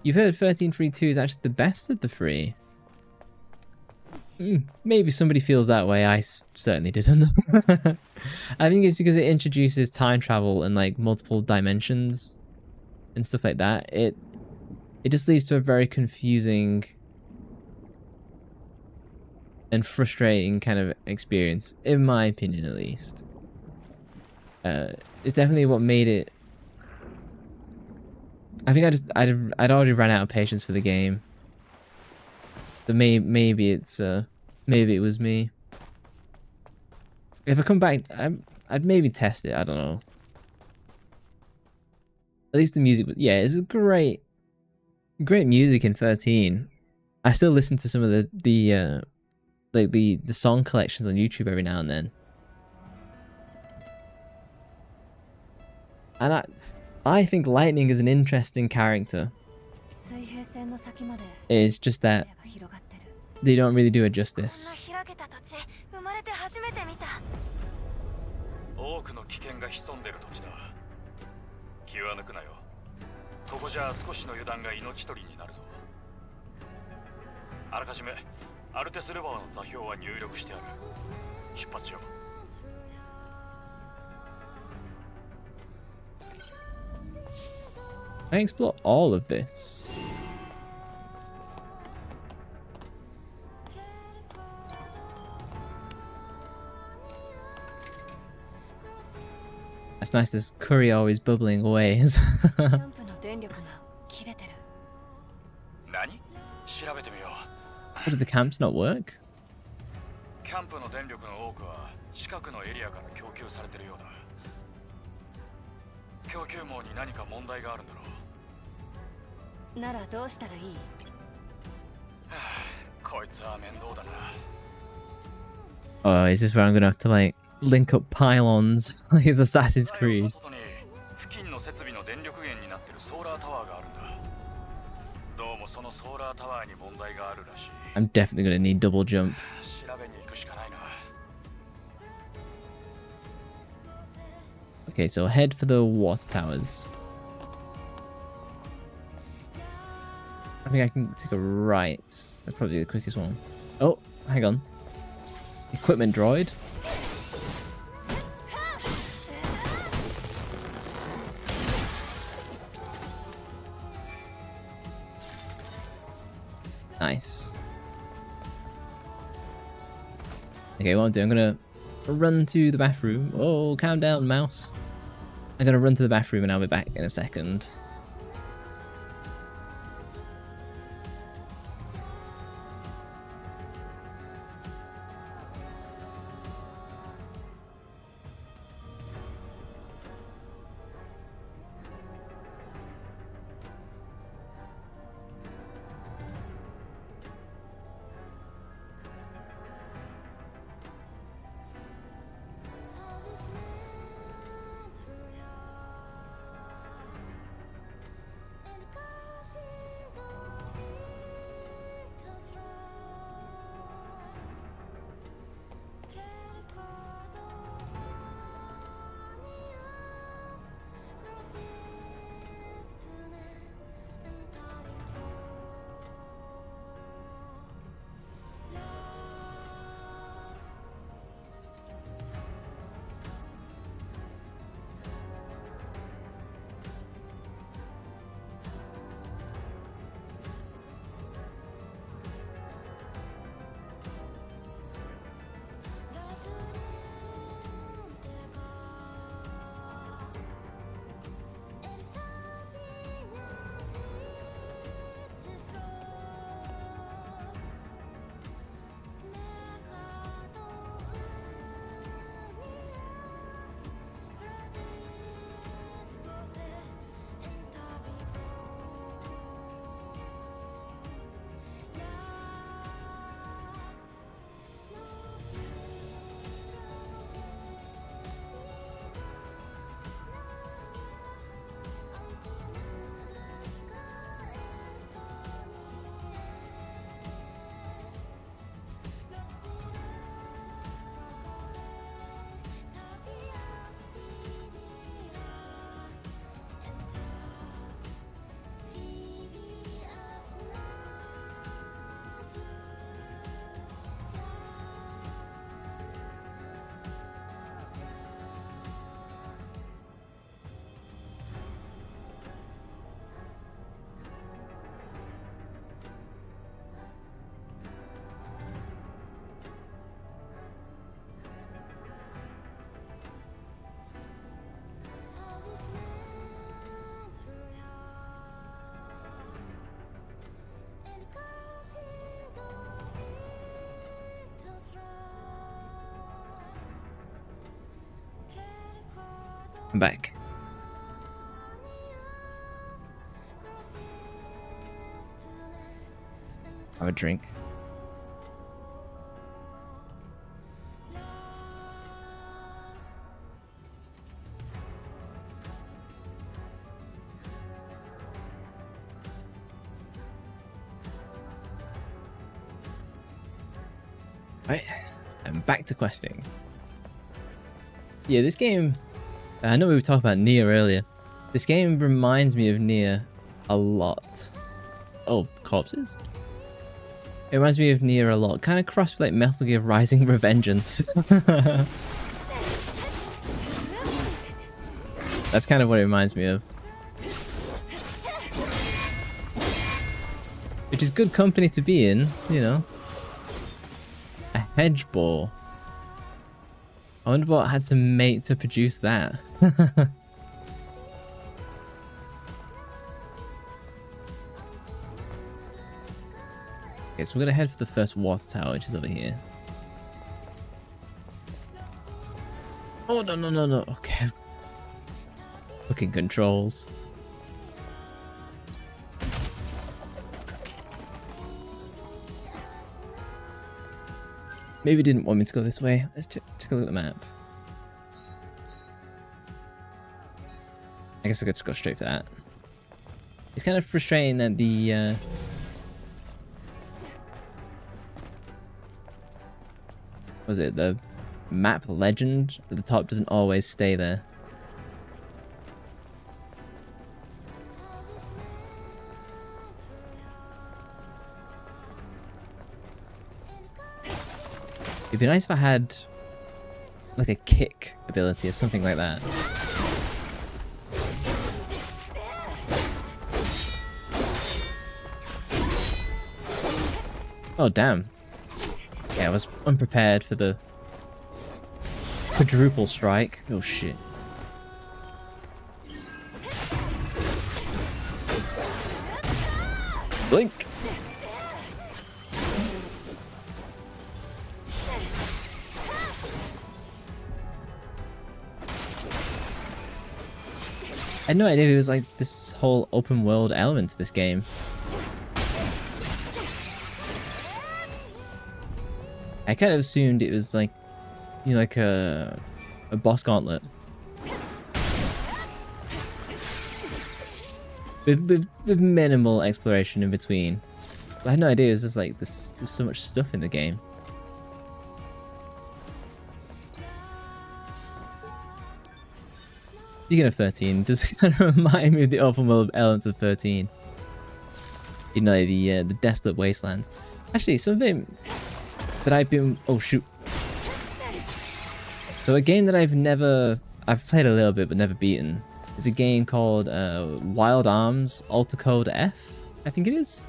You've heard 13.3.2 is actually the best of the three. Maybe somebody feels that way. I certainly didn't. I think it's because it introduces time travel and like multiple dimensions and stuff like that. It just leads to a very confusing and frustrating kind of experience, in my opinion, at least. It's definitely what made it. I think I'd already ran out of patience for the game. But maybe it was me. If I come back, I'd maybe test it. I don't know. At least the music, yeah, it's great music in 13. I still listen to some of the song collections on YouTube every now and then. And I think Lightning is an interesting character. It's just that they don't really do it justice. I explore all of this. That's nice, this curry always bubbling away. キャンプの電力が切れてる。何？調べてみよう。 How did the camps not work? キャンプの電力の多くは近くのエリアから供給されてるようだ。供給網に何か問題があるんだろう。ならどうしたらいい？こいつは面倒だな。 Oh, is this where I'm gonna have to like link up pylons like it's Assassin's ザイオン Creed? の外に付近の設備の電力源になってるソーラータワーがあるんだ。どうもそのソーラータワーに問題があるらしい。 I'm definitely gonna need double jump. 調べに行くしかないな。 Okay, so head for the water towers. I think I can take a right. That's probably the quickest one. Oh, hang on. Equipment droid. Nice. Okay, what I'm doing, I'm gonna run to the bathroom. Oh, calm down, mouse. I'm gonna run to the bathroom and I'll be back in a second. I'm back. Have a drink. Right, I'm back to questing. Yeah, this game, I know we were talking about Nier earlier. This game reminds me of Nier a lot. Oh, corpses? It reminds me of Nier a lot. Kind of crossed with like Metal Gear Rising Revengeance. That's kind of what it reminds me of. Which is good company to be in, you know. A hedge ball. I wonder what I had to make to produce that. Okay, so we're gonna head for the first water tower, which is over here. Oh, no, no, no, no. Okay. Fucking controls. Maybe didn't want me to go this way. Let's take a look at the map. I guess I could just go straight for that. It's kind of frustrating that the was it the map legend at the top doesn't always stay there. It'd be nice if I had like a kick ability or something like that. Oh damn. Yeah, I was unprepared for the quadruple strike. Oh shit. Blink! I had no idea there was like this whole open world element to this game. I kind of assumed it was like, you know, like a boss gauntlet. With minimal exploration in between. So I had no idea it was just like this, there's so much stuff in the game. Speaking of 13, does kind of remind me of the open world elements of 13. You know, the desolate wastelands. Actually, something that I've been... Oh, shoot. So a game that I've played a little bit but never beaten is a game called Wild Arms Alter Code F, I think it is.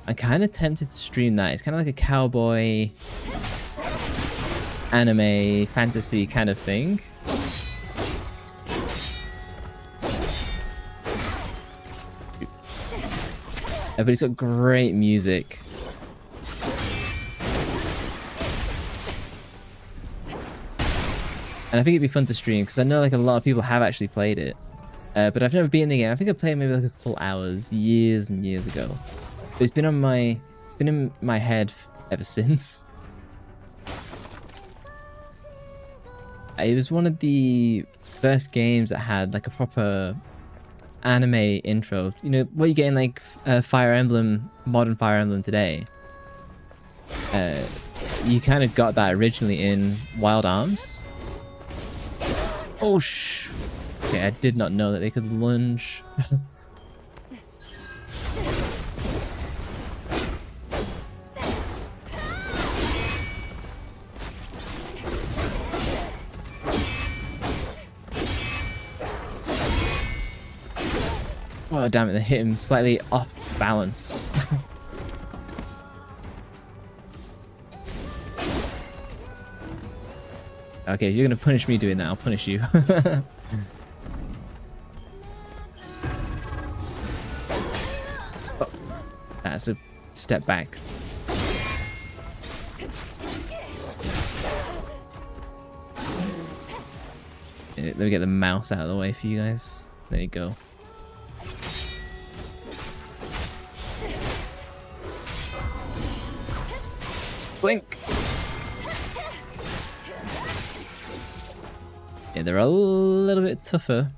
I'm kind of tempted to stream that. It's kind of like a cowboy anime fantasy kind of thing. But it's got great music. And I think it'd be fun to stream because I know like a lot of people have actually played it. But I've never beaten the game. I think I played maybe like a couple hours years and years ago. But it's been in my head ever since. It was one of the first games that had like a proper anime intro. You know what you get in like Fire Emblem, modern Fire Emblem today. You kind of got that originally in Wild Arms. Oh okay, I did not know that they could lunge. Oh damn it, they hit him slightly off balance. Okay, if you're gonna punish me doing that, I'll punish you. Oh, that's a step back. Let me get the mouse out of the way for you guys. There you go. Blink! Yeah, they're a little bit tougher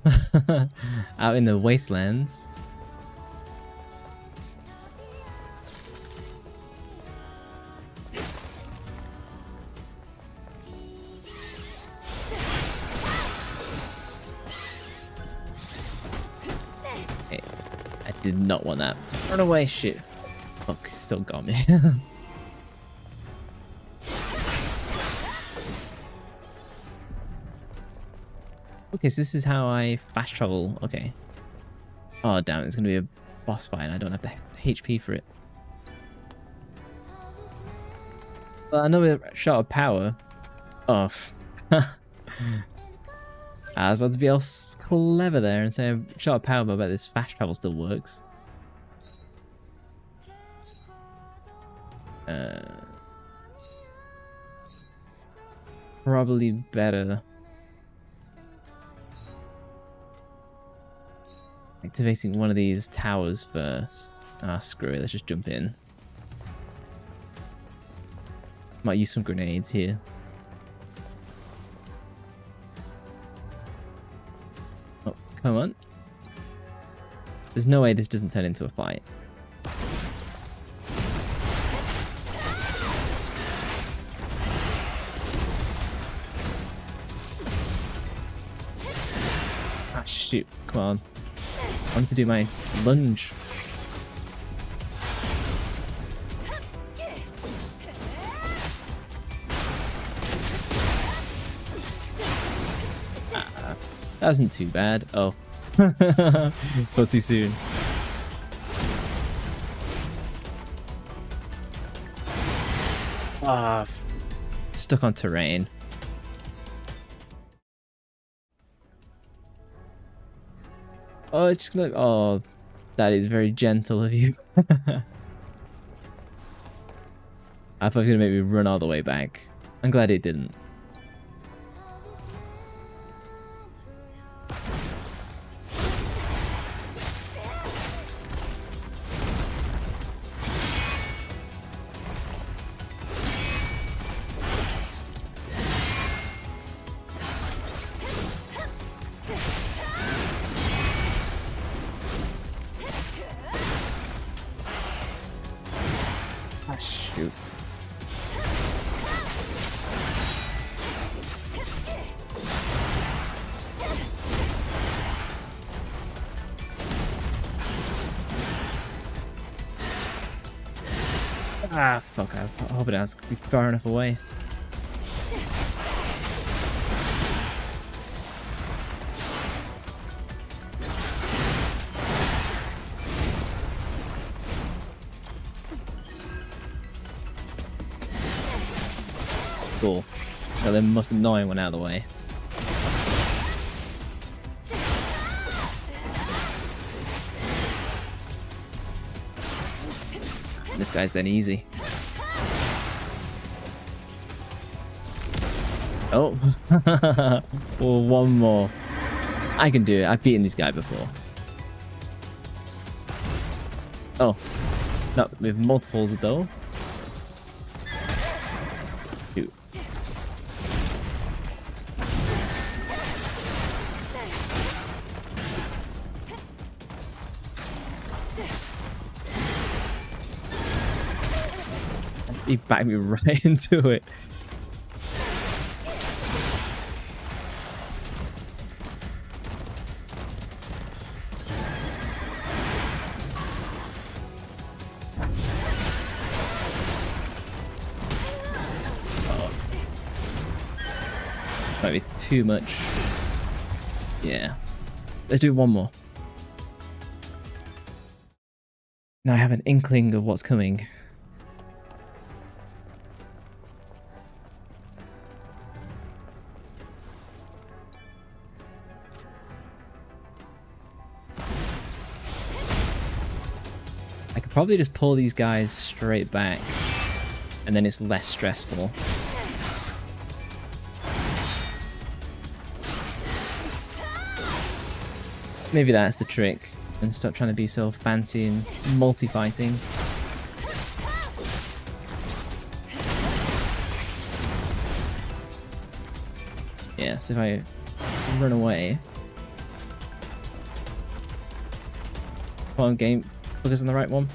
out in the wastelands. Hey, I did not want that to run away. Shit. Fuck, still got me. Okay, so this is how I fast travel. Okay. Oh damn, it's gonna be a boss fight and I don't have the HP for it. Well, another shot of power. Off. I was about to be all clever there and say a shot of power, but I bet this fast travel still works. Probably better activating one of these towers first. Ah, screw it, let's just jump in. Might use some grenades here. Oh, come on. There's no way this doesn't turn into a fight. Ah, shoot. Come on. I want to do my lunge. That wasn't too bad. Oh. Not too soon. Ah, stuck on terrain. Oh, it's just gonna. Oh, that is very gentle of you. I thought it was gonna make me run all the way back. I'm glad it didn't. Ah, shoot. Ah, fuck. I hope it has to be far enough away. Cool. Got the most annoying one out of the way. This guy's done easy. Oh. Well, one more. I can do it. I've beaten this guy before. Oh. No, with multiples though. Shoot. He backed me right into it. Oh. Might be too much. Yeah. Let's do one more. Now I have an inkling of what's coming. I could probably just pull these guys straight back, and then it's less stressful. Maybe that's the trick, and stop trying to be so fancy and multi-fighting. Yeah, so if I run away... Come on, game. Focus on the right one.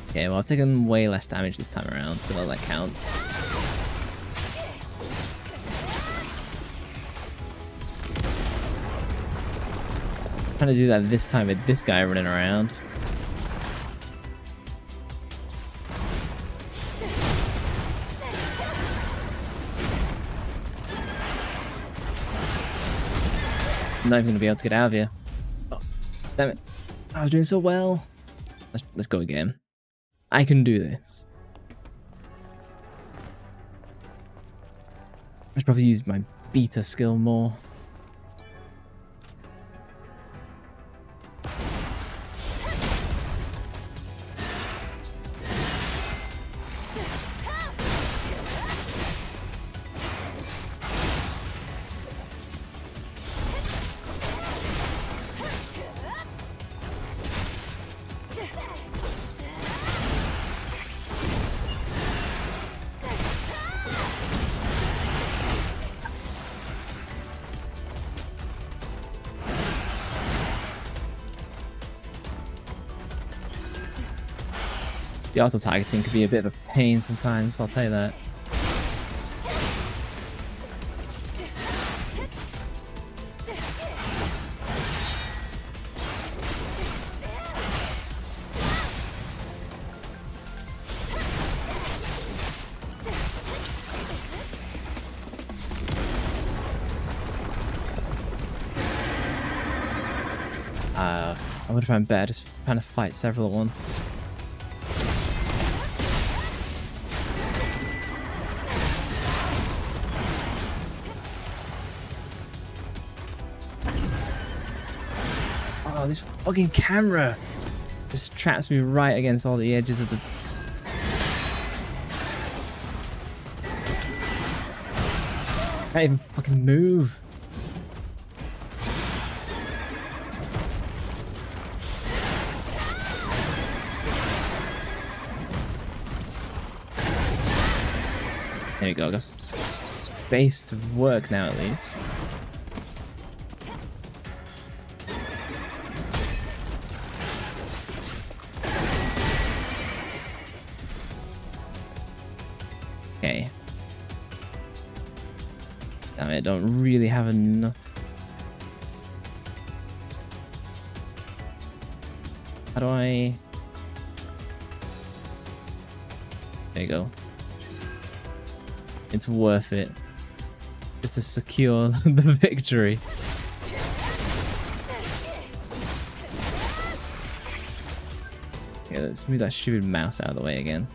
Okay, well I've taken way less damage this time around, so that counts. Trying to do that this time with this guy running around. I'm not even gonna be able to get out of here. Oh, damn it. I was doing so well. Let's go again. I can do this. I should probably use my beta skill more. The auto targeting could be a bit of a pain sometimes, I'll tell you that. I wonder if I'm better just trying to fight several at once. Oh, this fucking camera just traps me right against all the edges of the... I can't even fucking move. There you go, I got some space to work now at least. Okay. Damn it, I don't really have enough. How do I... There you go. It's worth it. Just to secure the victory. Yeah, let's move that stupid mouse out of the way again.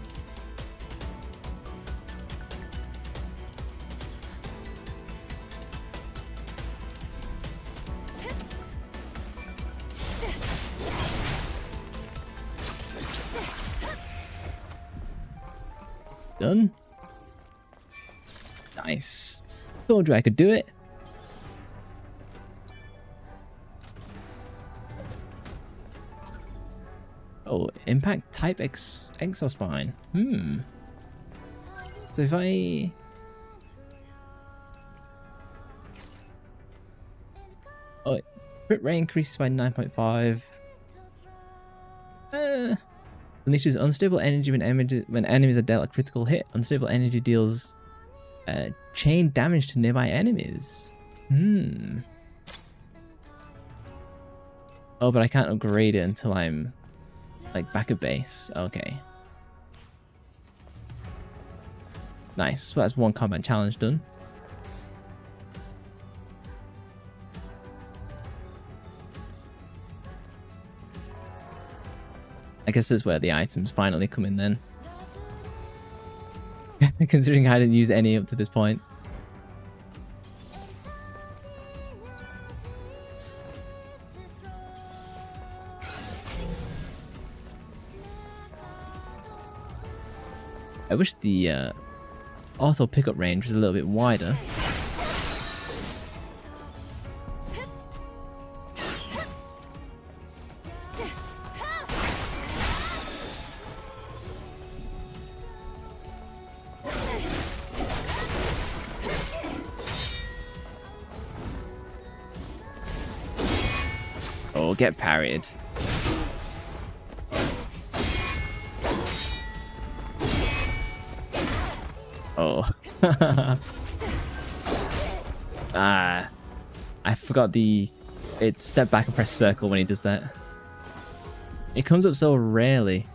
Done. Nice. Told you I could do it. Oh, impact type exospine. So if I... Oh, crit rate increases by 9.5. Unleashes unstable energy when enemies are dealt a critical hit. Unstable energy deals chain damage to nearby enemies. Oh, but I can't upgrade it until I'm like back at base. Okay. Nice. So that's one combat challenge done. I guess that's where the items finally come in then. Considering I didn't use any up to this point. I wish the auto pickup range was a little bit wider. Oh, get parried. Oh. Ah. I forgot it's step back and press circle when he does that. It comes up so rarely.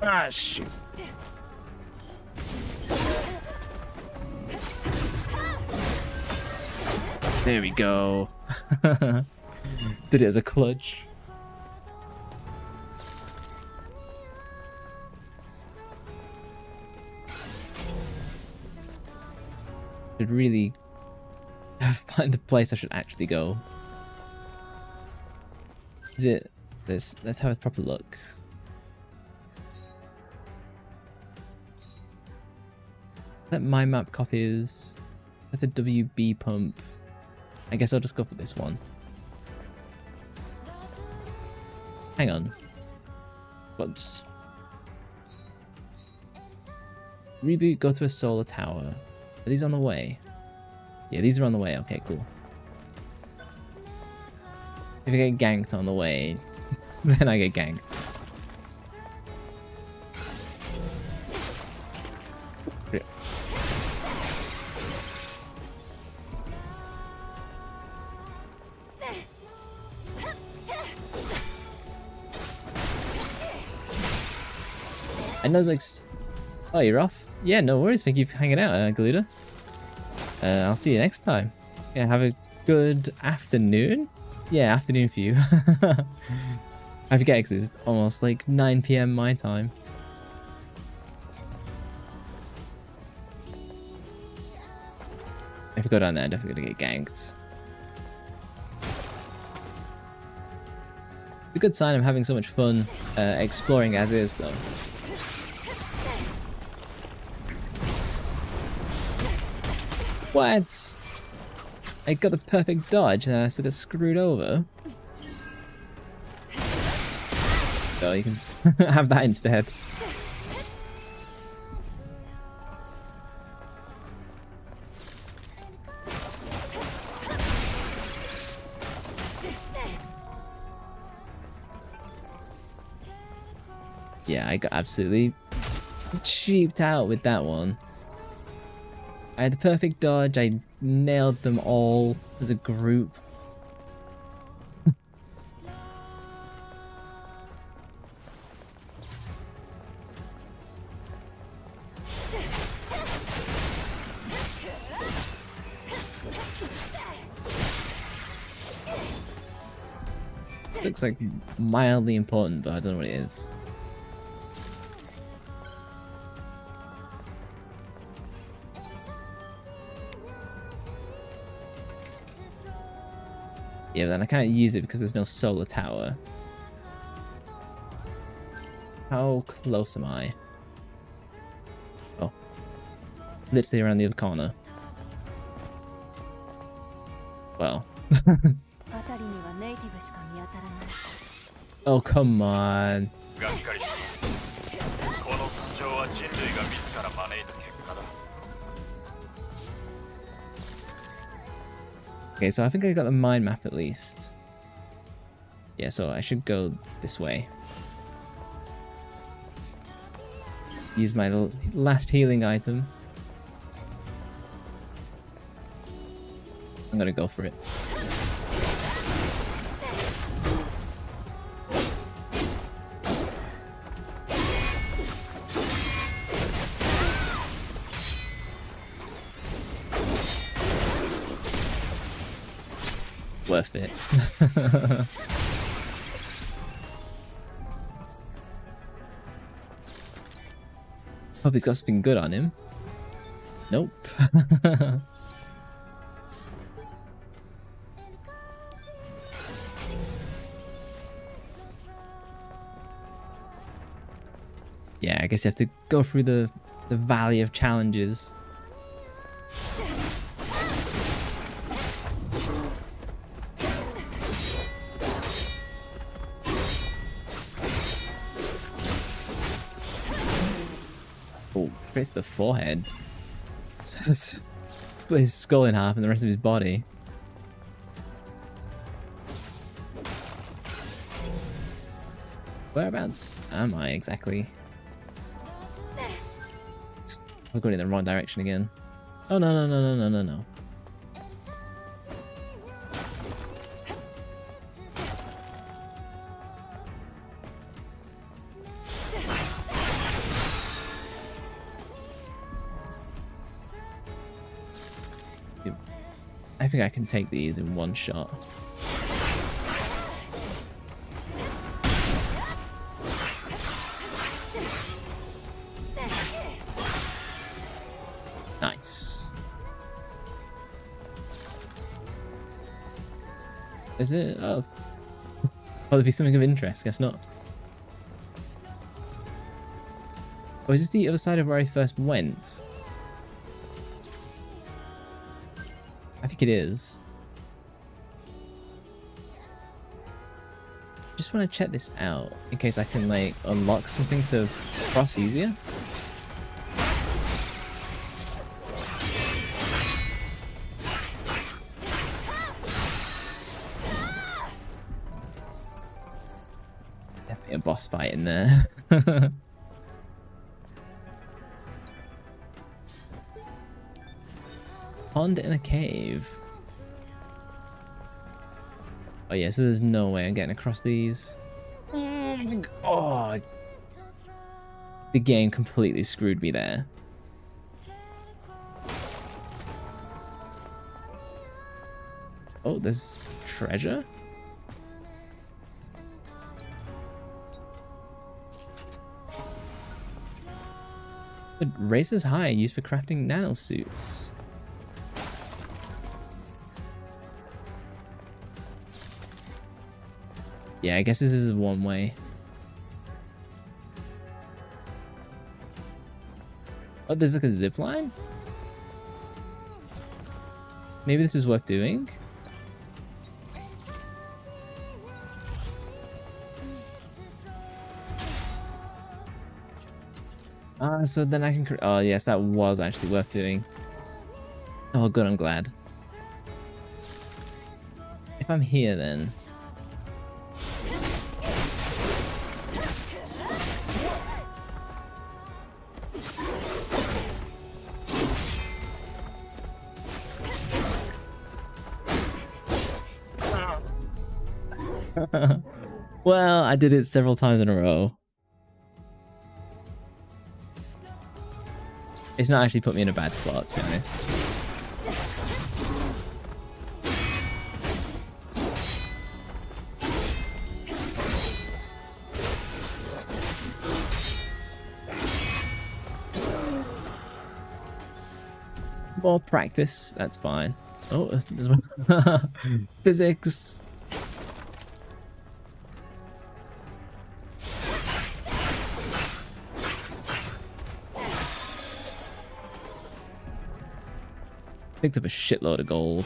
Ah, shoot. There we go. Did it as a clutch. Should really find the place I should actually go. Is it this? Let's have a proper look. That my map copies. That's a WB pump. I guess I'll just go for this one. Hang on. Whoops. Reboot, go to a solar tower. Are these on the way? Yeah, these are on the way. Okay, cool. If I get ganked on the way, then I get ganked. And I was like, oh, you're off? Yeah, no worries. Thank you for hanging out, Galuda. I'll see you next time. Yeah, have a good afternoon. Yeah, afternoon for you. I forget because it's almost like 9 PM my time. If I go down there, I'm definitely gonna get ganked. It's a good sign I'm having so much fun exploring as is, though. What? I got the perfect dodge and I sort of screwed over. So you can have that instead. Yeah, I got absolutely cheaped out with that one. I had the perfect dodge, I nailed them all as a group. Looks like mildly important, but I don't know what it is. Yeah, but then I can't use it because there's no solar tower. How close am I? Oh. Literally around the other corner. Well. Oh, come on. Okay, so I think I got the mind map at least. Yeah, so I should go this way. Use my last healing item. I'm gonna go for it. Worth it. Hope he's got something good on him. Nope. Yeah, I guess you have to go through the valley of challenges. Creates the forehead. Split his skull in half and the rest of his body. Whereabouts am I exactly? I'm going in the wrong direction again. Oh no no no no no no no. I think I can take these in one shot. Nice. Is it? Oh. Oh, there'd be something of interest. Guess not. Oh, is this the other side of where I first went? I think it is. Just want to check this out in case I can like unlock something to cross easier. Definitely a boss fight in there. Pond in a cave. Oh yeah, so there's no way I'm getting across these. Oh, the game completely screwed me there. Oh, there's treasure? But raises high, used for crafting nanosuits. Yeah, I guess this is one way. Oh, there's like a zip line? Maybe this is worth doing? So then I can... Oh, yes, that was actually worth doing. Oh, good, I'm glad. If I'm here, then... Well, I did it several times in a row. It's not actually put me in a bad spot, to be honest. More practice, that's fine. Oh, there's one. Physics. Picked up a shitload of gold.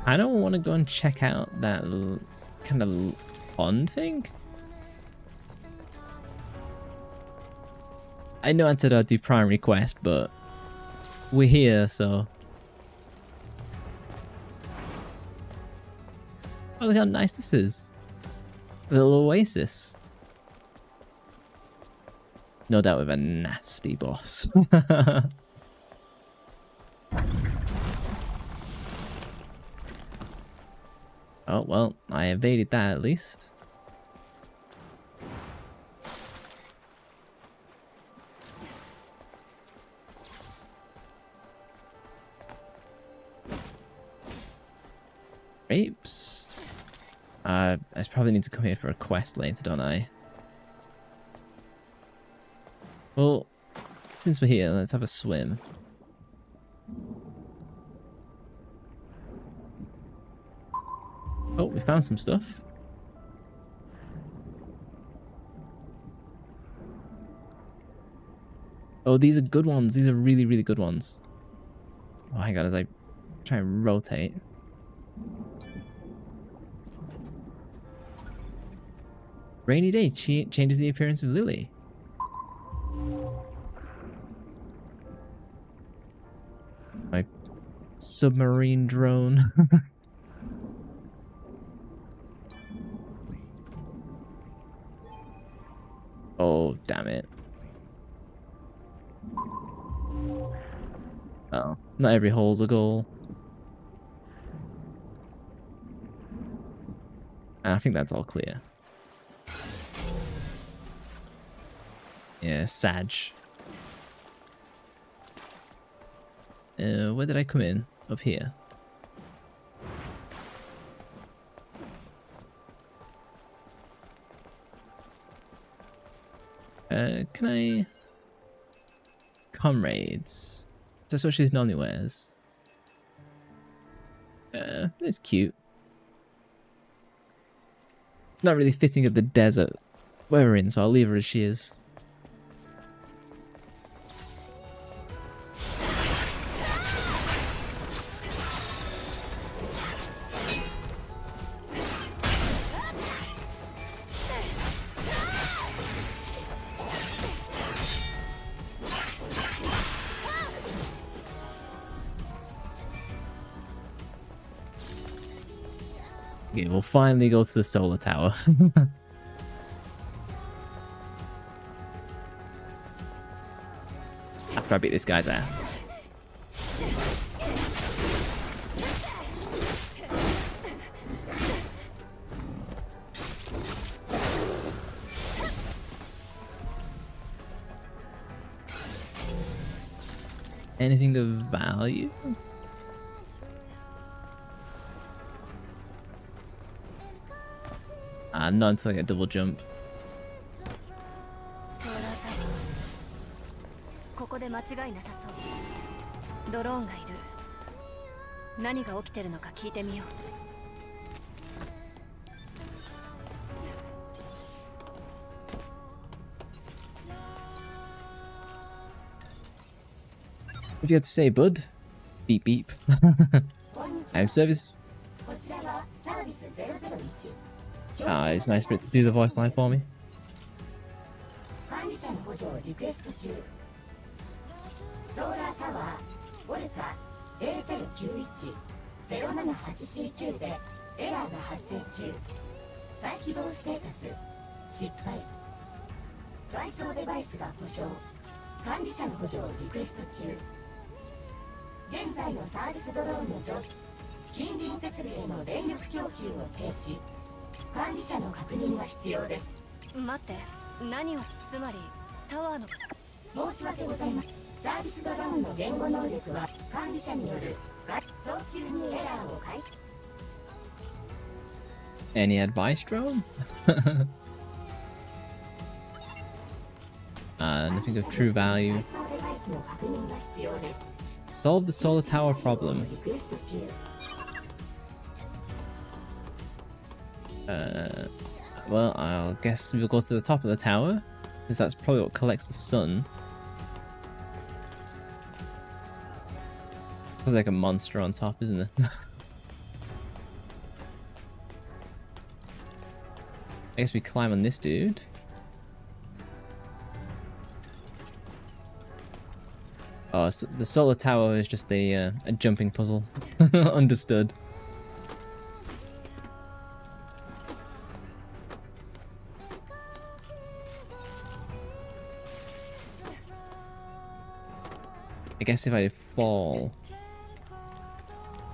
I don't want to go and check out that kind of pond thing. I know I said I'd do primary quest, but we're here, so... Oh, look how nice this is. A little oasis. No doubt with a nasty boss. Oh, well, I evaded that at least. Grapes. I probably need to come here for a quest later, don't I? Well, since we're here, let's have a swim. Oh, we found some stuff. Oh, these are good ones. These are really, really good ones. Oh, hang on as I try and rotate. Rainy day changes the appearance of Lily. My submarine drone. Oh, damn it. Oh, not every hole's a goal. I think that's all clear. Yeah, Sag. Where did I come in? Up here. Can I... Comrades. That's what she's normally wears. It's cute. Not really fitting of the desert we're in, so I'll leave her as she is. Okay, we'll finally go to the solar tower. After I beat this guy's ass. Anything of value? Not until I get double jump. ここで間違いなさそう。ドローンがいる。何が起きてるのか聞いてみよう。What do you have to say, bud? Beep beep. I have service. Ah, it's nice for it to do the voice line for me. 管理者の補助をリクエスト中。ソーラータワーオルカ A091-078C9 でエラーが発生中。再起動ステータス失敗。外装デバイスが故障。管理者の補助をリクエスト中。現在のサービスドローンの状況。近隣設備への電力供給を停止。管理者の確認が必要です。待って、何を、つまりタワーの。申し訳ございません。サービスドローンの言語能力は管理者による早急にエラーを開始。Any advice, drone? Nothing of true value. Solve the solar tower problem. Well, I'll guess we'll go to the top of the tower, because that's probably what collects the sun. Looks like a monster on top, isn't it? I guess we climb on this dude. Oh, so the solar tower is just a jumping puzzle. Understood. I guess if I fall,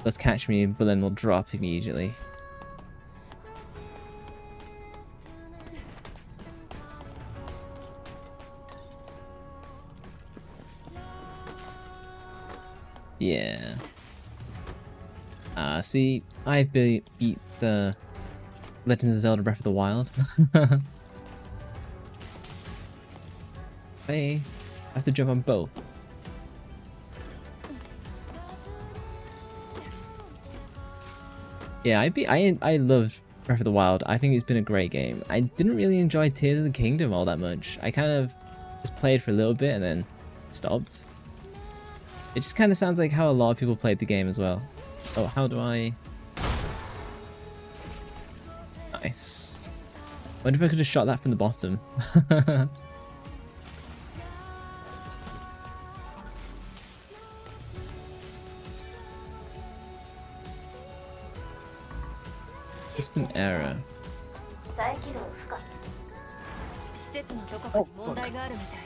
they'll catch me, but then they'll drop immediately. Yeah. See, I beat Legends of Zelda Breath of the Wild. Hey, I have to jump on both. Yeah, I loved Breath of the Wild. I think it's been a great game. I didn't really enjoy Tears of the Kingdom all that much. I kind of just played for a little bit and then stopped. It just kind of sounds like how a lot of people played the game as well. Oh, how do I... Nice. I wonder if I could have shot that from the bottom. System error. 再起動不可。施設のどこかに問題があるみたい。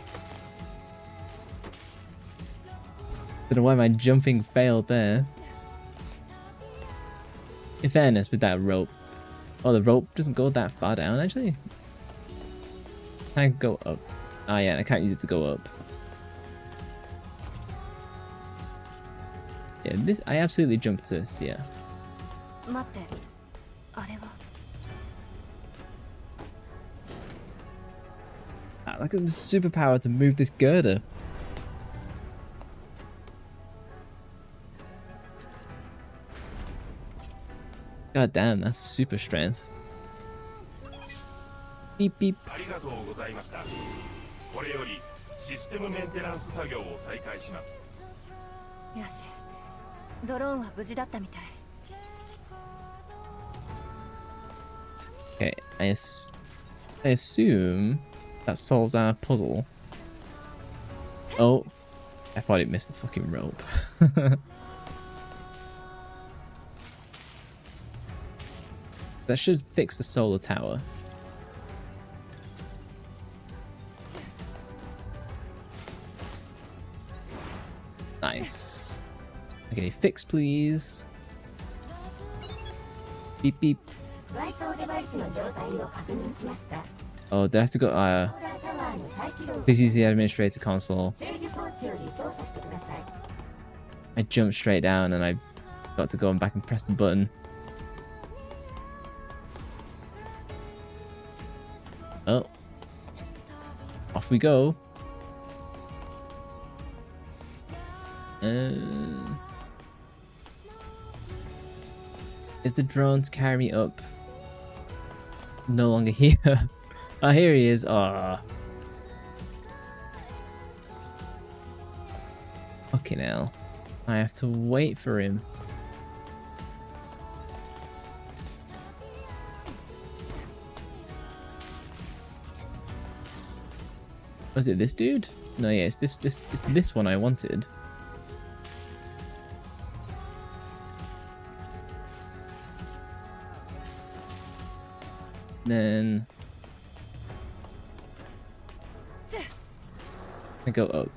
Don't know why my jumping failed there. In fairness, with that rope. Oh, the rope doesn't go that far down, actually. Can I go up? Ah, yeah, I can't use it to go up. Yeah, this I absolutely jumped this, yeah. 待って、あれは。 Ah, like a superpower to move this girder. God damn, that's super strength. Beep beep. ありがとうございました。これよりシステムメンテナンス作業を再開します。よし、ドローンは無事だったみたい。 Okay, I assume that solves our puzzle. Oh, I thought it missed the fucking rope. That should fix the solar tower. Nice. Okay, fix please. Beep beep. Oh, do I have to go? Please use the administrator console. I jumped straight down and I got to go back and press the button. Oh. Off we go. Is the drone to carry me up? No longer here. Oh, here he is. Ah. Fucking hell. I have to wait for him. Was it this dude? No, yeah, it's this one I wanted. Then I go up.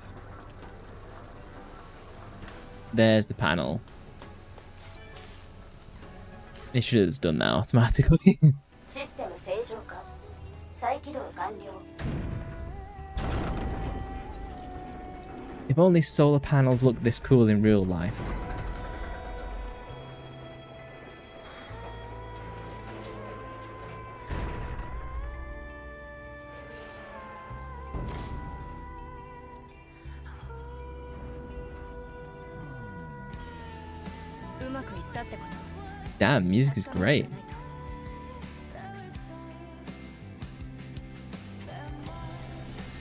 There's the panel. It should have done that automatically. If only solar panels looked this cool in real life. Damn, music is great.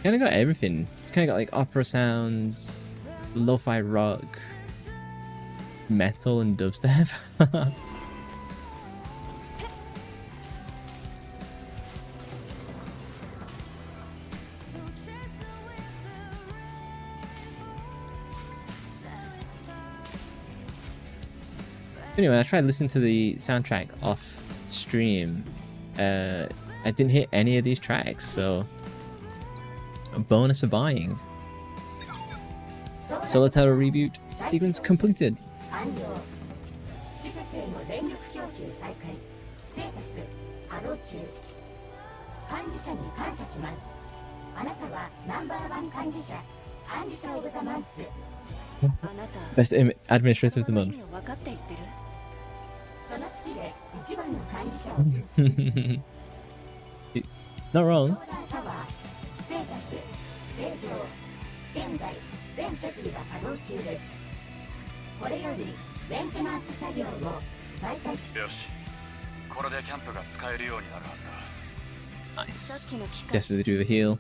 Kinda got everything. Kinda got like opera sounds, lo-fi rock, metal and dubstep. Anyway, I tried listening to the soundtrack off stream. I didn't hit any of these tracks, so a bonus for buying. Solar Tower reboot sequence completed. Best administrator of the month. Not wrong. Nice. Definitely do a heal.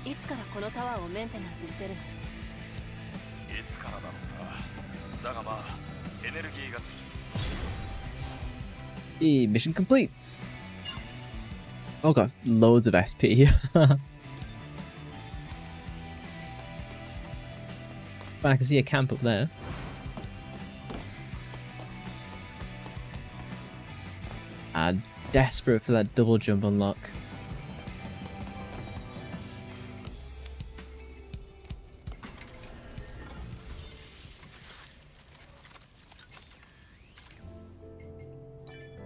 いつからこのタワーをメンテナンスしてるの？いつからだろうな。だがまあエネルギーがつHey, mission complete. Oh, got loads of SP. But I can see a camp up there. Desperate for that double jump unlock.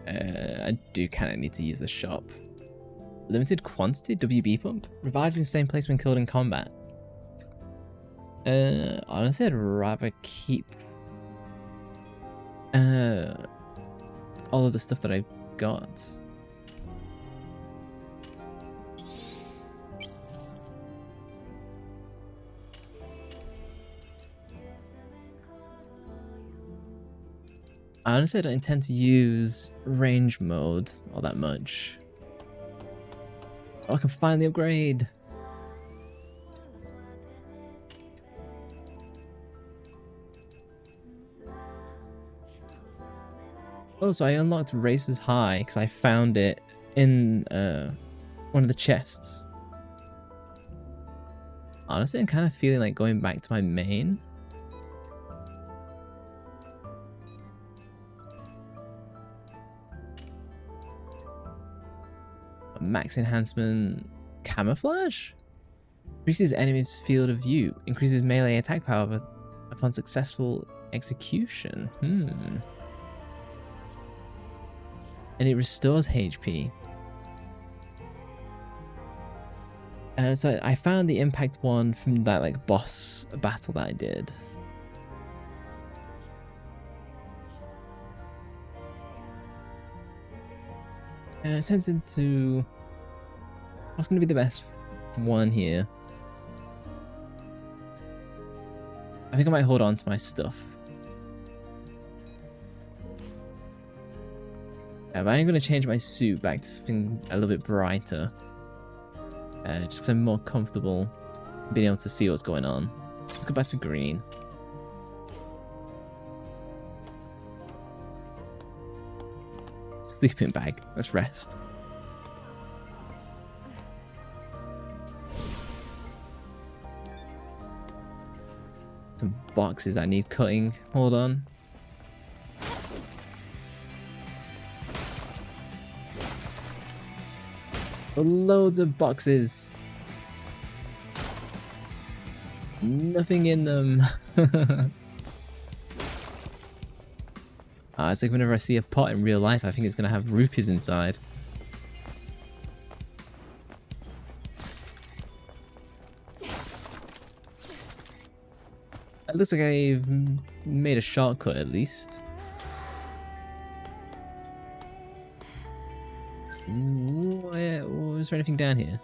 I do kind of need to use the shop. Limited quantity WB pump revives in the same place when killed in combat. Honestly, I'd rather keep all of the stuff that I've got. I honestly don't intend to use range mode all that much. Oh, I can finally upgrade! Oh, so I unlocked Races High because I found it in one of the chests. Honestly, I'm kind of feeling like going back to my main. Max enhancement camouflage? Increases enemy's field of view. Increases melee attack power upon successful execution. And it restores HP. So I found the impact one from that like boss battle that I did. It sends into what's going to be the best one here. I think I might hold on to my stuff. But I'm going to change my suit back to something a little bit brighter. Just because I'm more comfortable being able to see what's going on. Let's go back to green. Sleeping bag. Let's rest. Some boxes I need cutting. Hold on. Loads of boxes. Nothing in them. It's like whenever I see a pot in real life, I think it's going to have rupees inside. It looks like I've made a shortcut at least. Is there anything down here?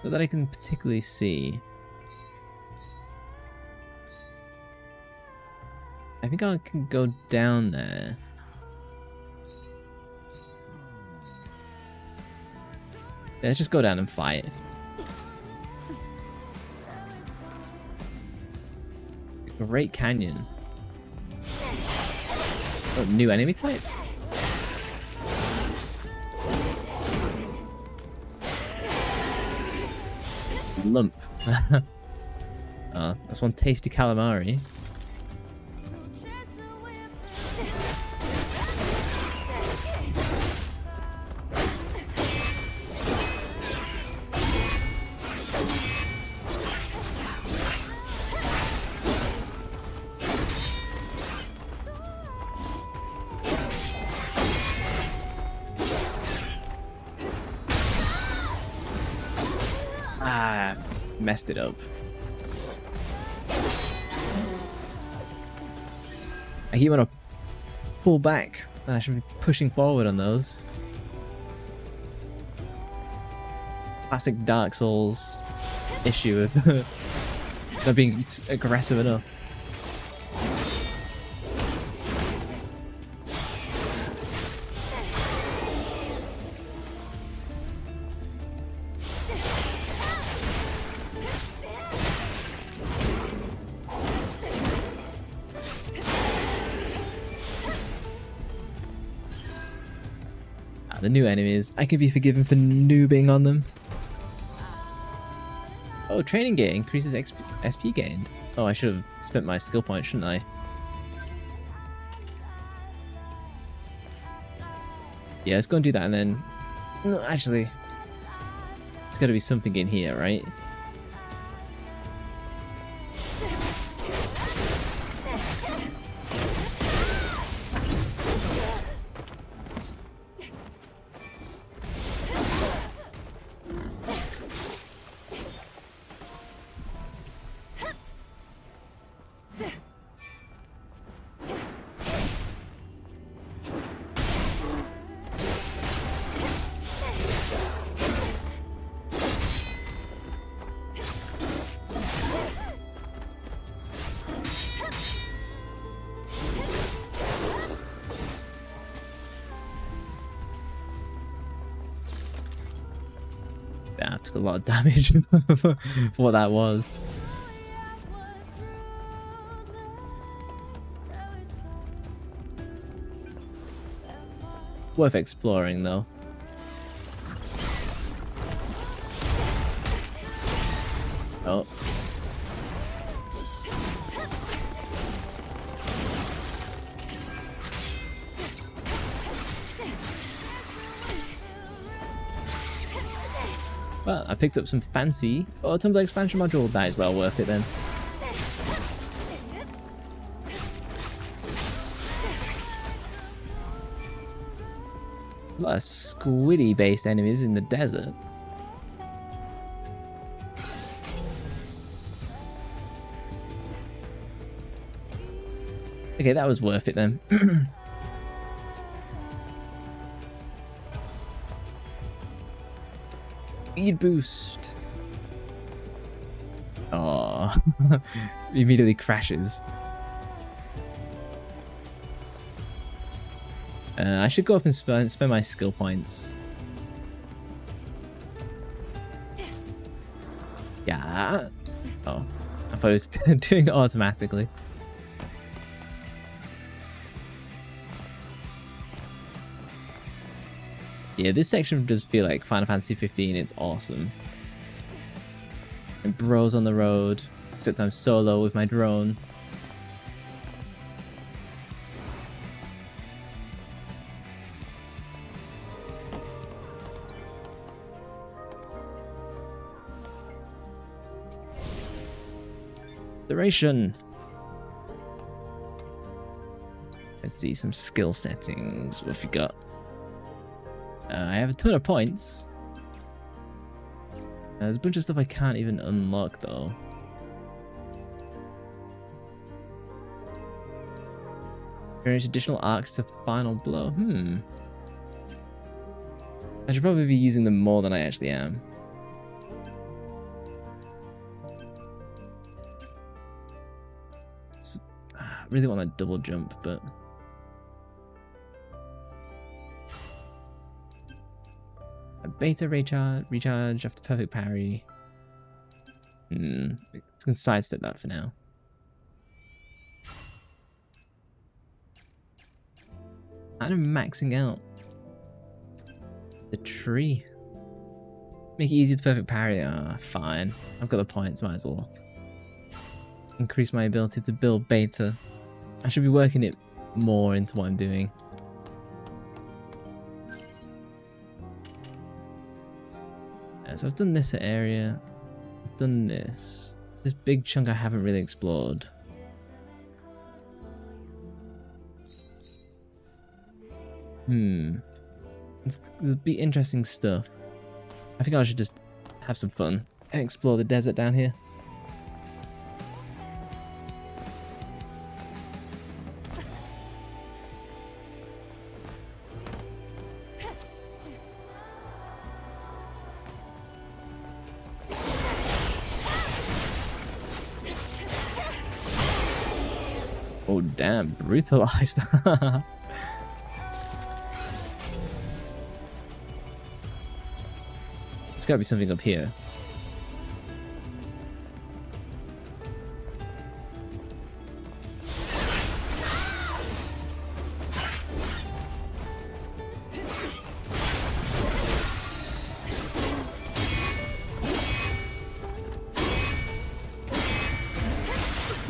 Not that I can particularly see. I think I can go down there. Yeah, let's just go down and fight. Great Canyon. Oh, new enemy type? Lump. Oh, that's one tasty calamari. Messed it up. I keep want to pull back, and I should be pushing forward on those. Classic Dark Souls issue of not being aggressive enough. The new enemies. I could be forgiven for noobing on them. Oh, training gear increases XP gained. Oh, I should have spent my skill point, shouldn't I? Yeah, let's go and do that and then... No, actually... There's got to be something in here, right? That took a lot of damage for what that was. Worth exploring though. Oh. Well, I picked up some fancy Tumblr expansion module. That is well worth it then. A lot of squiddy based enemies in the desert. Okay, that was worth it then. Speed boost. Oh, immediately crashes. I should go up and spend my skill points. Yeah. Oh, I thought it was doing it automatically. Yeah, this section does feel like Final Fantasy 15. It's awesome. And bros on the road, except I'm solo with my drone. Duration. Let's see some skill settings. What have you got? I have a ton of points. There's a bunch of stuff I can't even unlock though. Finish additional arcs to final blow. I should probably be using them more than I actually am. I really want a double jump, but... A beta recharge after perfect parry. It's gonna sidestep that for now. Kind of maxing out the tree. Make it easy to perfect parry. Fine. I've got the points, might as well. Increase my ability to build beta. I should be working it more into what I'm doing. So I've done this area. I've done this. It's this big chunk I haven't really explored. There'll be interesting stuff. I think I should just have some fun and explore the desert down here. Oh damn, brutalized. There's gotta be something up here.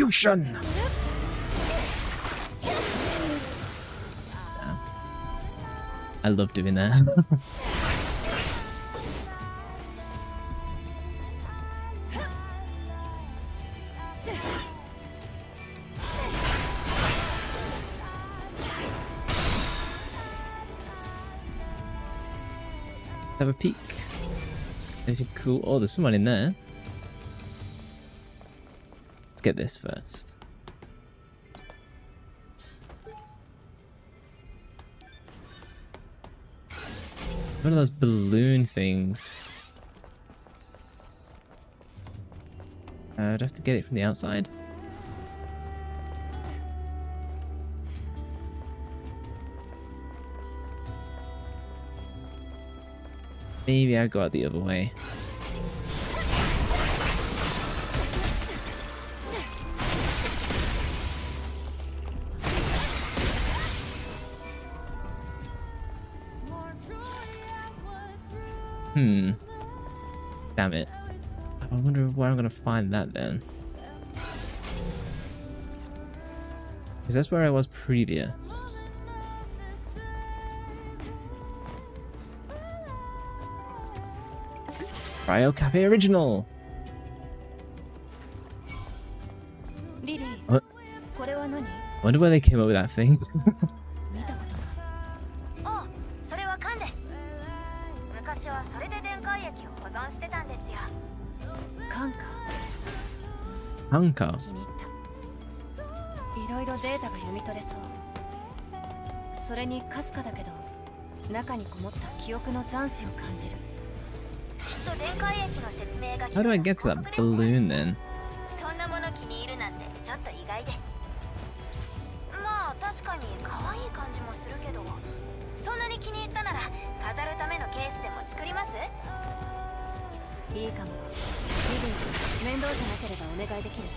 Retribution! Damn. I love doing that. Have a peek. Anything cool? Oh, there's someone in there. Let's get this first. One of those balloon things. I'd have to get it from the outside. Maybe I'll go out the other way. Damn it. I wonder where I'm gonna find that then. Because that's where I was previous. Cryo Cafe Original! What? I wonder where they came up with that thing. 昔はそれで電解液を保存してたんですよ。感化 Hanka. 気に入った。いろいろデータが読み取れそう。それにかすかだけど中にこもった記憶の残滓を感じる。きっと電解液の説明が How do I get to that balloon then? そんなもの気に入るなんてちょっと意外です。まあ確かに可愛い感じもするけど、そんなに気に入ったなら飾るためのケースでも作ります？いいかも。リリー、面倒じゃなければお願いできる？も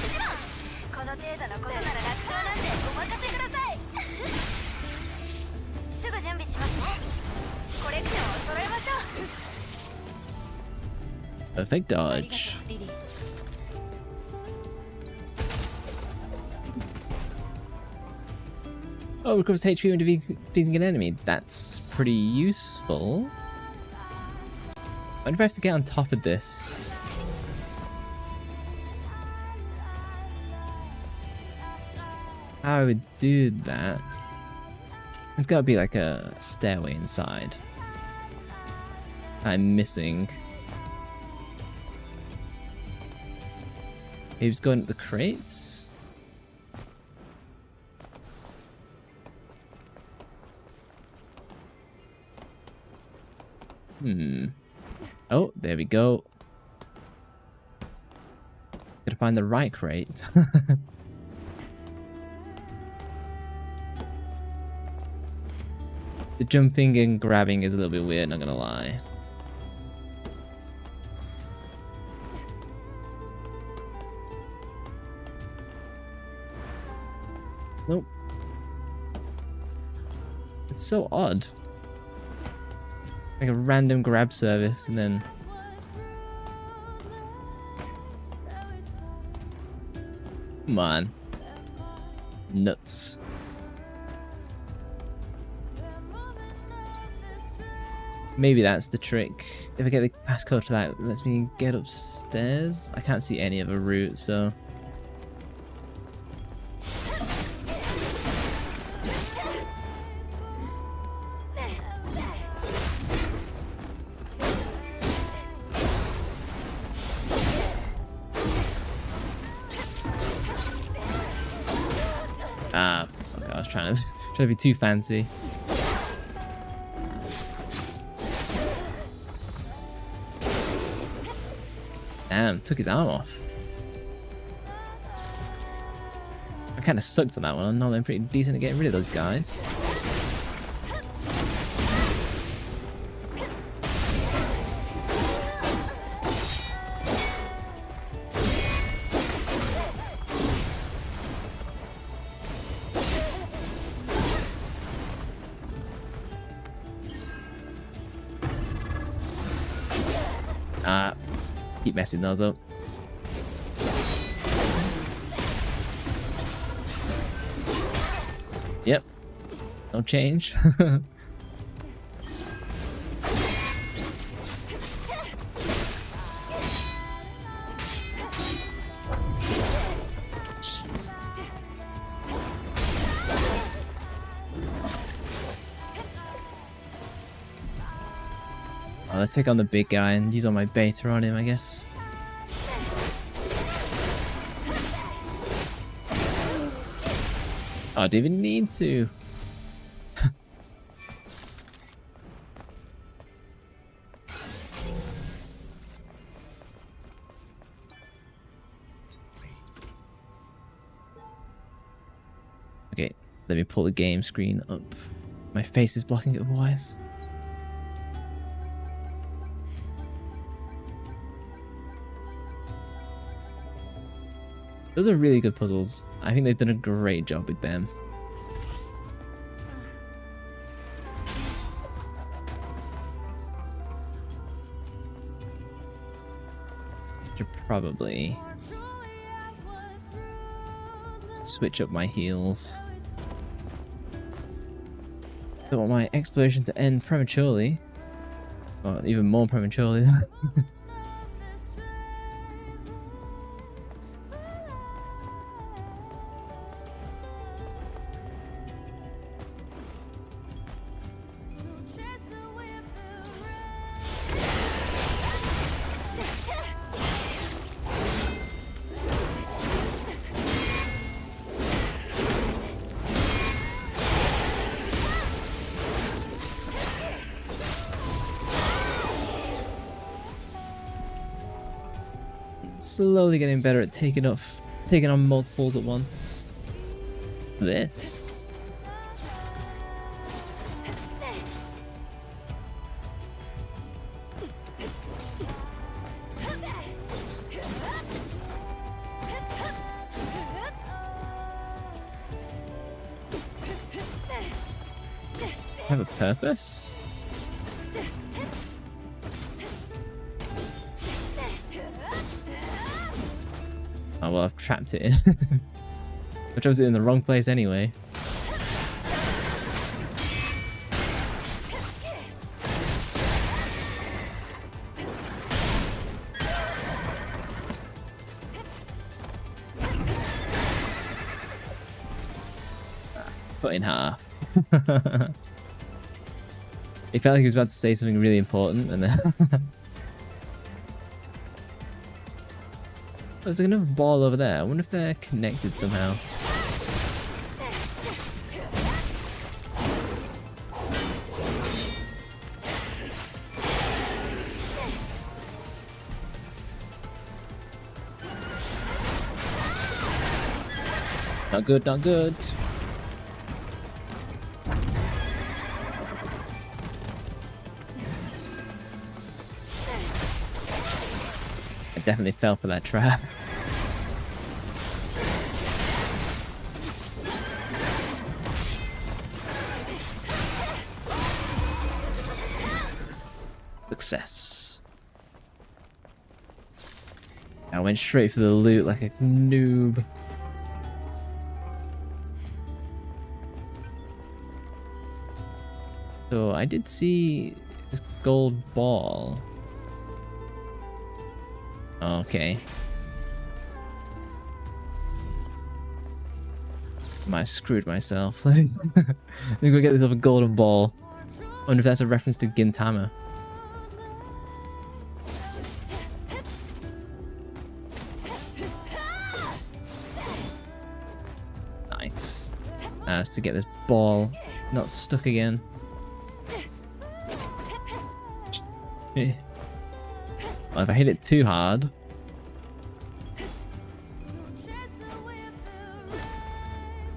ちろん。この程度のことなら楽勝なんでお任せください。すぐ準備しますね。コレクションを揃えましょう。 Perfect ありがと dodge. う、リリー。 Oh, recovers HP when defeating an enemy. That's pretty useful. I wonder if I have to get on top of this. How I would do that? There's got to be like a stairway inside. I'm missing. Maybe just going up the crates? Oh, there we go. Gotta find the right crate. The jumping and grabbing is a little bit weird, not gonna lie. Nope. It's so odd. Like a random grab service and then... Come on. Nuts. Maybe that's the trick. If I get the passcode for that, it lets me get upstairs. I can't see any other route, so... Ah, okay, I was trying to be too fancy. Damn, took his arm off. I kind of sucked on that one. I'm not pretty decent at getting rid of those guys. Ah, keep messing those up. Yep. No change. Let's take on the big guy and use all my beta on him, I guess. Oh, I didn't even need to. Okay, let me pull the game screen up. My face is blocking it otherwise. Those are really good puzzles. I think they've done a great job with them. Should probably switch up my heals. Don't want my exploration to end prematurely. Or even more prematurely. Slowly getting better at taking on multiples at once. This. Have a purpose? Oh well, I've trapped it in. Which I was in the wrong place anyway. Cut in half. It felt like he was about to say something really important and then... There's like another ball over there. I wonder if they're connected somehow. Not good, not good. I definitely fell for that trap. Success. I went straight for the loot like a noob. So I did see this gold ball. Okay. I screwed myself. Let me go get this other golden ball. I wonder if that's a reference to Gintama. Nice. That's to get this ball not stuck again. Well, if I hit it too hard...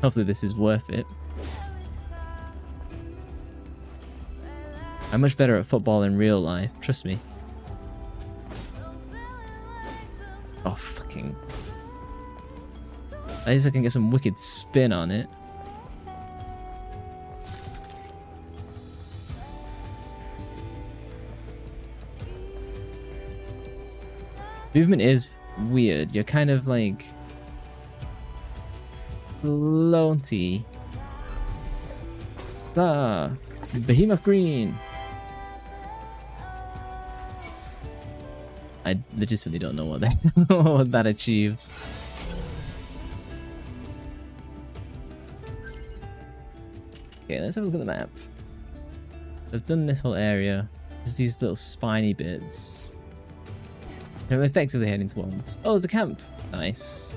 Hopefully this is worth it. I'm much better at football in real life, trust me. Oh, fucking... At least I can get some wicked spin on it. Movement is weird. You're kind of like floaty. Ah, Behemoth Green. I legitimately don't know what that what that achieves. Okay, let's have a look at the map. I've done this whole area. There's these little spiny bits. I'm effectively heading towards. Oh, there's a camp. Nice.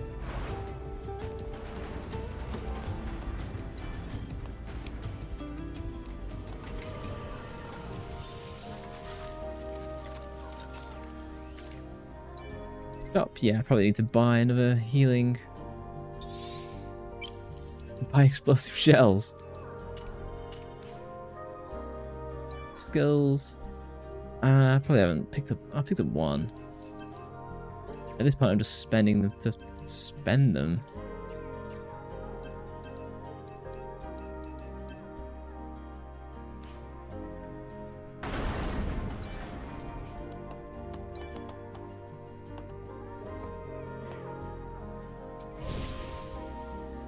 Stop. Yeah, I probably need to buy another healing. Buy explosive shells. Skills. I probably haven't picked up. I picked up one. At this point, I'm just spending them to spend them.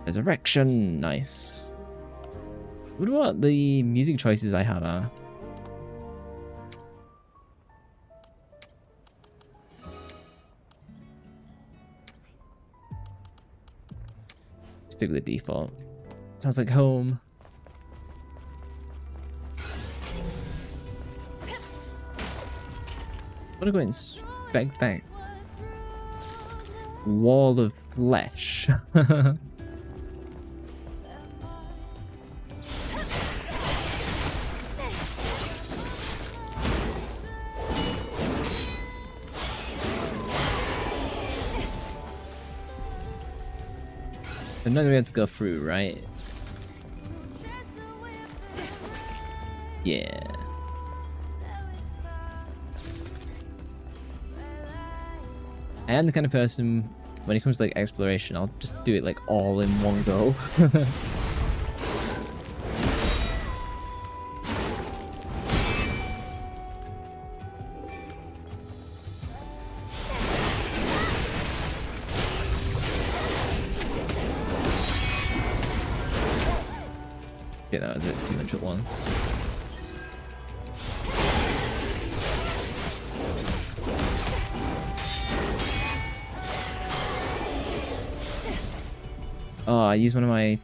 Resurrection, nice. I wonder what the music choices I have are. Stick with the default. Sounds like home. I want to go inspect that wall of flesh. I'm not gonna be able to go through, right? Yeah. I am the kind of person, when it comes to like exploration, I'll just do it like all in one go. Okay, that was a bit too much at once. Oh, I used one of my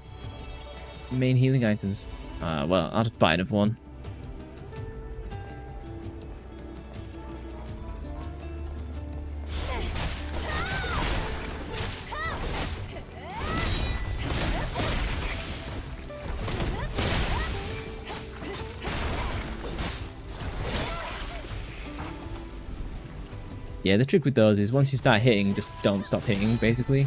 main healing items. Well, I'll just buy another one. Yeah, the trick with those is once you start hitting, just don't stop hitting, basically.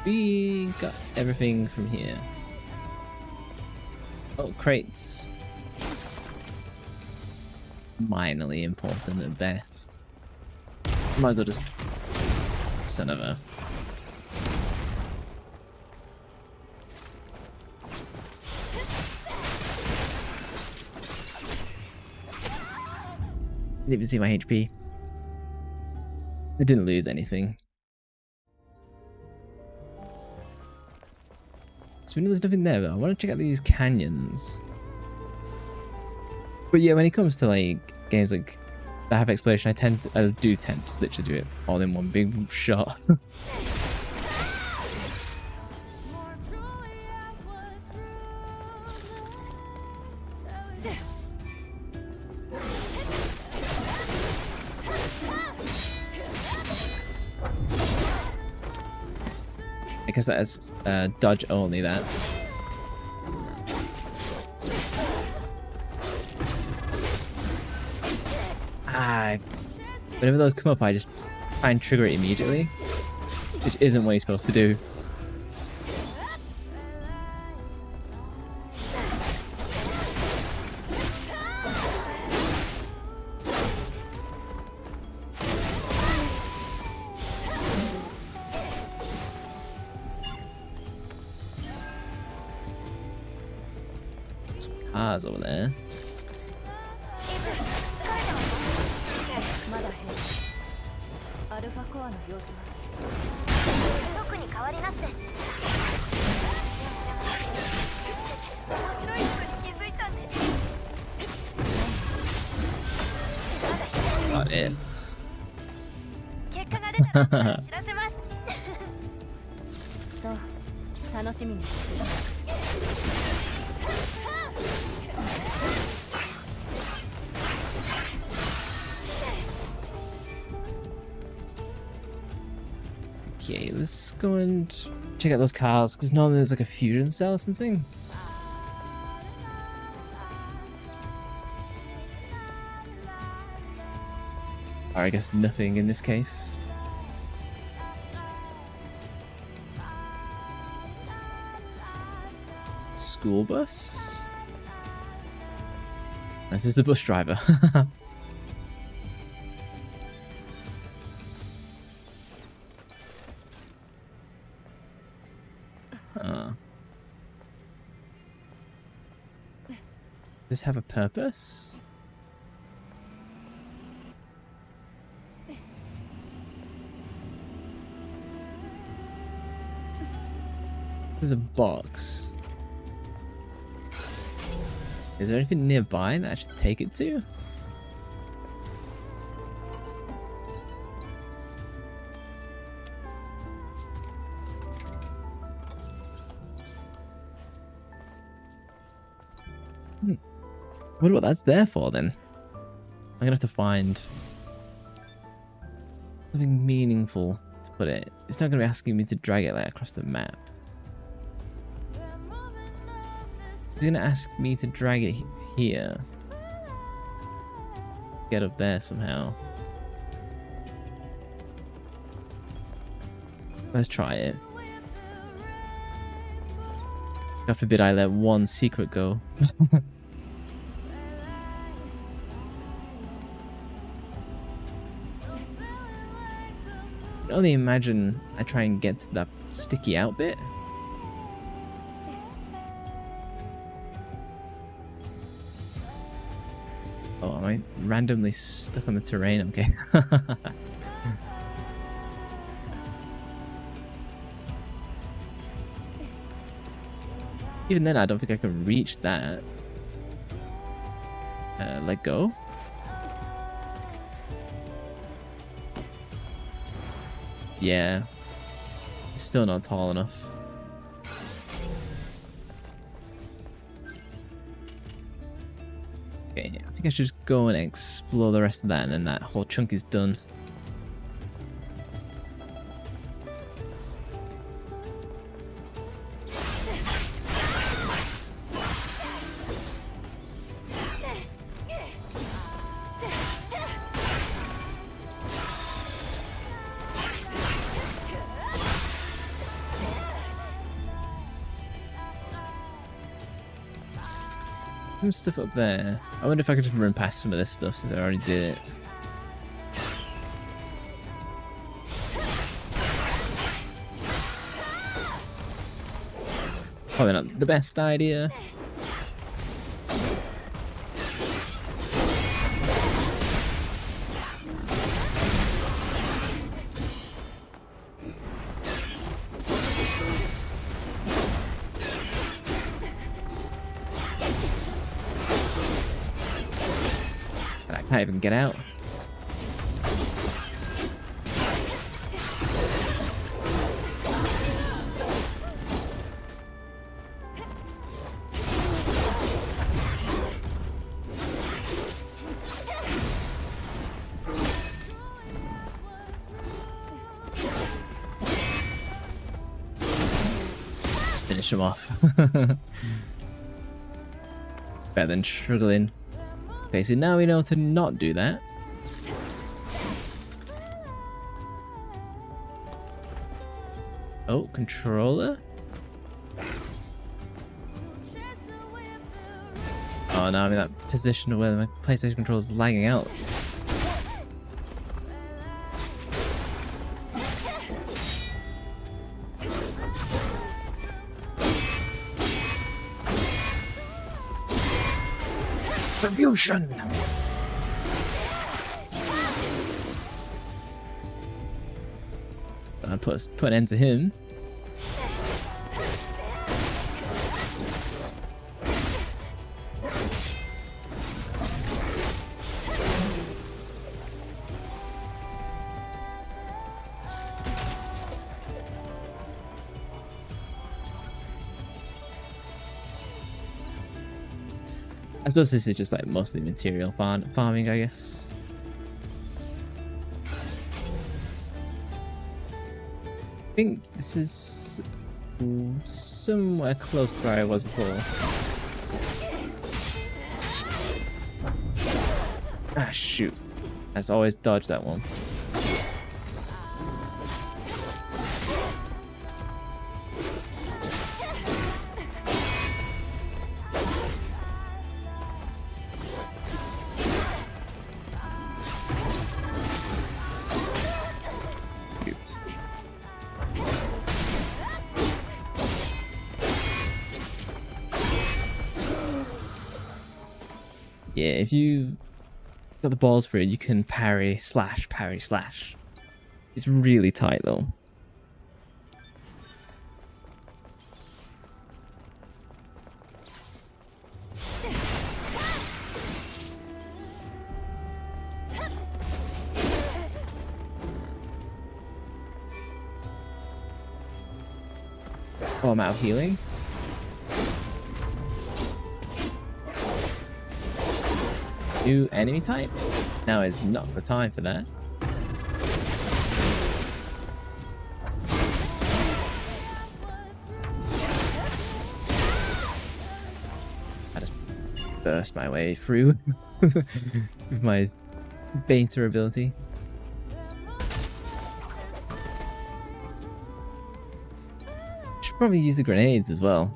We got everything from here. Oh, crates. Minorly important at best. Might as well just... Son of a... Didn't even see my HP. I didn't lose anything. So we know there's nothing there, but I want to check out these canyons. But yeah, when it comes to like games like that have exploration, I do tend to just literally do it all in one big shot. I guess that is dodge only, that. Whenever those come up, I just try and trigger it immediately, which isn't what you're supposed to do. Some cars over there. まだ変アルファコアの様子は特に変わりなしです。でも面白いことに気づいたんです。まだ Got it. 結果が出たらすぐに知らせます。そう楽しみにしてる Okay, let's go and check out those cars, because normally there's like a fusion cell or something. Or I guess nothing in this case. School bus? This is the bus driver. Does this have a purpose? There's a box. Is there anything nearby that I should take it to? I wonder what that's there for then. I'm gonna have to find something meaningful to put it. It's not gonna be asking me to drag it like across the map. It's gonna ask me to drag it here. Get up there somehow. Let's try it. God forbid I let one secret go. I can only imagine I try and get to that sticky out bit. Oh, am I randomly stuck on the terrain? Okay. Even then, I don't think I can reach that. Let go. Yeah. It's still not tall enough. Okay, I think I should just go and explore the rest of that, and then that whole chunk is done. Some stuff up there. I wonder if I could just run past some of this stuff since I already did it. Probably not the best idea. I can't even get out. Let's finish him off. Better than struggling. Okay, so now we know to not do that. Oh, controller? Oh, now I'm in that position where my PlayStation controller is lagging out. Retribution! put an end to him. I suppose this is just like mostly material farming, I guess. I think this is somewhere close to where I was before. Ah, shoot. I just always dodge that one. Yeah, if you got the balls for it, you can parry slash. It's really tight though. Oh, I'm out of healing. New enemy type? Now is not the time for that. I just burst my way through with my beta ability. Should probably use the grenades as well.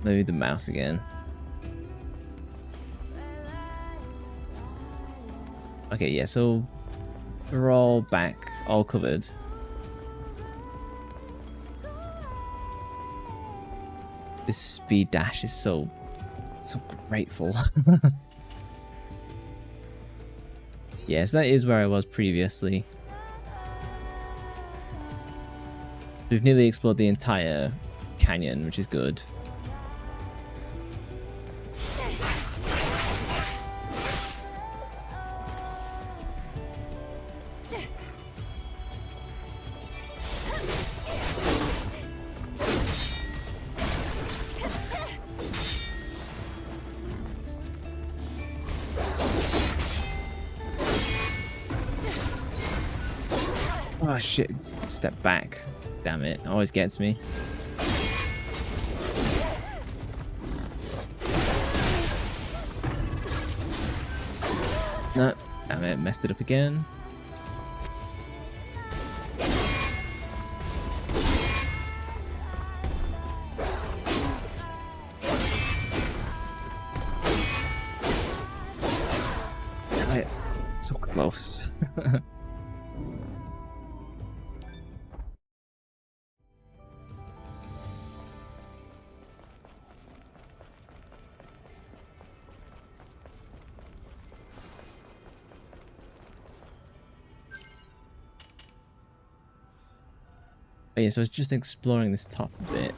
Maybe the mouse again. Okay, yeah, so we're all back, all covered. This speed dash is so grateful. Yes, that is where I was previously. We've nearly explored the entire canyon, which is good. Oh shit, step back. Damn it, always gets me. No, damn it, messed it up again. Damn it, so close. Oh yeah, so I was just exploring this top bit.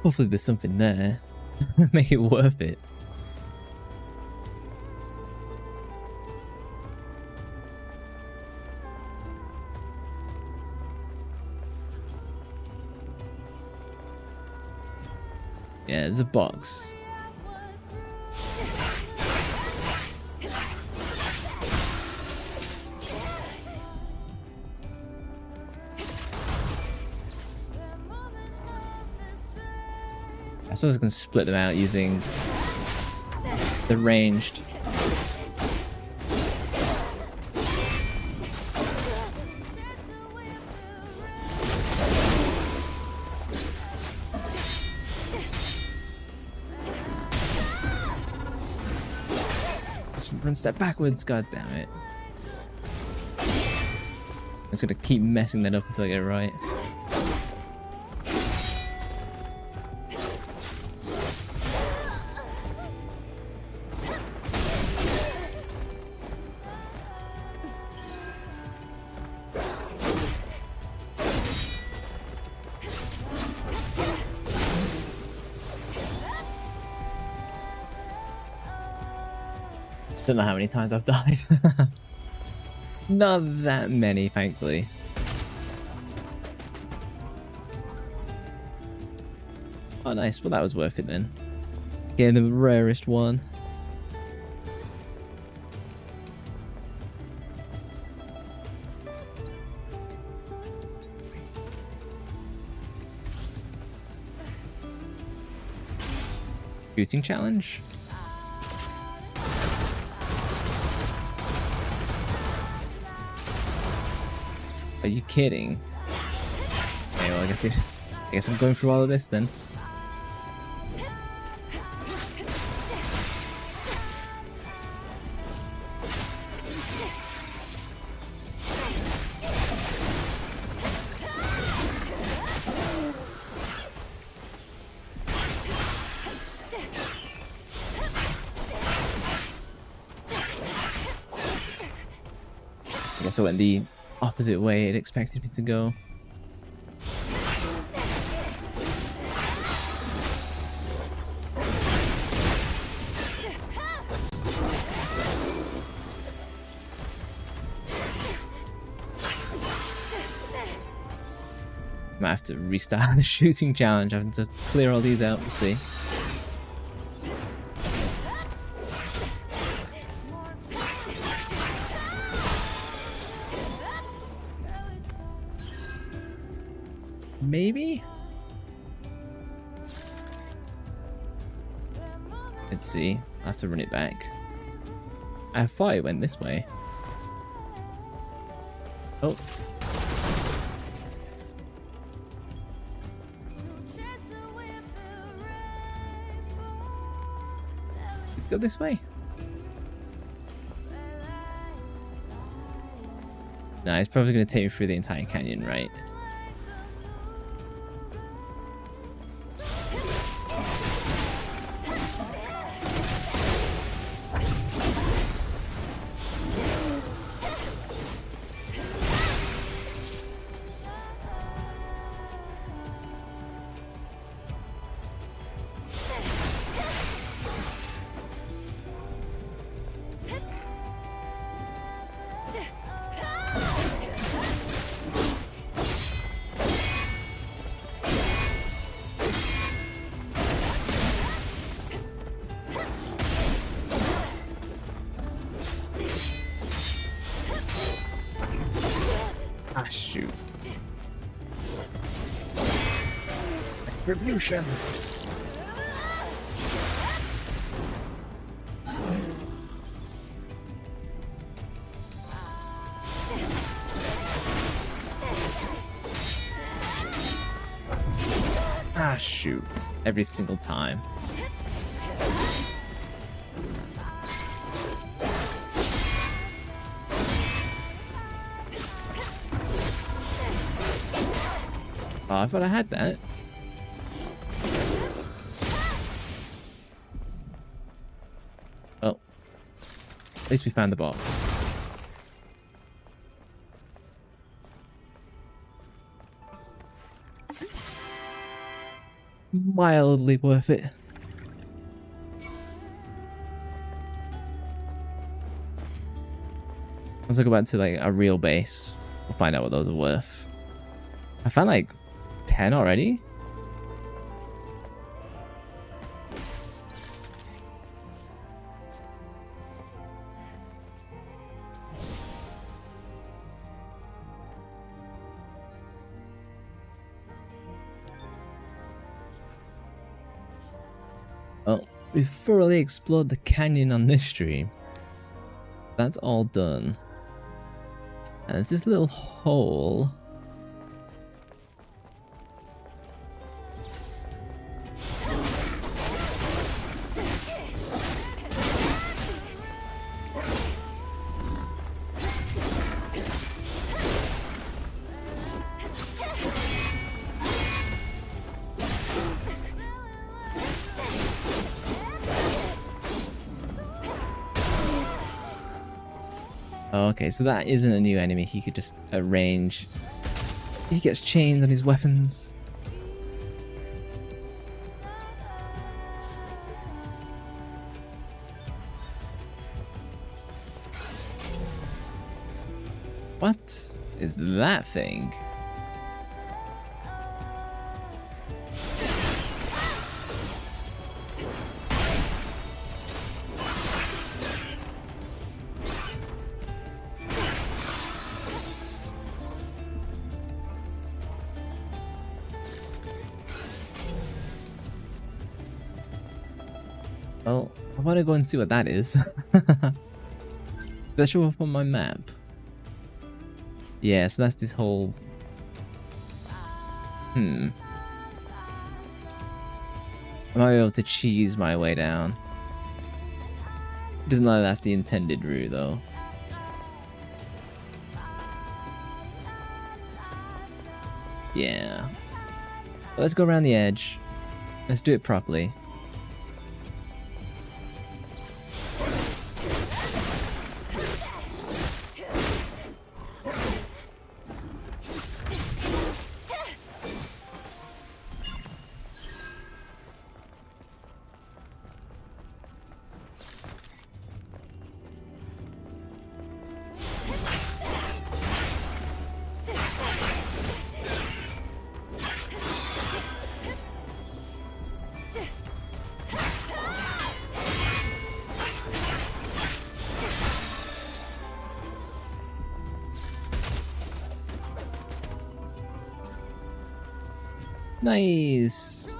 Hopefully there's something there. Make it worth it. Yeah, there's a box. I suppose I can split them out using the ranged. Let's run step backwards, god damn it. I'm just gonna keep messing that up until I get it right. Don't know how many times I've died. Not that many, thankfully. Oh, nice. Well, that was worth it then. Getting the rarest one. Shooting challenge? Are you kidding? Okay, well, I guess I'm going through all of this then. I guess I went the opposite way it expected me to go. Might have to restart the shooting challenge. I'm having to clear all these out. We'll see. Maybe? Let's see. I have to run it back. I thought it went this way. Oh. Go this way. Nah, it's probably going to take me through the entire canyon, right? Ah, shoot. Retribution. Ah, shoot. Every single time. Oh, I thought I had that. Well, at least we found the box. Mildly worth it. Once I go back to like a real base, we'll find out what those are worth. I found like 10 already? Well, we've thoroughly explored the canyon on this stream. That's all done. And there's this little hole. Oh, okay, so that isn't a new enemy. He could just arrange. He gets chains on his weapons. What is that thing? Well, I want to go and see what that is. Does that show up on my map? Yeah, so that's this whole... I might be able to cheese my way down. Doesn't look like that's the intended route, though. Yeah. But let's go around the edge. Let's do it properly. Nice!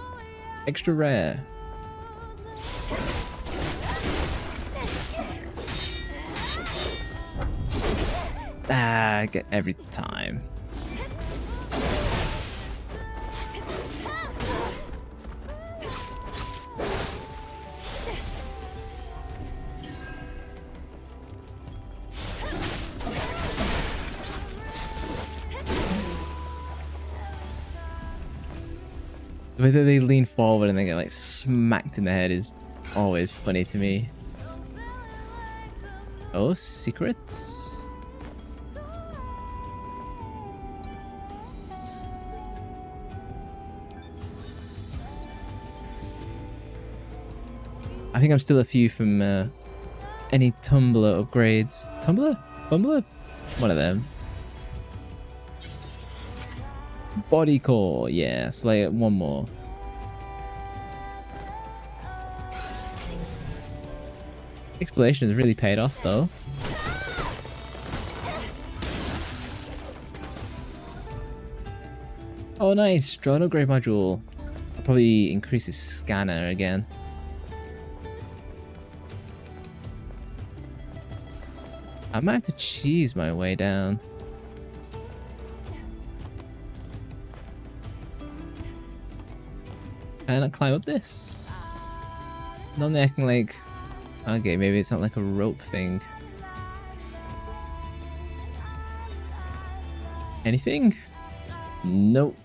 Extra rare. Ah, I get every time. The way that they lean forward and they get like smacked in the head is always funny to me. Oh, secrets? I think I'm still a few from any tumbler upgrades. Tumbler? Bumbler? One of them. Body core, yeah, so like one more. Exploration has really paid off though. Oh nice, drone upgrade module. I'll probably increase his scanner again. I might have to cheese my way down. Can I not climb up this? Normally I can like... Okay, maybe it's not like a rope thing. Anything? Nope.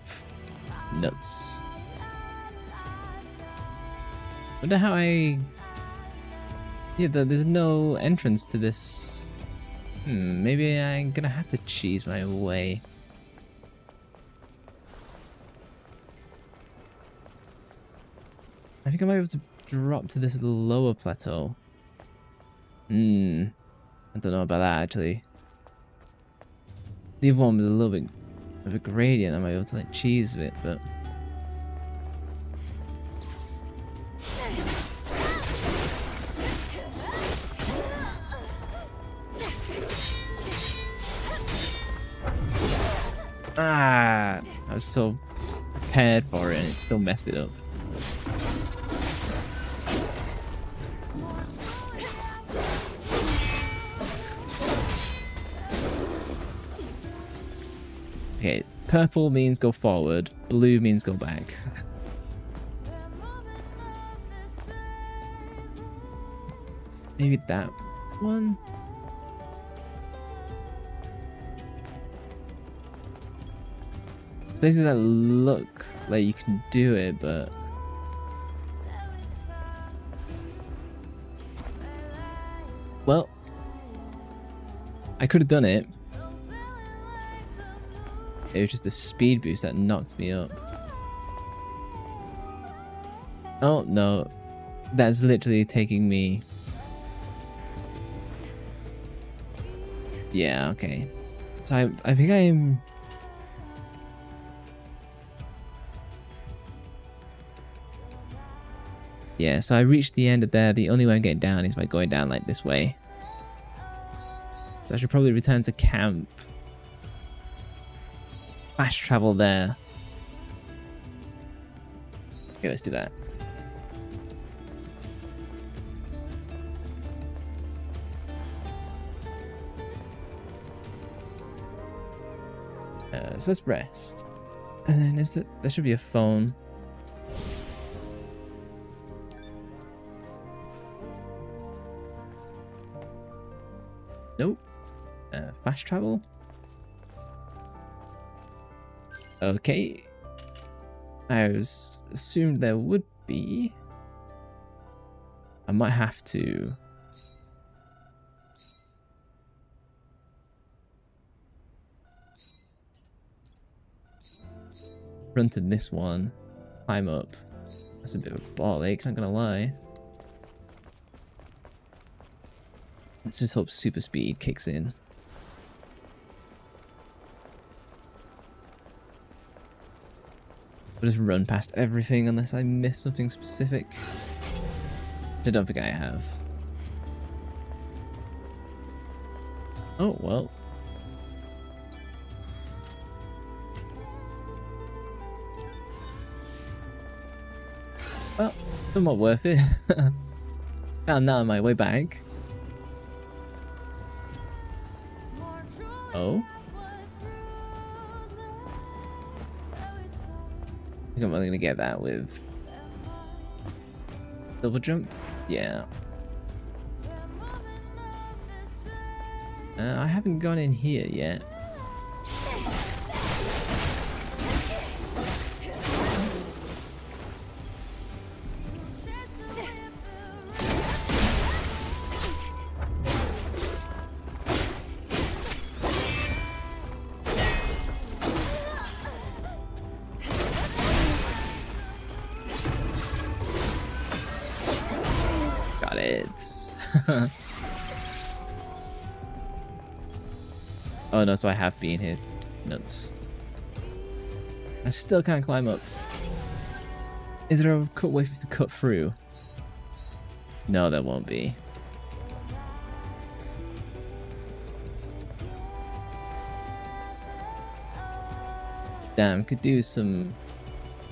Nuts. Wonder how I... Yeah, there's no entrance to this. Maybe I'm gonna have to cheese my way. I think I might be able to drop to this lower plateau. I don't know about that actually. The other one was a little bit of a gradient. I might be able to like cheese it, but I was so prepared for it and it still messed it up. Okay, purple means go forward, blue means go back. Maybe that one? Places that look like you can do it, but... Well, I I could have done it. It was just the speed boost that knocked me up. Oh no, that's literally taking me. Yeah, okay. So I think I'm. Yeah, so I reached the end of there. The only way I'm getting down is by going down like this way. So I should probably return to camp. Fast travel there. Okay, let's do that. So let's rest. And then there should be a phone. Nope. Fast travel. Okay. I was assumed there would be. I might have to. Run to this one. Climb up. That's a bit of a ball ache, not gonna lie. Let's just hope super speed kicks in. I'll just run past everything unless I miss something specific. I don't think I have. Oh, well. Well, somewhat worth it. Found that on my way back. Oh? I think I'm only gonna get that with double jump. Yeah. I haven't gone in here yet. Got it. Oh no, so I have been here. Nuts. I still can't climb up. Is there a cut way to cut through? No, there won't be. Damn, could do some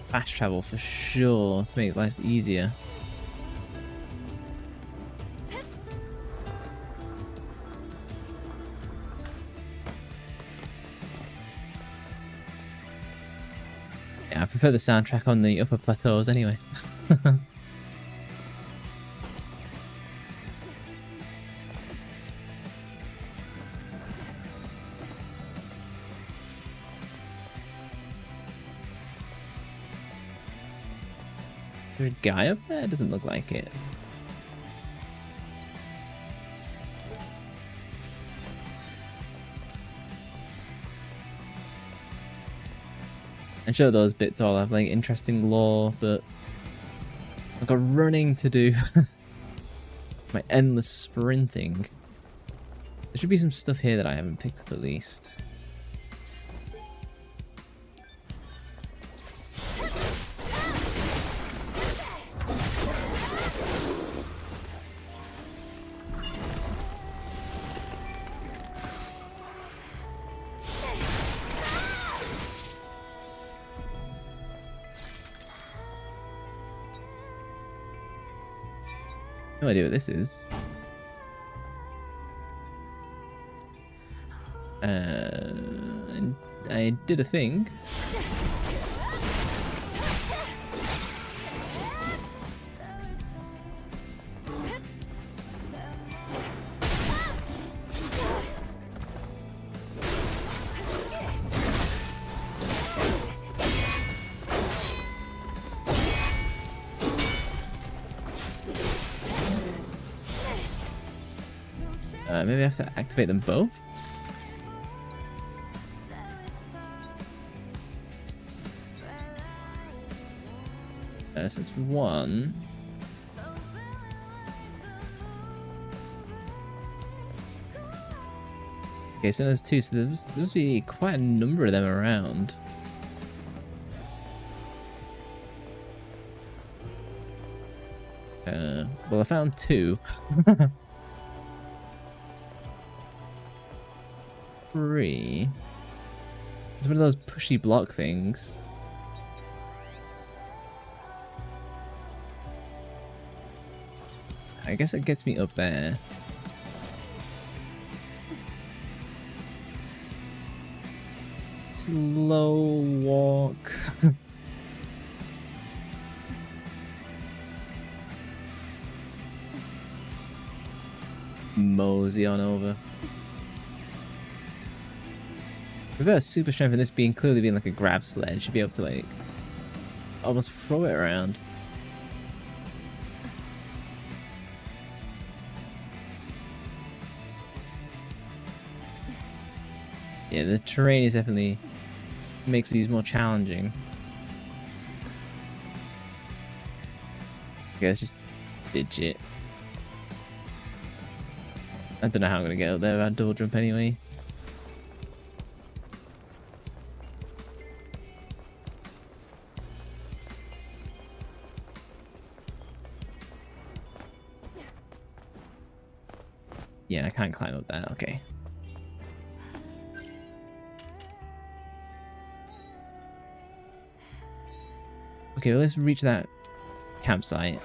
fast travel for sure to make life easier. Yeah, I prefer the soundtrack on the upper plateaus anyway. Is there a guy up there? It doesn't look like it. I'm sure those bits all have like interesting lore, but I've got running to do. My endless sprinting. There should be some stuff here that I haven't picked up at least. No idea what this is. I did a thing. Maybe I have to activate them both? Since one. Okay, so there's two, so there must be quite a number of them around. Well, I found two. 3. It's one of those pushy block things. I guess it gets me up there. Slow walk. Mosey on over. We've got a super strength in this clearly being like a grab sled. Should be able to like almost throw it around. Yeah, the terrain is definitely makes these more challenging. Okay, let's just ditch it. I don't know how I'm gonna get up there without double jump anyway. Yeah, I can't climb up that, okay. Okay, well, let's reach that campsite.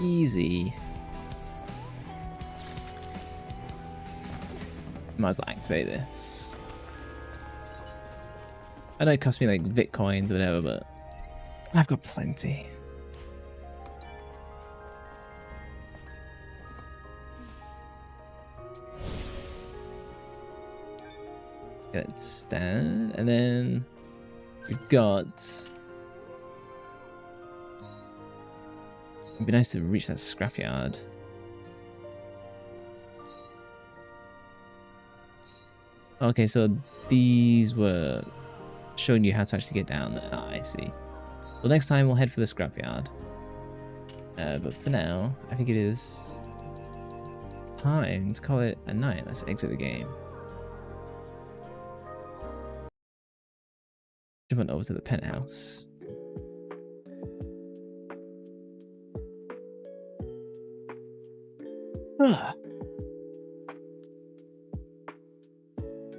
Easy. Might as well activate this. I know it cost me like Bitcoins or whatever, but I've got plenty. Let's stand, and then we've got. It'd be nice to reach that scrapyard. Okay, so these were showing you how to actually get down there. Oh, I see. Well, next time we'll head for the scrapyard. But for now, I think it is time to call it a night. Let's exit the game. Jump on over to the penthouse.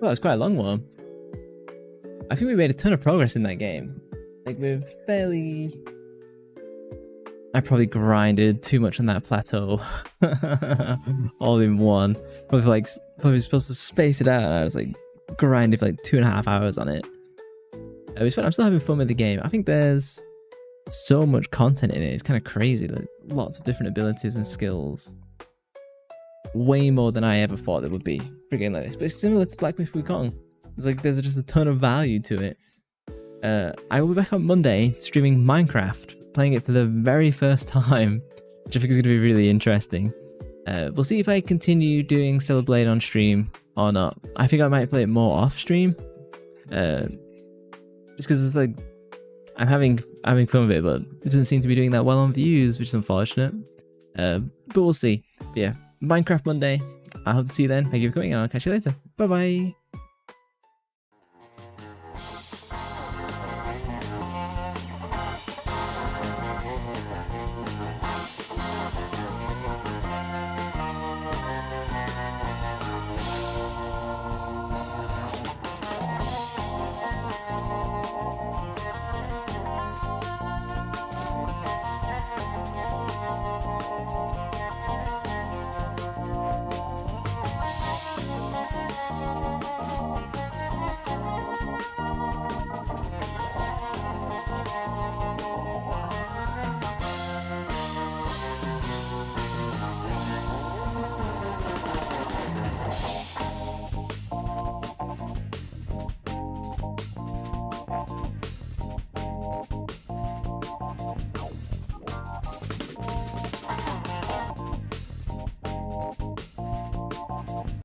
Well, it's quite a long one. I think we made a ton of progress in that game. Like, we're fairly... I probably grinded too much on that plateau. All in one. Probably supposed to space it out. I was like grinding for like 2.5 hours on it. It was fun. I'm still having fun with the game. I think there's so much content in it. It's kind of crazy. Like, lots of different abilities and skills. Way more than I ever thought there would be for a game like this. But it's similar to Black Myth Wukong. It's like there's just a ton of value to it. I will be back on Monday streaming Minecraft, playing it for the very first time, which I think is going to be really interesting. We'll see if I continue doing Stellar Blade on stream or not. I think I might play it more off stream. Just because it's like I'm having fun with it, but it doesn't seem to be doing that well on views, which is unfortunate. But we'll see. But yeah, Minecraft Monday. I hope to see you then. Thank you for coming, and I'll catch you later. Bye bye.